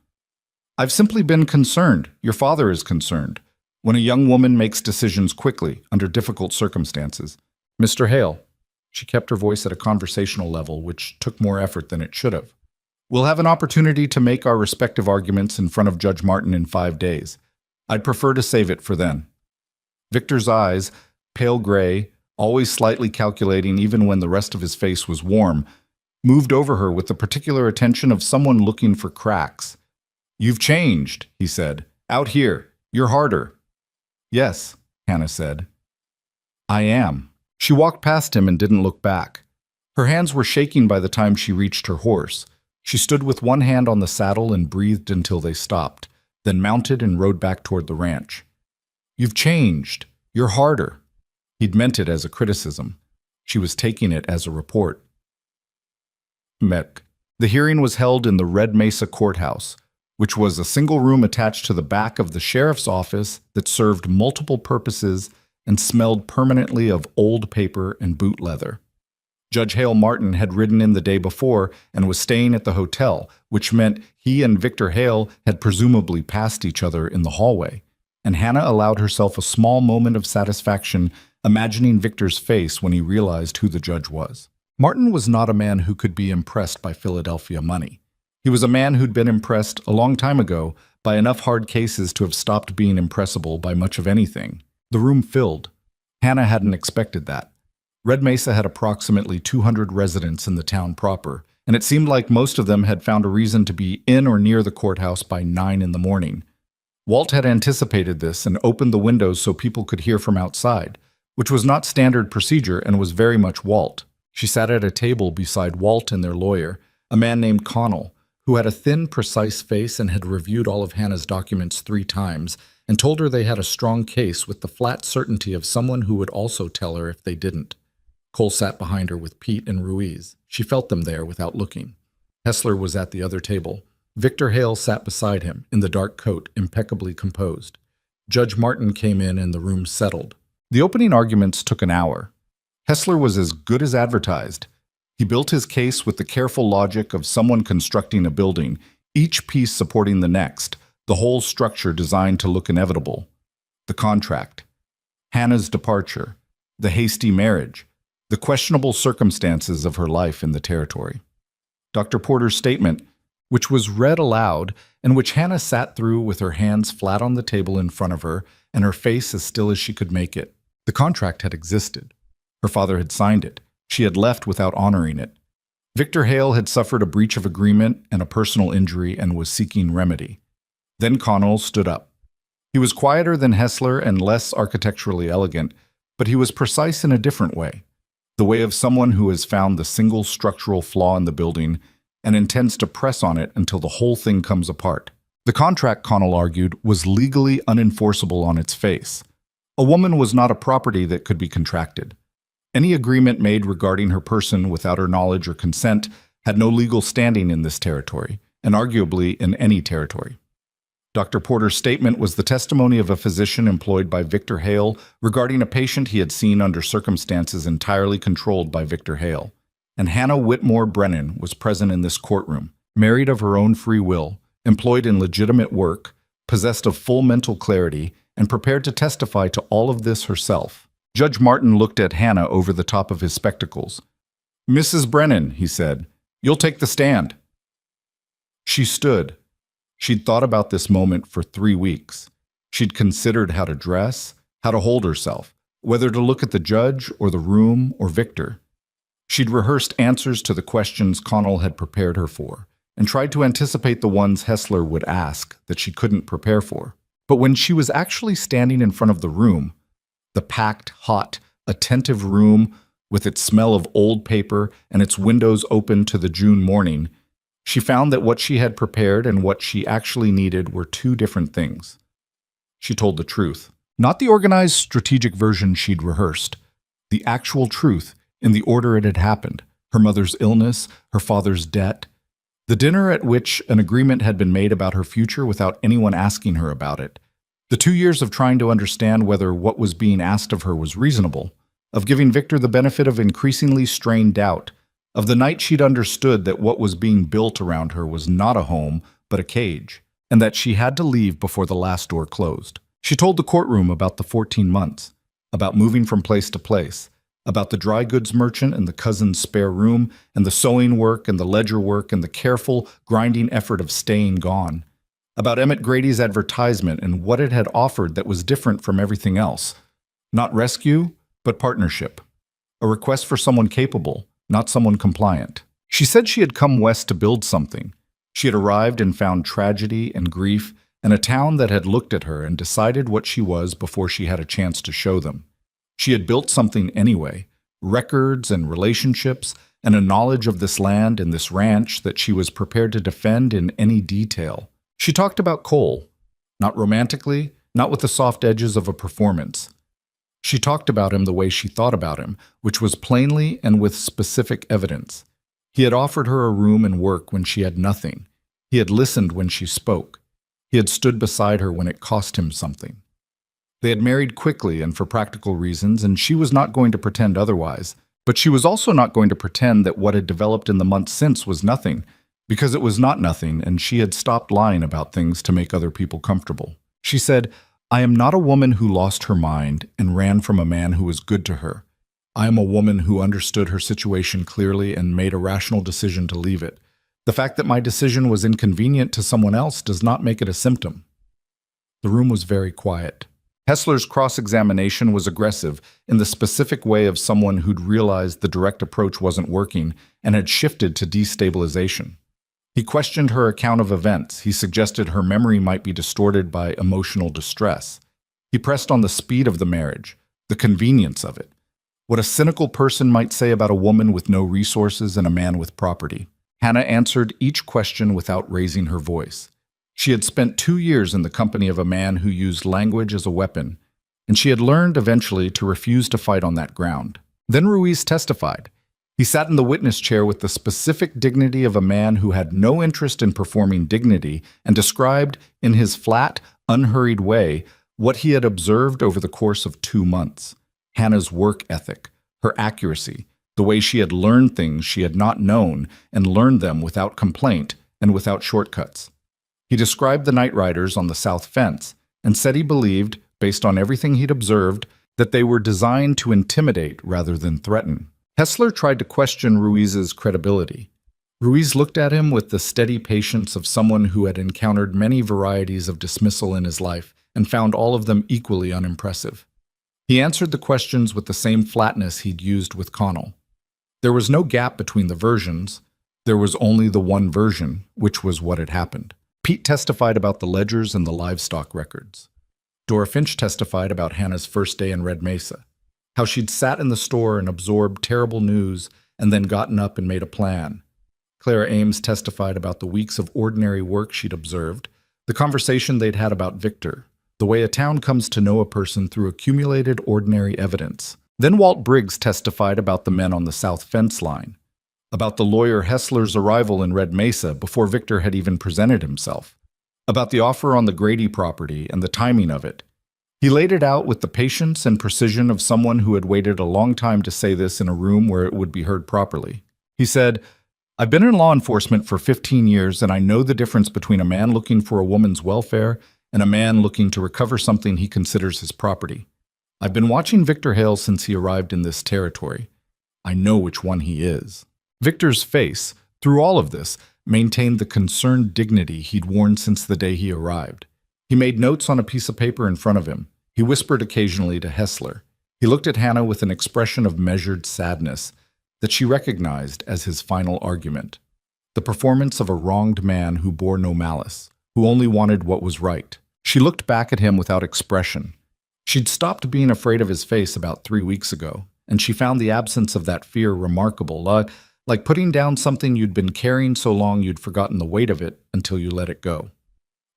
"I've simply been concerned. Your father is concerned. When a young woman makes decisions quickly, under difficult circumstances. Mr. Hale," she kept her voice at a conversational level, which took more effort than it should have. "We'll have an opportunity to make our respective arguments in front of Judge Martin in 5 days. I'd prefer to save it for then." Victor's eyes, pale gray, always slightly calculating even when the rest of his face was warm, moved over her with the particular attention of someone looking for cracks. "You've changed," he said. "Out here. You're harder." "Yes," Hannah said. "I am." She walked past him and didn't look back. Her hands were shaking by the time she reached her horse. She stood with one hand on the saddle and breathed until they stopped, then mounted and rode back toward the ranch. "You've changed. You're harder." He'd meant it as a criticism. She was taking it as a report. The hearing was held in the Red Mesa Courthouse, which was a single room attached to the back of the sheriff's office that served multiple purposes and smelled permanently of old paper and boot leather. Judge Hale Martin had ridden in the day before and was staying at the hotel, which meant he and Victor Hale had presumably passed each other in the hallway, and Hannah allowed herself a small moment of satisfaction imagining Victor's face when he realized who the judge was. Martin was not a man who could be impressed by Philadelphia money. He was a man who'd been impressed a long time ago by enough hard cases to have stopped being impressible by much of anything. The room filled. Hannah hadn't expected that. Red Mesa had approximately 200 residents in the town proper, and it seemed like most of them had found a reason to be in or near the courthouse by 9 in the morning. Walt had anticipated this and opened the windows so people could hear from outside, which was not standard procedure and was very much Walt. She sat at a table beside Walt and their lawyer, a man named Connell, who had a thin, precise face and had reviewed all of Hannah's documents 3 times and told her they had a strong case with the flat certainty of someone who would also tell her if they didn't. Cole sat behind her with Pete and Ruiz. She felt them there without looking. Hessler was at the other table. Victor Hale sat beside him, in the dark coat, impeccably composed. Judge Martin came in and the room settled. The opening arguments took an hour. Hessler was as good as advertised. He built his case with the careful logic of someone constructing a building, each piece supporting the next, the whole structure designed to look inevitable. The contract, Hannah's departure, the hasty marriage, the questionable circumstances of her life in the territory. Dr. Porter's statement, which was read aloud and which Hannah sat through with her hands flat on the table in front of her and her face as still as she could make it. The contract had existed. Her father had signed it. She had left without honoring it. Victor Hale had suffered a breach of agreement and a personal injury and was seeking remedy. Then Connell stood up. He was quieter than Hessler and less architecturally elegant, but he was precise in a different way, the way of someone who has found the single structural flaw in the building and intends to press on it until the whole thing comes apart. The contract, Connell argued, was legally unenforceable on its face. A woman was not a property that could be contracted. Any agreement made regarding her person without her knowledge or consent had no legal standing in this territory, and arguably in any territory. Dr. Porter's statement was the testimony of a physician employed by Victor Hale regarding a patient he had seen under circumstances entirely controlled by Victor Hale. And Hannah Whitmore Brennan was present in this courtroom, married of her own free will, employed in legitimate work, possessed of full mental clarity, and prepared to testify to all of this herself. Judge Martin looked at Hannah over the top of his spectacles. "Mrs. Brennan," he said, "you'll take the stand." She stood. She'd thought about this moment for 3 weeks. She'd considered how to dress, how to hold herself, whether to look at the judge or the room or Victor. She'd rehearsed answers to the questions Connell had prepared her for, and tried to anticipate the ones Hessler would ask that she couldn't prepare for. But when she was actually standing in front of the room, the packed, hot, attentive room with its smell of old paper and its windows open to the June morning, she found that what she had prepared and what she actually needed were 2 different things. She told the truth, not the organized, strategic version she'd rehearsed, the actual truth in the order it had happened: her mother's illness, her father's debt, the dinner at which an agreement had been made about her future without anyone asking her about it, the 2 years of trying to understand whether what was being asked of her was reasonable, of giving Victor the benefit of increasingly strained doubt, of the night she'd understood that what was being built around her was not a home, but a cage, and that she had to leave before the last door closed. She told the courtroom about the 14 months, about moving from place to place, about the dry goods merchant and the cousin's spare room, and the sewing work and the ledger work and the careful, grinding effort of staying gone, about Emmett Grady's advertisement and what it had offered that was different from everything else. Not rescue, but partnership. A request for someone capable, not someone compliant. She said she had come west to build something. She had arrived and found tragedy and grief and a town that had looked at her and decided what she was before she had a chance to show them. She had built something anyway, records and relationships and a knowledge of this land and this ranch that she was prepared to defend in any detail. She talked about Cole, not romantically, not with the soft edges of a performance. She talked about him the way she thought about him, which was plainly and with specific evidence. He had offered her a room and work when she had nothing. He had listened when she spoke. He had stood beside her when it cost him something. They had married quickly and for practical reasons, and she was not going to pretend otherwise. But she was also not going to pretend that what had developed in the months since was nothing, because it was not nothing, and she had stopped lying about things to make other people comfortable. She said, "I am not a woman who lost her mind and ran from a man who was good to her. I am a woman who understood her situation clearly and made a rational decision to leave it. The fact that my decision was inconvenient to someone else does not make it a symptom." The room was very quiet. Hessler's cross-examination was aggressive in the specific way of someone who'd realized the direct approach wasn't working and had shifted to destabilization. He questioned her account of events. He suggested her memory might be distorted by emotional distress. He pressed on the speed of the marriage, the convenience of it, what a cynical person might say about a woman with no resources and a man with property. Hannah answered each question without raising her voice. She had spent 2 years in the company of a man who used language as a weapon, and she had learned eventually to refuse to fight on that ground. Then Ruiz testified. He sat in the witness chair with the specific dignity of a man who had no interest in performing dignity and described, in his flat, unhurried way, what he had observed over the course of 2 months. Hannah's work ethic, her accuracy, the way she had learned things she had not known and learned them without complaint and without shortcuts. He described the night riders on the south fence and said he believed, based on everything he'd observed, that they were designed to intimidate rather than threaten. Hessler tried to question Ruiz's credibility. Ruiz looked at him with the steady patience of someone who had encountered many varieties of dismissal in his life and found all of them equally unimpressive. He answered the questions with the same flatness he'd used with Connell. There was no gap between the versions. There was only the one version, which was what had happened. Pete testified about the ledgers and the livestock records. Dora Finch testified about Hannah's first day in Red Mesa, how she'd sat in the store and absorbed terrible news and then gotten up and made a plan. Clara Ames testified about the weeks of ordinary work she'd observed, the conversation they'd had about Victor, the way a town comes to know a person through accumulated ordinary evidence. Then Walt Briggs testified about the men on the south fence line, about the lawyer Hessler's arrival in Red Mesa before Victor had even presented himself, about the offer on the Grady property and the timing of it. He laid it out with the patience and precision of someone who had waited a long time to say this in a room where it would be heard properly. He said, "I've been in law enforcement for 15 years and I know the difference between a man looking for a woman's welfare and a man looking to recover something he considers his property. I've been watching Victor Hale since he arrived in this territory. I know which one he is." Victor's face, through all of this, maintained the concerned dignity he'd worn since the day he arrived. He made notes on a piece of paper in front of him. He whispered occasionally to Hessler. He looked at Hannah with an expression of measured sadness that she recognized as his final argument. The performance of a wronged man who bore no malice, who only wanted what was right. She looked back at him without expression. She'd stopped being afraid of his face about 3 weeks ago, and she found the absence of that fear remarkable, like putting down something you'd been carrying so long you'd forgotten the weight of it until you let it go.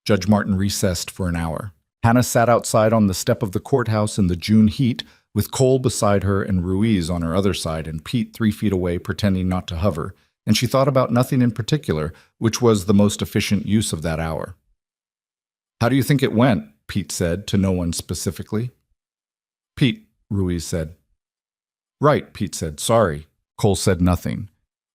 Judge Martin recessed for an hour. Hannah sat outside on the step of the courthouse in the June heat, with Cole beside her and Ruiz on her other side and Pete 3 feet away pretending not to hover, and she thought about nothing in particular, which was the most efficient use of that hour. "How do you think it went?" Pete said, to no one specifically. "Pete," Ruiz said. "Right," Pete said. "Sorry." Cole said nothing.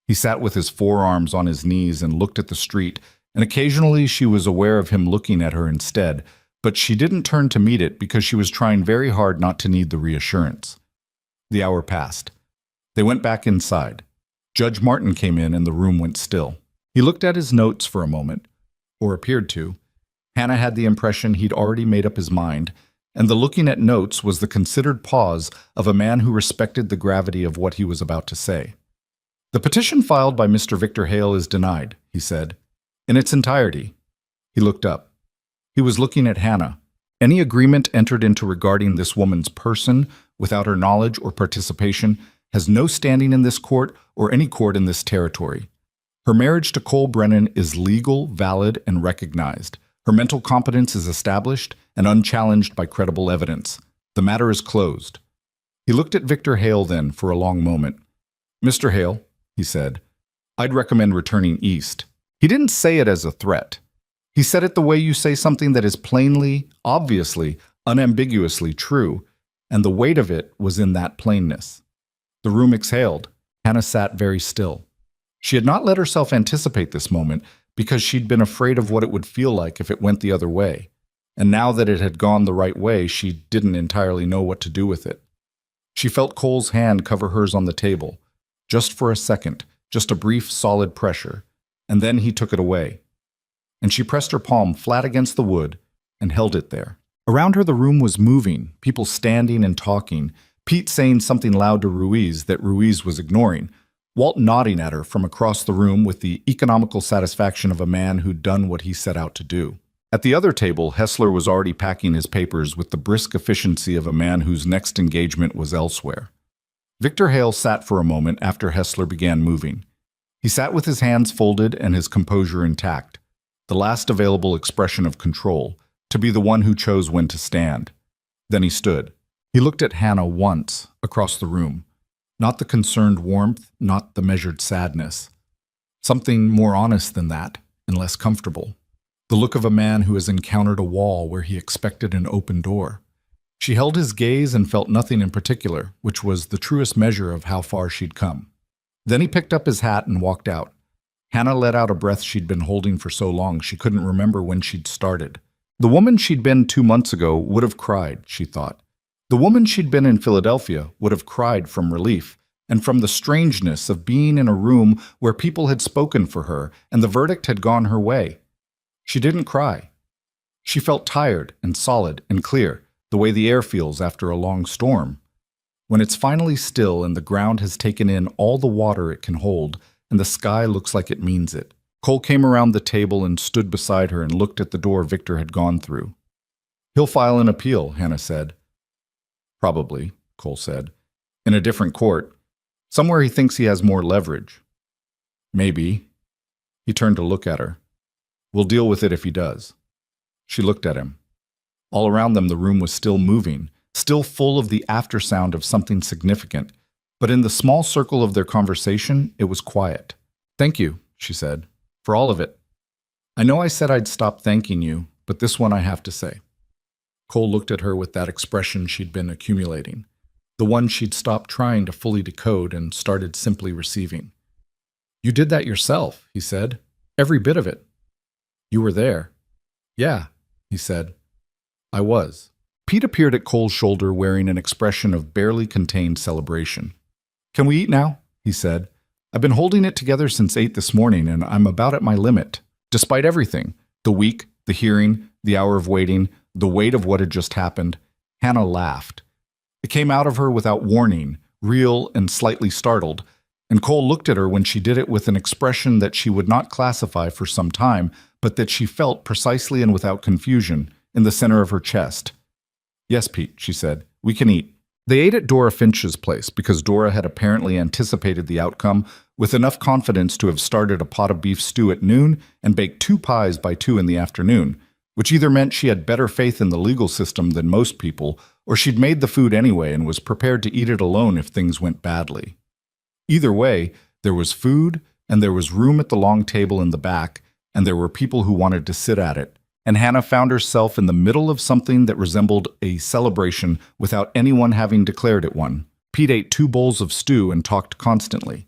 He sat with his forearms on his knees and looked at the street, and occasionally she was aware of him looking at her instead, but she didn't turn to meet it because she was trying very hard not to need the reassurance. The hour passed. They went back inside. Judge Martin came in and the room went still. He looked at his notes for a moment, or appeared to. Hannah had the impression he'd already made up his mind, and the looking at notes was the considered pause of a man who respected the gravity of what he was about to say. "The petition filed by Mr. Victor Hale is denied," he said. "In its entirety." He looked up. He was looking at Hannah. Any agreement entered into regarding this woman's person, without her knowledge or participation, has no standing in this court or any court in this territory. Her marriage to Cole Brennan is legal, valid, and recognized. Her mental competence is established and unchallenged by credible evidence. The matter is closed. He looked at Victor Hale then for a long moment. "Mr. Hale," he said, "I'd recommend returning east." He didn't say it as a threat. He said it the way you say something that is plainly, obviously, unambiguously true, and the weight of it was in that plainness. The room exhaled. Hannah sat very still. She had not let herself anticipate this moment because she'd been afraid of what it would feel like if it went the other way, and now that it had gone the right way, she didn't entirely know what to do with it. She felt Cole's hand cover hers on the table, just for a second, just a brief, solid pressure, and then he took it away. And she pressed her palm flat against the wood and held it there. Around her, the room was moving, people standing and talking, Pete saying something loud to Ruiz that Ruiz was ignoring, Walt nodding at her from across the room with the economical satisfaction of a man who'd done what he set out to do. At the other table, Hessler was already packing his papers with the brisk efficiency of a man whose next engagement was elsewhere. Victor Hale sat for a moment after Hessler began moving. He sat with his hands folded and his composure intact, the last available expression of control, to be the one who chose when to stand. Then he stood. He looked at Hannah once, across the room. Not the concerned warmth, not the measured sadness. Something more honest than that, and less comfortable. The look of a man who has encountered a wall where he expected an open door. She held his gaze and felt nothing in particular, which was the truest measure of how far she'd come. Then he picked up his hat and walked out. Hannah let out a breath she'd been holding for so long she couldn't remember when she'd started. The woman she'd been 2 months ago would have cried, she thought. The woman she'd been in Philadelphia would have cried from relief and from the strangeness of being in a room where people had spoken for her and the verdict had gone her way. She didn't cry. She felt tired and solid and clear, the way the air feels after a long storm. When it's finally still and the ground has taken in all the water it can hold and the sky looks like it means it. Cole came around the table and stood beside her and looked at the door Victor had gone through. "He'll file an appeal," Hannah said. "Probably," Cole said. "In a different court. Somewhere he thinks he has more leverage." "Maybe." He turned to look at her. "We'll deal with it if he does." She looked at him. All around them the room was still moving, still full of the aftersound of something significant, but in the small circle of their conversation, it was quiet. "Thank you," she said, "for all of it. I know I said I'd stop thanking you, but this one I have to say." Cole looked at her with that expression she'd been accumulating, the one she'd stopped trying to fully decode and started simply receiving. "You did that yourself," he said. "Every bit of it. You were there." "Yeah," he said. "I was." Pete appeared at Cole's shoulder wearing an expression of barely contained celebration. "Can we eat now?" he said. "I've been holding it together since 8 this morning, and I'm about at my limit. Despite everything, the week, the hearing, the hour of waiting, the weight of what had just happened." Hannah laughed. It came out of her without warning, real and slightly startled, and Cole looked at her when she did it with an expression that she would not classify for some time, but that she felt precisely and without confusion, in the center of her chest. "Yes, Pete," she said, "we can eat." They ate at Dora Finch's place because Dora had apparently anticipated the outcome with enough confidence to have started a pot of beef stew at noon and baked 2 pies by 2 in the afternoon, which either meant she had better faith in the legal system than most people, or she'd made the food anyway and was prepared to eat it alone if things went badly. Either way, there was food, and there was room at the long table in the back, and there were people who wanted to sit at it, and Hannah found herself in the middle of something that resembled a celebration without anyone having declared it one. Pete ate 2 bowls of stew and talked constantly.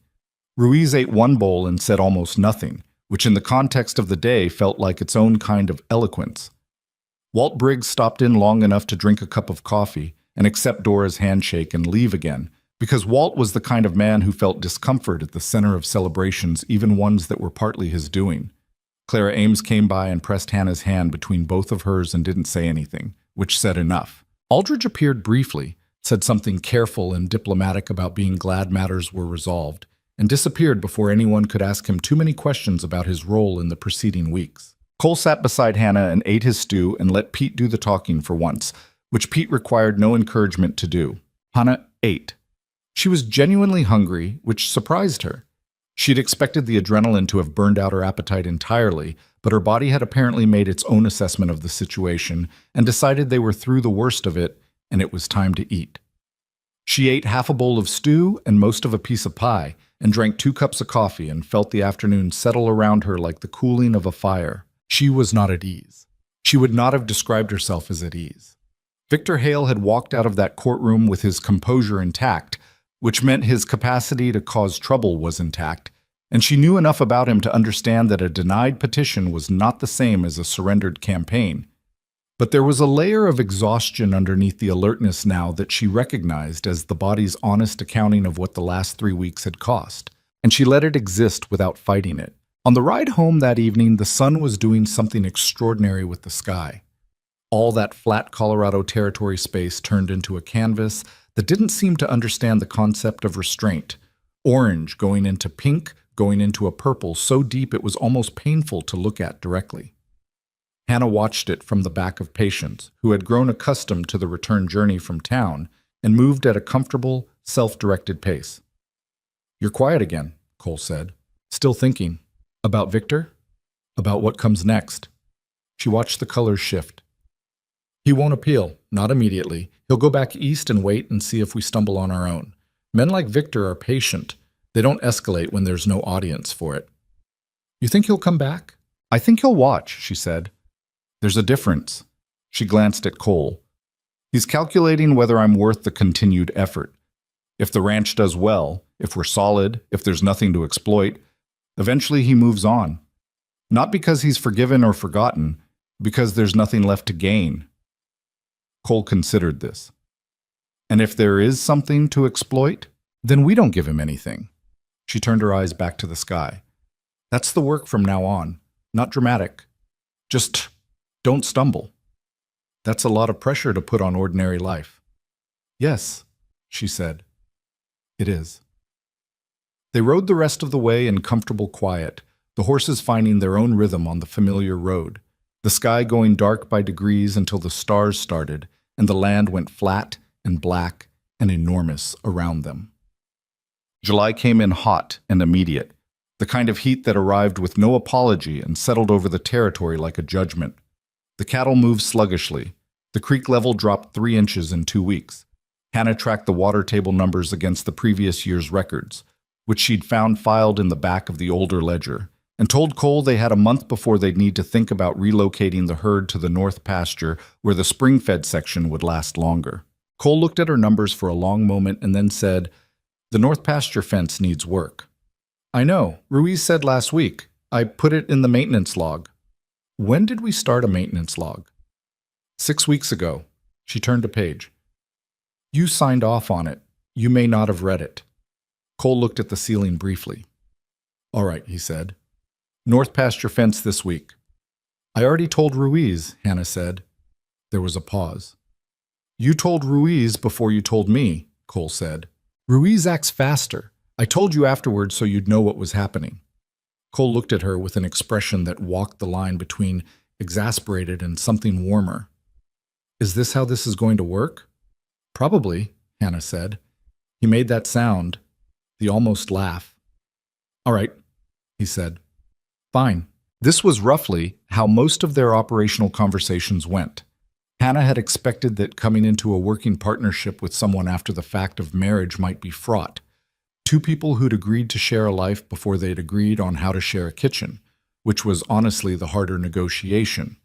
Ruiz ate 1 bowl and said almost nothing, which in the context of the day felt like its own kind of eloquence. Walt Briggs stopped in long enough to drink a cup of coffee and accept Dora's handshake and leave again, because Walt was the kind of man who felt discomfort at the center of celebrations, even ones that were partly his doing. Clara Ames came by and pressed Hannah's hand between both of hers and didn't say anything, which said enough. Aldridge appeared briefly, said something careful and diplomatic about being glad matters were resolved, and disappeared before anyone could ask him too many questions about his role in the preceding weeks. Cole sat beside Hannah and ate his stew and let Pete do the talking for once, which Pete required no encouragement to do. Hannah ate. She was genuinely hungry, which surprised her. She'd expected the adrenaline to have burned out her appetite entirely, but her body had apparently made its own assessment of the situation and decided they were through the worst of it, and it was time to eat. She ate half a bowl of stew and most of a piece of pie, and drank 2 cups of coffee and felt the afternoon settle around her like the cooling of a fire. She was not at ease. She would not have described herself as at ease. Victor Hale had walked out of that courtroom with his composure intact, which meant his capacity to cause trouble was intact, and she knew enough about him to understand that a denied petition was not the same as a surrendered campaign. But there was a layer of exhaustion underneath the alertness now that she recognized as the body's honest accounting of what the last 3 weeks had cost, and she let it exist without fighting it. On the ride home that evening, the sun was doing something extraordinary with the sky. All that flat Colorado Territory space turned into a canvas that didn't seem to understand the concept of restraint. Orange going into pink, going into a purple so deep it was almost painful to look at directly. Hannah watched it from the back of Patience, who had grown accustomed to the return journey from town and moved at a comfortable, self-directed pace. "You're quiet again," Cole said. "Still thinking. About Victor? About what comes next?" She watched the colors shift. "He won't appeal, not immediately. He'll go back east and wait and see if we stumble on our own. Men like Victor are patient. They don't escalate when there's no audience for it." "You think he'll come back?" "I think he'll watch," she said. "There's a difference." She glanced at Cole. "He's calculating whether I'm worth the continued effort. If the ranch does well, if we're solid, if there's nothing to exploit, eventually he moves on. Not because he's forgiven or forgotten, because there's nothing left to gain." Cole considered this. "And if there is something to exploit, then we don't give him anything." She turned her eyes back to the sky. "That's the work from now on. Not dramatic. Just don't stumble." "That's a lot of pressure to put on ordinary life." "Yes," she said. "It is." They rode the rest of the way in comfortable quiet, the horses finding their own rhythm on the familiar road, the sky going dark by degrees until the stars started, and the land went flat and black and enormous around them. July came in hot and immediate, the kind of heat that arrived with no apology and settled over the territory like a judgment. The cattle moved sluggishly. The creek level dropped 3 inches in 2 weeks. Hannah tracked the water table numbers against the previous year's records, which she'd found filed in the back of the older ledger, and told Cole they had a month before they'd need to think about relocating the herd to the north pasture where the spring-fed section would last longer. Cole looked at her numbers for a long moment and then said, "The north pasture fence needs work." "I know. Ruiz said last week. I put it in the maintenance log." "When did we start a maintenance log?" 6 weeks ago." She turned a page. "You signed off on it. You may not have read it." Cole looked at the ceiling briefly. "All right," he said. "North pasture fence this week." "I already told Ruiz," Hannah said. There was a pause. "You told Ruiz before you told me," Cole said. "Ruiz acts faster. I told you afterwards so you'd know what was happening." Cole looked at her with an expression that walked the line between exasperated and something warmer. "Is this how this is going to work?" "Probably," Hannah said. He made that sound, the almost laugh. "All right," he said. "Fine." This was roughly how most of their operational conversations went. Hannah had expected that coming into a working partnership with someone after the fact of marriage might be fraught. 2 people who'd agreed to share a life before they'd agreed on how to share a kitchen, which was honestly the harder negotiation.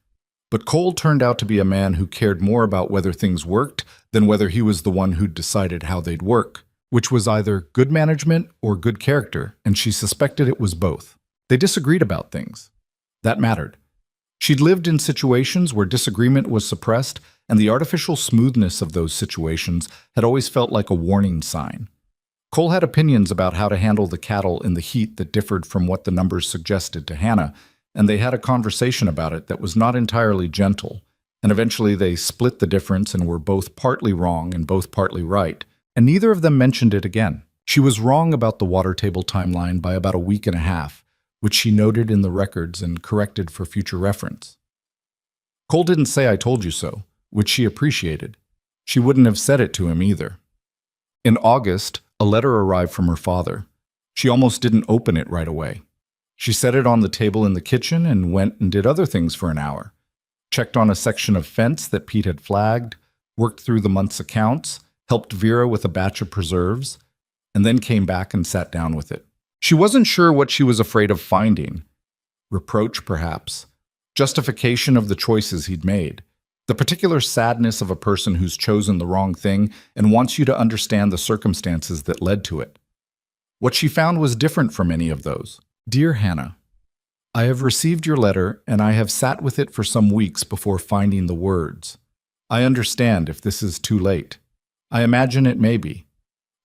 But Cole turned out to be a man who cared more about whether things worked than whether he was the one who'd decided how they'd work, which was either good management or good character, and she suspected it was both. They disagreed about things. That mattered. She'd lived in situations where disagreement was suppressed, and the artificial smoothness of those situations had always felt like a warning sign. Cole had opinions about how to handle the cattle in the heat that differed from what the numbers suggested to Hannah, and they had a conversation about it that was not entirely gentle, and eventually they split the difference and were both partly wrong and both partly right, and neither of them mentioned it again. She was wrong about the water table timeline by about a week and a half, which she noted in the records and corrected for future reference. Cole didn't say "I told you so," which she appreciated. She wouldn't have said it to him either. In August, a letter arrived from her father. She almost didn't open it right away. She set it on the table in the kitchen and went and did other things for an hour. Checked on a section of fence that Pete had flagged, worked through the month's accounts, helped Vera with a batch of preserves, and then came back and sat down with it. She wasn't sure what she was afraid of finding. Reproach, perhaps. Justification of the choices he'd made. The particular sadness of a person who's chosen the wrong thing and wants you to understand the circumstances that led to it. What she found was different from any of those. "Dear Hannah, I have received your letter and I have sat with it for some weeks before finding the words. I understand if this is too late. I imagine it may be.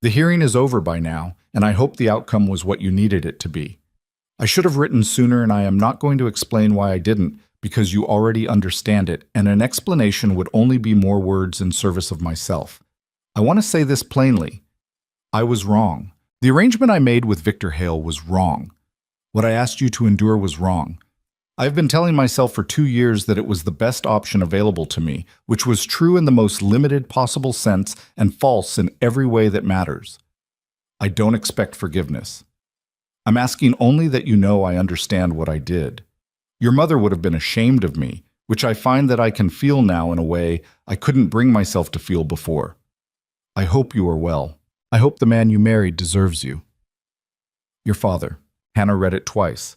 The hearing is over by now, and I hope the outcome was what you needed it to be. I should have written sooner, and I am not going to explain why I didn't, because you already understand it, and an explanation would only be more words in service of myself. I want to say this plainly. I was wrong. The arrangement I made with Victor Hale was wrong. What I asked you to endure was wrong. I've been telling myself for 2 years that it was the best option available to me, which was true in the most limited possible sense and false in every way that matters. I don't expect forgiveness. I'm asking only that you know I understand what I did. Your mother would have been ashamed of me, which I find that I can feel now in a way I couldn't bring myself to feel before. I hope you are well. I hope the man you married deserves you. Your father. Hannah read it twice.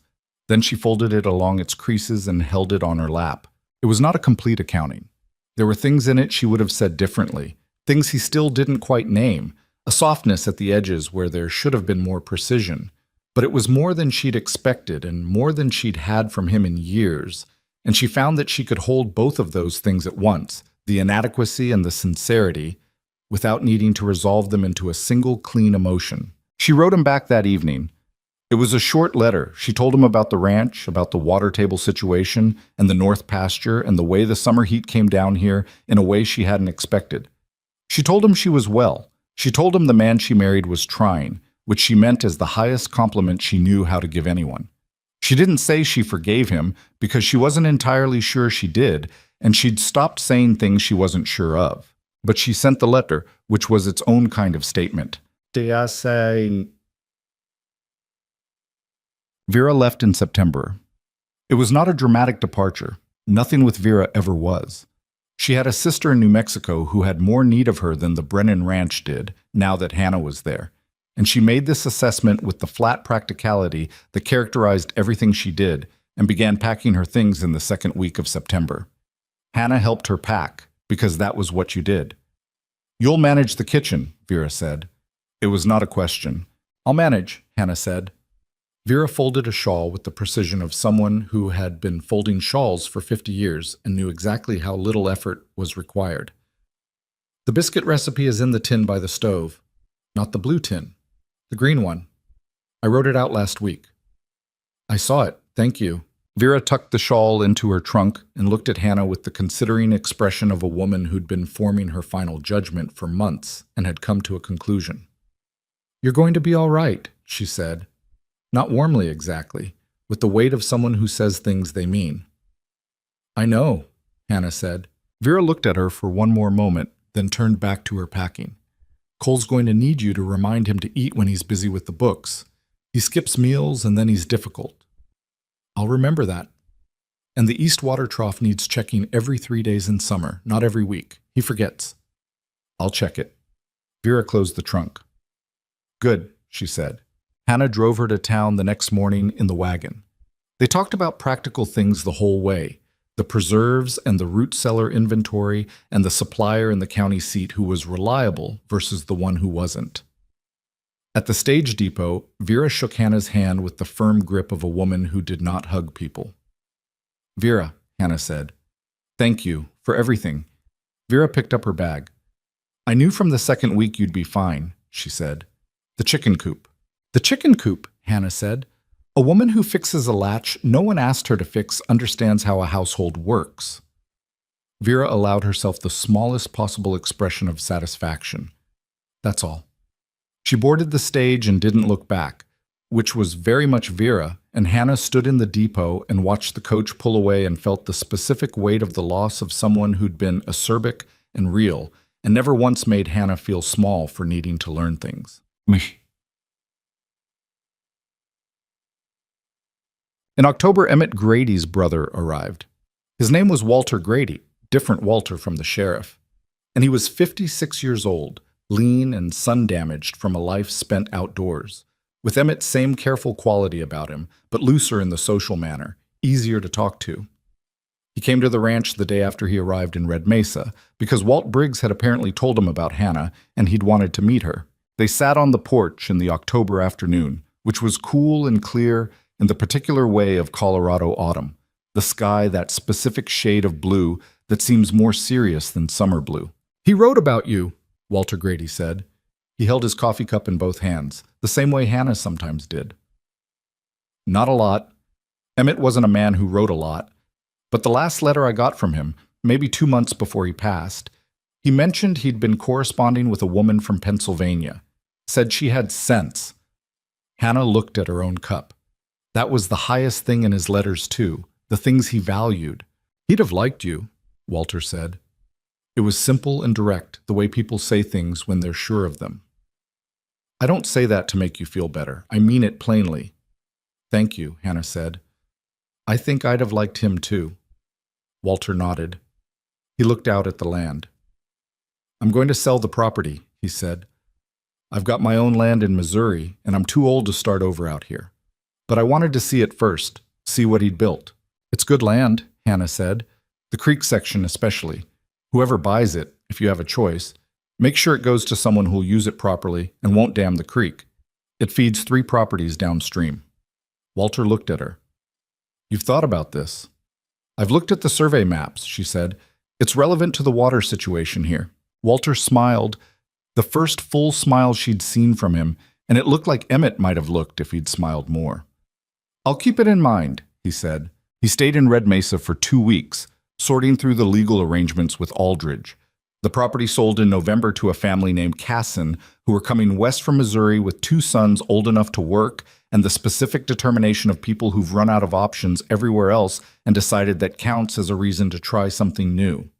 Then she folded it along its creases and held it on her lap. It was not a complete accounting. There were things in it she would have said differently, things he still didn't quite name, a softness at the edges where there should have been more precision. But it was more than she'd expected and more than she'd had from him in years, and she found that she could hold both of those things at once, the inadequacy and the sincerity, without needing to resolve them into a single clean emotion. She wrote him back that evening. It was a short letter. She told him about the ranch, about the water table situation, and the north pasture, and the way the summer heat came down here in a way she hadn't expected. She told him she was well. She told him the man she married was trying, which she meant as the highest compliment she knew how to give anyone. She didn't say she forgave him because she wasn't entirely sure she did, and she'd stopped saying things she wasn't sure of. But she sent the letter, which was its own kind of statement. Vera left in September. It was not a dramatic departure. Nothing with Vera ever was. She had a sister in New Mexico who had more need of her than the Brennan Ranch did, now that Hannah was there. And she made this assessment with the flat practicality that characterized everything she did, and began packing her things in the second week of September. Hannah helped her pack, because that was what you did. You'll manage the kitchen, Vera said. It was not a question. I'll manage, Hannah said. Vera folded a shawl with the precision of someone who had been folding shawls for 50 years and knew exactly how little effort was required. The biscuit recipe is in the tin by the stove. Not the blue tin. The green one. I wrote it out last week. I saw it, thank you. Vera tucked the shawl into her trunk and looked at Hannah with the considering expression of a woman who'd been forming her final judgment for months and had come to a conclusion. You're going to be all right, she said. Not warmly exactly, with the weight of someone who says things they mean. I know, Hannah said. Vera looked at her for one more moment, then turned back to her packing. Cole's going to need you to remind him to eat when he's busy with the books. He skips meals and then he's difficult. I'll remember that. And the east water trough needs checking every 3 days in summer, not every week. He forgets. I'll check it. Vera closed the trunk. Good, she said. Hannah drove her to town the next morning in the wagon. They talked about practical things the whole way, the preserves and the root cellar inventory and the supplier in the county seat who was reliable versus the one who wasn't. At the stage depot, Vera shook Hannah's hand with the firm grip of a woman who did not hug people. Vera, Hannah said, thank you for everything. Vera picked up her bag. I knew from the second week you'd be fine, she said. The chicken coop. The chicken coop, Hannah said. A woman who fixes a latch no one asked her to fix understands how a household works. Vera allowed herself the smallest possible expression of satisfaction. That's all. She boarded the stage and didn't look back, which was very much Vera, and Hannah stood in the depot and watched the coach pull away and felt the specific weight of the loss of someone who'd been acerbic and real, and never once made Hannah feel small for needing to learn things. In October, Emmett Grady's brother arrived. His name was Walter Grady, different Walter from the sheriff. And he was 56 years old, lean and sun-damaged from a life spent outdoors, with Emmett's same careful quality about him, but looser in the social manner, easier to talk to. He came to the ranch the day after he arrived in Red Mesa, because Walt Briggs had apparently told him about Hannah, and he'd wanted to meet her. They sat on the porch in the October afternoon, which was cool and clear in the particular way of Colorado autumn, the sky that specific shade of blue that seems more serious than summer blue. He wrote about you, Walter Grady said. He held his coffee cup in both hands, the same way Hannah sometimes did. Not a lot. Emmett wasn't a man who wrote a lot, But the last letter I got from him, maybe 2 months before he passed, he mentioned he'd been corresponding with a woman from Pennsylvania. Said she had sense. Hannah looked at her own cup. That was the highest thing in his letters, too, the things he valued. He'd have liked you, Walter said. It was simple and direct, the way people say things when they're sure of them. I don't say that to make you feel better. I mean it plainly. Thank you, Hannah said. I think I'd have liked him, too. Walter nodded. He looked out at the land. I'm going to sell the property, he said. I've got my own land in Missouri, and I'm too old to start over out here. But I wanted to see it first, see what he'd built. It's good land, Hannah said. The creek section especially. Whoever buys it, if you have a choice, make sure it goes to someone who'll use it properly and won't dam the creek. It feeds 3 properties downstream. Walter looked at her. You've thought about this. I've looked at the survey maps, she said. It's relevant to the water situation here. Walter smiled, the first full smile she'd seen from him, and it looked like Emmett might have looked if he'd smiled more. I'll keep it in mind, he said. He stayed in Red Mesa for 2 weeks, sorting through the legal arrangements with Aldridge. The property sold in November to a family named Casson, who were coming west from Missouri with 2 sons old enough to work, and the specific determination of people who've run out of options everywhere else and decided that counts as a reason to try something new.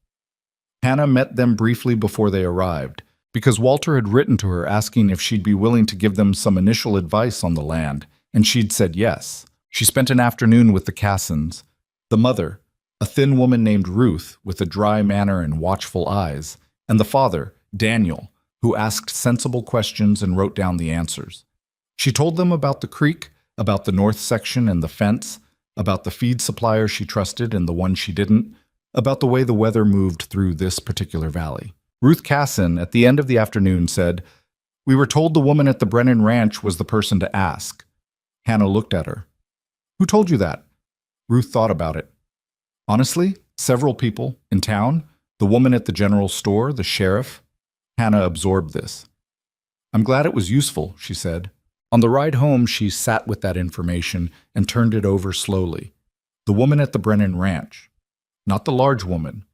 Hannah met them briefly before they arrived, because Walter had written to her asking if she'd be willing to give them some initial advice on the land, and she'd said yes. She spent an afternoon with the Cassons. The mother, a thin woman named Ruth with a dry manner and watchful eyes, and the father, Daniel, who asked sensible questions and wrote down the answers. She told them about the creek, about the north section and the fence, about the feed supplier she trusted and the one she didn't, about the way the weather moved through this particular valley. Ruth Casson, at the end of the afternoon, said, We were told the woman at the Brennan Ranch was the person to ask. Hannah looked at her. Who told you that? Ruth thought about it. Honestly, several people in town, the woman at the general store, the sheriff. Hannah absorbed this. I'm glad it was useful, she said. On the ride home, she sat with that information and turned it over slowly. The woman at the Brennan Ranch. Not the large woman.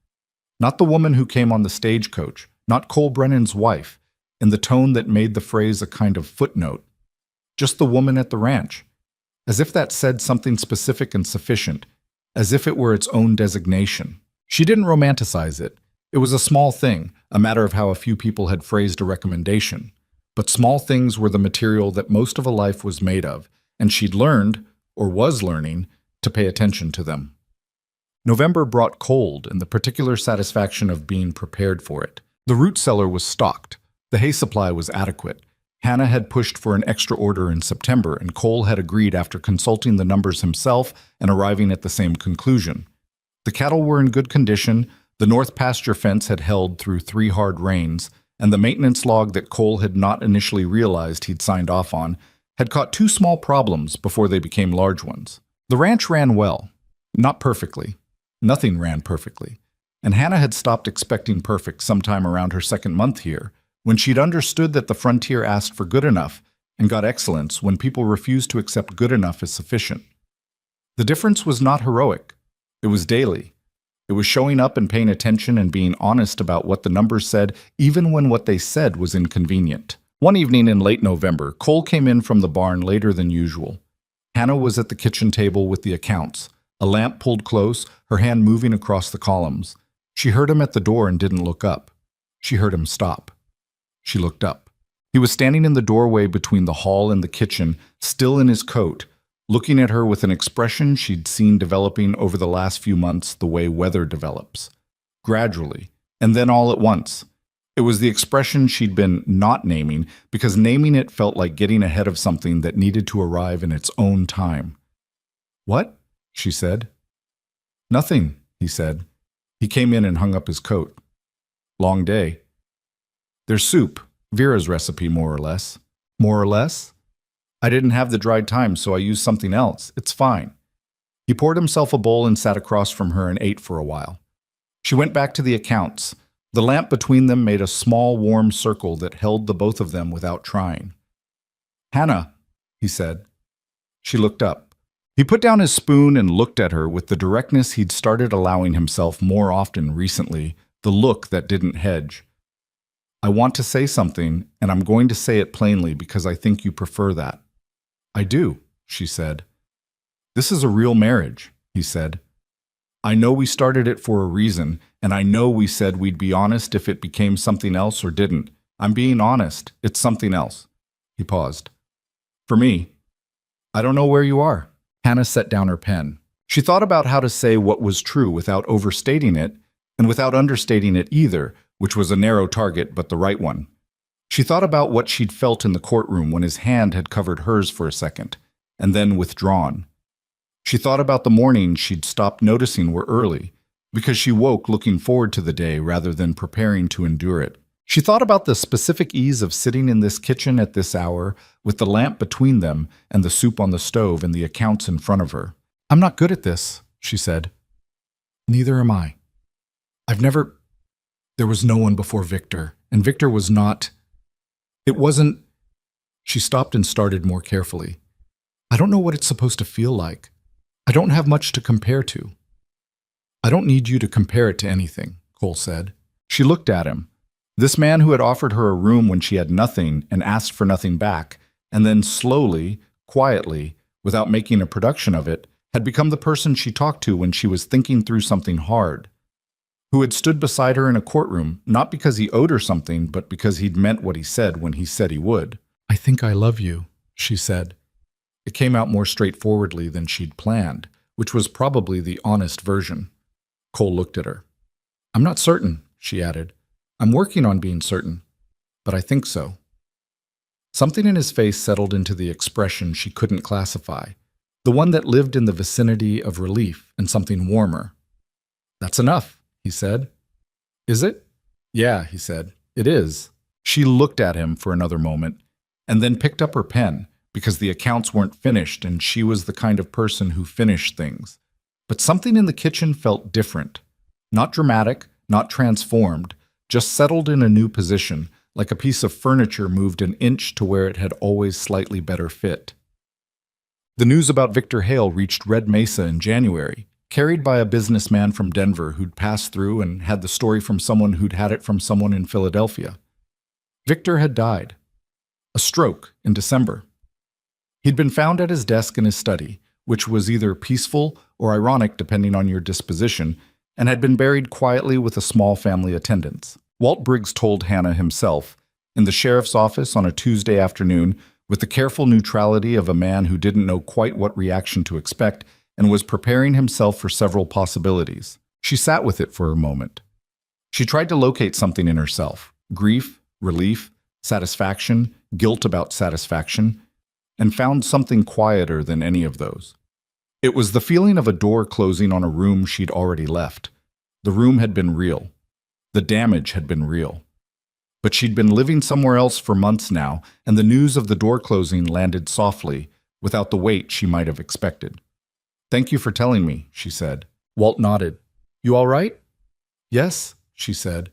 Not the woman who came on the stagecoach. Not Cole Brennan's wife, in the tone that made the phrase a kind of footnote. Just the woman at the ranch. As if that said something specific and sufficient, as if it were its own designation. She didn't romanticize it. It was a small thing, a matter of how a few people had phrased a recommendation. But small things were the material that most of a life was made of, and she'd learned, or was learning, to pay attention to them. November brought cold and the particular satisfaction of being prepared for it. The root cellar was stocked. The hay supply was adequate. Hannah had pushed for an extra order in September, and Cole had agreed after consulting the numbers himself and arriving at the same conclusion. The cattle were in good condition, the north pasture fence had held through 3 hard rains, and the maintenance log that Cole had not initially realized he'd signed off on had caught 2 small problems before they became large ones. The ranch ran well. Not perfectly. Nothing ran perfectly. And Hannah had stopped expecting perfect sometime around her 2nd month here, when she'd understood that the frontier asked for good enough and got excellence when people refused to accept good enough as sufficient. The difference was not heroic. It was daily. It was showing up and paying attention and being honest about what the numbers said, even when what they said was inconvenient. One evening in late November, Cole came in from the barn later than usual. Hannah was at the kitchen table with the accounts, a lamp pulled close, her hand moving across the columns. She heard him at the door and didn't look up. She heard him stop. She looked up. He was standing in the doorway between the hall and the kitchen, still in his coat, looking at her with an expression she'd seen developing over the last few months the way weather develops. Gradually, and then all at once. It was the expression she'd been not naming, because naming it felt like getting ahead of something that needed to arrive in its own time. What? She said. Nothing, he said. He came in and hung up his coat. Long day. There's soup, Vera's recipe, more or less. More or less? I didn't have the dried thyme, so I used something else. It's fine. He poured himself a bowl and sat across from her and ate for a while. She went back to the accounts. The lamp between them made a small, warm circle that held the both of them without trying. Hannah, he said. She looked up. He put down his spoon and looked at her with the directness he'd started allowing himself more often recently, the look that didn't hedge. I want to say something, and I'm going to say it plainly because I think you prefer that. I do, she said. This is a real marriage, he said. I know we started it for a reason, and I know we said we'd be honest if it became something else or didn't. I'm being honest. It's something else. He paused. For me, I don't know where you are. Hannah set down her pen. She thought about how to say what was true without overstating it, and without understating it either, which was a narrow target but the right one. She thought about what she'd felt in the courtroom when his hand had covered hers for a second, and then withdrawn. She thought about the mornings she'd stopped noticing were early, because she woke looking forward to the day rather than preparing to endure it. She thought about the specific ease of sitting in this kitchen at this hour, with the lamp between them and the soup on the stove and the accounts in front of her. I'm not good at this, she said. Neither am I. There was no one before Victor, and Victor was not. It wasn't. She stopped and started more carefully. I don't know what it's supposed to feel like. I don't have much to compare to. I don't need you to compare it to anything, Cole said. She looked at him. This man who had offered her a room when she had nothing and asked for nothing back, and then slowly, quietly, without making a production of it, had become the person she talked to when she was thinking through something hard. Who had stood beside her in a courtroom, not because he owed her something, but because he'd meant what he said when he said he would. I think I love you, she said. It came out more straightforwardly than she'd planned, which was probably the honest version. Cole looked at her. I'm not certain, she added. I'm working on being certain, but I think so. Something in his face settled into the expression she couldn't classify, the one that lived in the vicinity of relief and something warmer. That's enough, he said. Is it? Yeah, he said. It is. She looked at him for another moment, and then picked up her pen, because the accounts weren't finished and she was the kind of person who finished things. But something in the kitchen felt different. Not dramatic, not transformed, just settled in a new position, like a piece of furniture moved an inch to where it had always slightly better fit. The news about Victor Hale reached Red Mesa in January, carried by a businessman from Denver who'd passed through and had the story from someone who'd had it from someone in Philadelphia. Victor had died. A stroke in December. He'd been found at his desk in his study, which was either peaceful or ironic depending on your disposition, and had been buried quietly with a small family attendance. Walt Briggs told Hannah himself, in the sheriff's office on a Tuesday afternoon, with the careful neutrality of a man who didn't know quite what reaction to expect and was preparing himself for several possibilities. She sat with it for a moment. She tried to locate something in herself: grief, relief, satisfaction, guilt about satisfaction, and found something quieter than any of those. It was the feeling of a door closing on a room she'd already left. The room had been real. The damage had been real. But she'd been living somewhere else for months now, and the news of the door closing landed softly, without the weight she might have expected. Thank you for telling me, she said. Walt nodded. You all right? Yes, she said.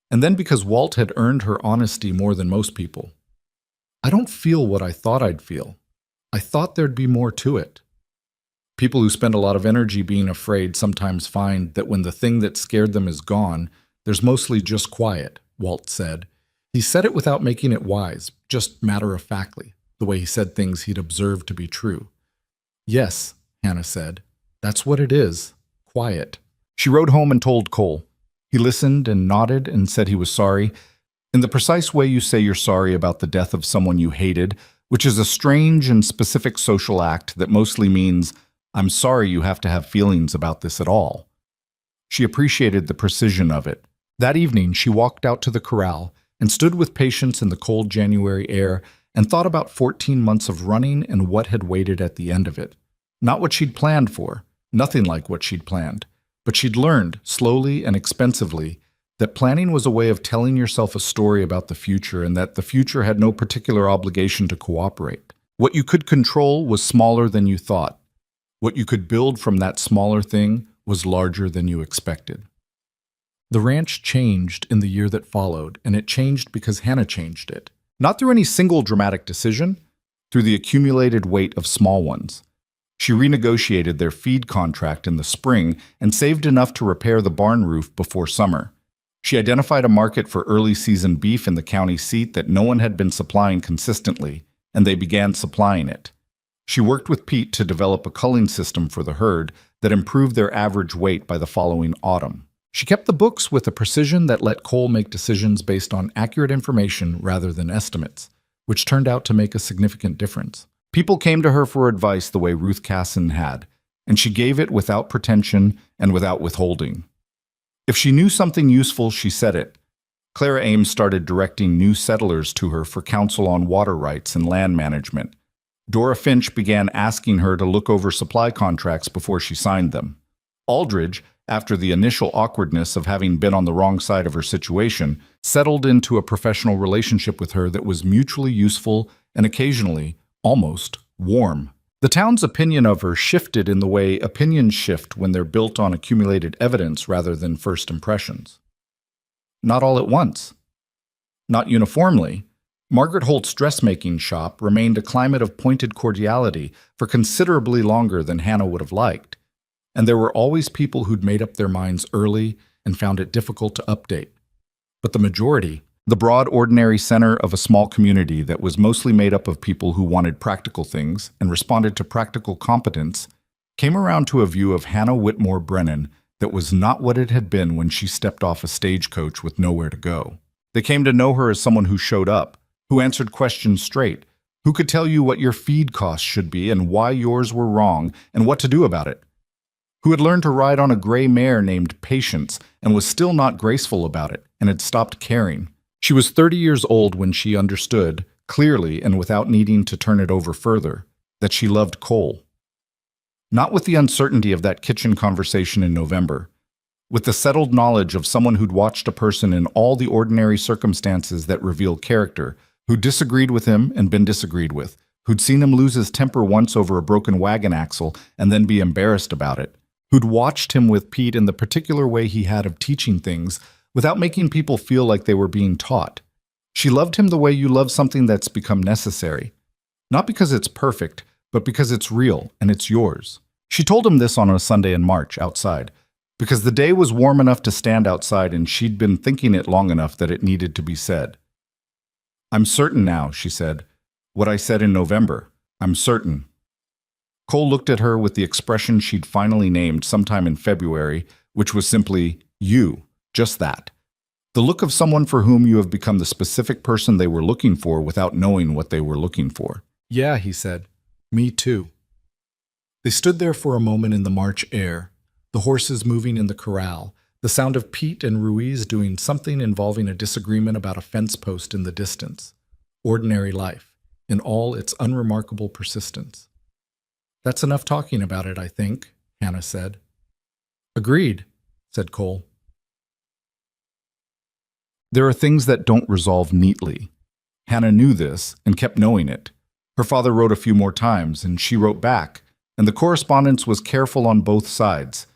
And then because Walt had earned her honesty more than most people. I don't feel what I thought I'd feel. I thought there'd be more to it. People who spend a lot of energy being afraid sometimes find that when the thing that scared them is gone, there's mostly just quiet, Walt said. He said it without making it wise, just matter-of-factly, the way he said things he'd observed to be true. Yes, Hannah said. That's what it is. Quiet. She rode home and told Cole. He listened and nodded and said he was sorry, in the precise way you say you're sorry about the death of someone you hated, which is a strange and specific social act that mostly means, I'm sorry you have to have feelings about this at all. She appreciated the precision of it. That evening, she walked out to the corral and stood with patience in the cold January air and thought about 14 months of running and what had waited at the end of it. Not what she'd planned for, nothing like what she'd planned, but she'd learned, slowly and expensively, that planning was a way of telling yourself a story about the future and that the future had no particular obligation to cooperate. What you could control was smaller than you thought. What you could build from that smaller thing was larger than you expected. The ranch changed in the year that followed, and it changed because Hannah changed it. Not through any single dramatic decision, through the accumulated weight of small ones. She renegotiated their feed contract in the spring and saved enough to repair the barn roof before summer. She identified a market for early season beef in the county seat that no one had been supplying consistently, and they began supplying it. She worked with Pete to develop a culling system for the herd that improved their average weight by the following autumn. She kept the books with a precision that let Cole make decisions based on accurate information rather than estimates, which turned out to make a significant difference. People came to her for advice the way Ruth Casson had, and she gave it without pretension and without withholding. If she knew something useful, she said it. Clara Ames started directing new settlers to her for counsel on water rights and land management. Dora Finch began asking her to look over supply contracts before she signed them. Aldridge, after the initial awkwardness of having been on the wrong side of her situation, settled into a professional relationship with her that was mutually useful and occasionally almost warm. The town's opinion of her shifted in the way opinions shift when they're built on accumulated evidence rather than first impressions. Not all at once. Not uniformly. Margaret Holt's dressmaking shop remained a climate of pointed cordiality for considerably longer than Hannah would have liked, and there were always people who'd made up their minds early and found it difficult to update. But the majority, the broad ordinary center of a small community that was mostly made up of people who wanted practical things and responded to practical competence, came around to a view of Hannah Whitmore Brennan that was not what it had been when she stepped off a stagecoach with nowhere to go. They came to know her as someone who showed up, who answered questions straight, who could tell you what your feed costs should be and why yours were wrong and what to do about it, who had learned to ride on a gray mare named Patience and was still not graceful about it and had stopped caring. She was 30 years old when she understood, clearly and without needing to turn it over further, that she loved Cole. Not with the uncertainty of that kitchen conversation in November, with the settled knowledge of someone who'd watched a person in all the ordinary circumstances that reveal character, who'd disagreed with him and been disagreed with, who'd seen him lose his temper once over a broken wagon axle and then be embarrassed about it, who'd watched him with Pete in the particular way he had of teaching things without making people feel like they were being taught. She loved him the way you love something that's become necessary, not because it's perfect, but because it's real and it's yours. She told him this on a Sunday in March outside, because the day was warm enough to stand outside and she'd been thinking it long enough that it needed to be said. "I'm certain now," she said. "What I said in November. I'm certain." Cole looked at her with the expression she'd finally named sometime in February, which was simply, "You." Just that. The look of someone for whom you have become the specific person they were looking for without knowing what they were looking for. "Yeah," he said. "Me too." They stood there for a moment in the March air, the horses moving in the corral, the sound of Pete and Ruiz doing something involving a disagreement about a fence post in the distance. Ordinary life, in all its unremarkable persistence. "That's enough talking about it, I think," Hannah said. "Agreed," said Cole. There are things that don't resolve neatly. Hannah knew this and kept knowing it. Her father wrote a few more times, and she wrote back, and the correspondence was careful on both sides.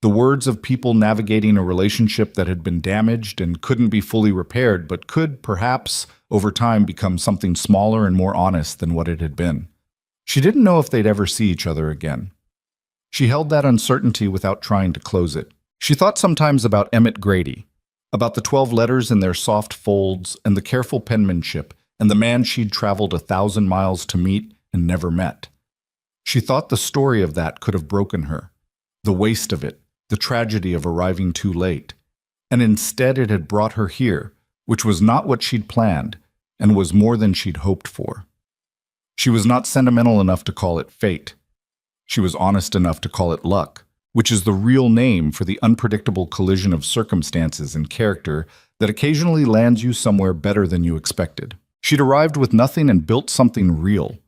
The words of people navigating a relationship that had been damaged and couldn't be fully repaired, but could, perhaps, over time become something smaller and more honest than what it had been. She didn't know if they'd ever see each other again. She held that uncertainty without trying to close it. She thought sometimes about Emmett Grady, about the 12 letters in their soft folds and the careful penmanship, and the man she'd traveled 1,000 miles to meet and never met. She thought the story of that could have broken her, the waste of it, the tragedy of arriving too late. And instead it had brought her here, which was not what she'd planned, and was more than she'd hoped for. She was not sentimental enough to call it fate. She was honest enough to call it luck, which is the real name for the unpredictable collision of circumstances and character that occasionally lands you somewhere better than you expected. She'd arrived with nothing and built something real.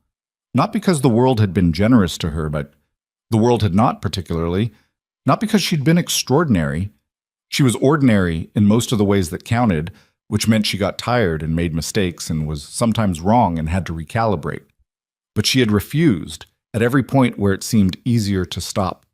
Not because the world had been generous to her, but the world had not particularly. Not because she'd been extraordinary. She was ordinary in most of the ways that counted, which meant she got tired and made mistakes and was sometimes wrong and had to recalibrate. But she had refused, at every point where it seemed easier to stop.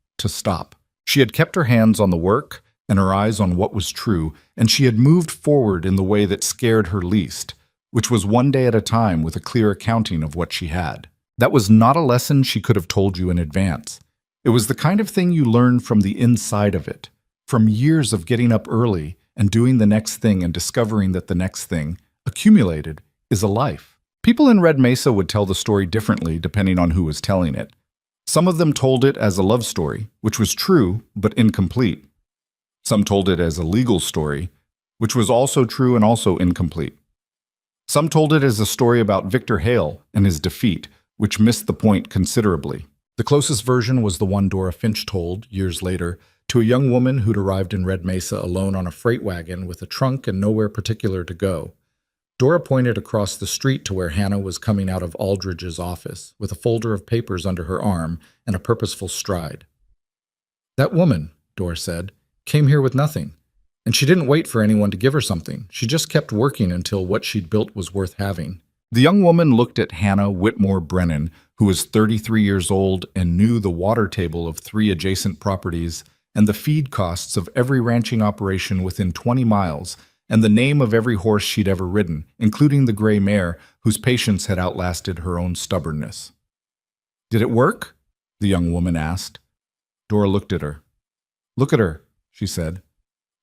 She had kept her hands on the work and her eyes on what was true, and she had moved forward in the way that scared her least, which was one day at a time with a clear accounting of what she had. That was not a lesson she could have told you in advance. It was the kind of thing you learn from the inside of it, from years of getting up early and doing the next thing and discovering that the next thing, accumulated, is a life. People in Red Mesa would tell the story differently depending on who was telling it. Some of them told it as a love story, which was true but incomplete. Some told it as a legal story, which was also true and also incomplete. Some told it as a story about Victor Hale and his defeat, which missed the point considerably. The closest version was the one Dora Finch told, years later, to a young woman who'd arrived in Red Mesa alone on a freight wagon with a trunk and nowhere particular to go. Dora pointed across the street to where Hannah was coming out of Aldridge's office, with a folder of papers under her arm and a purposeful stride. "That woman," Dora said, "came here with nothing. And she didn't wait for anyone to give her something. She just kept working until what she'd built was worth having." The young woman looked at Hannah Whitmore Brennan, who was 33 years old and knew the water table of 3 adjacent properties and the feed costs of every ranching operation within 20 miles, and the name of every horse she'd ever ridden, including the gray mare, whose patience had outlasted her own stubbornness. "Did it work?" the young woman asked. Dora looked at her. "Look at her," she said.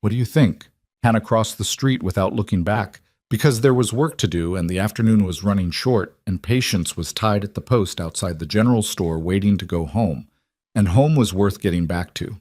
"What do you think?" Hannah crossed the street without looking back, because there was work to do and the afternoon was running short and Patience was tied at the post outside the general store waiting to go home, and home was worth getting back to.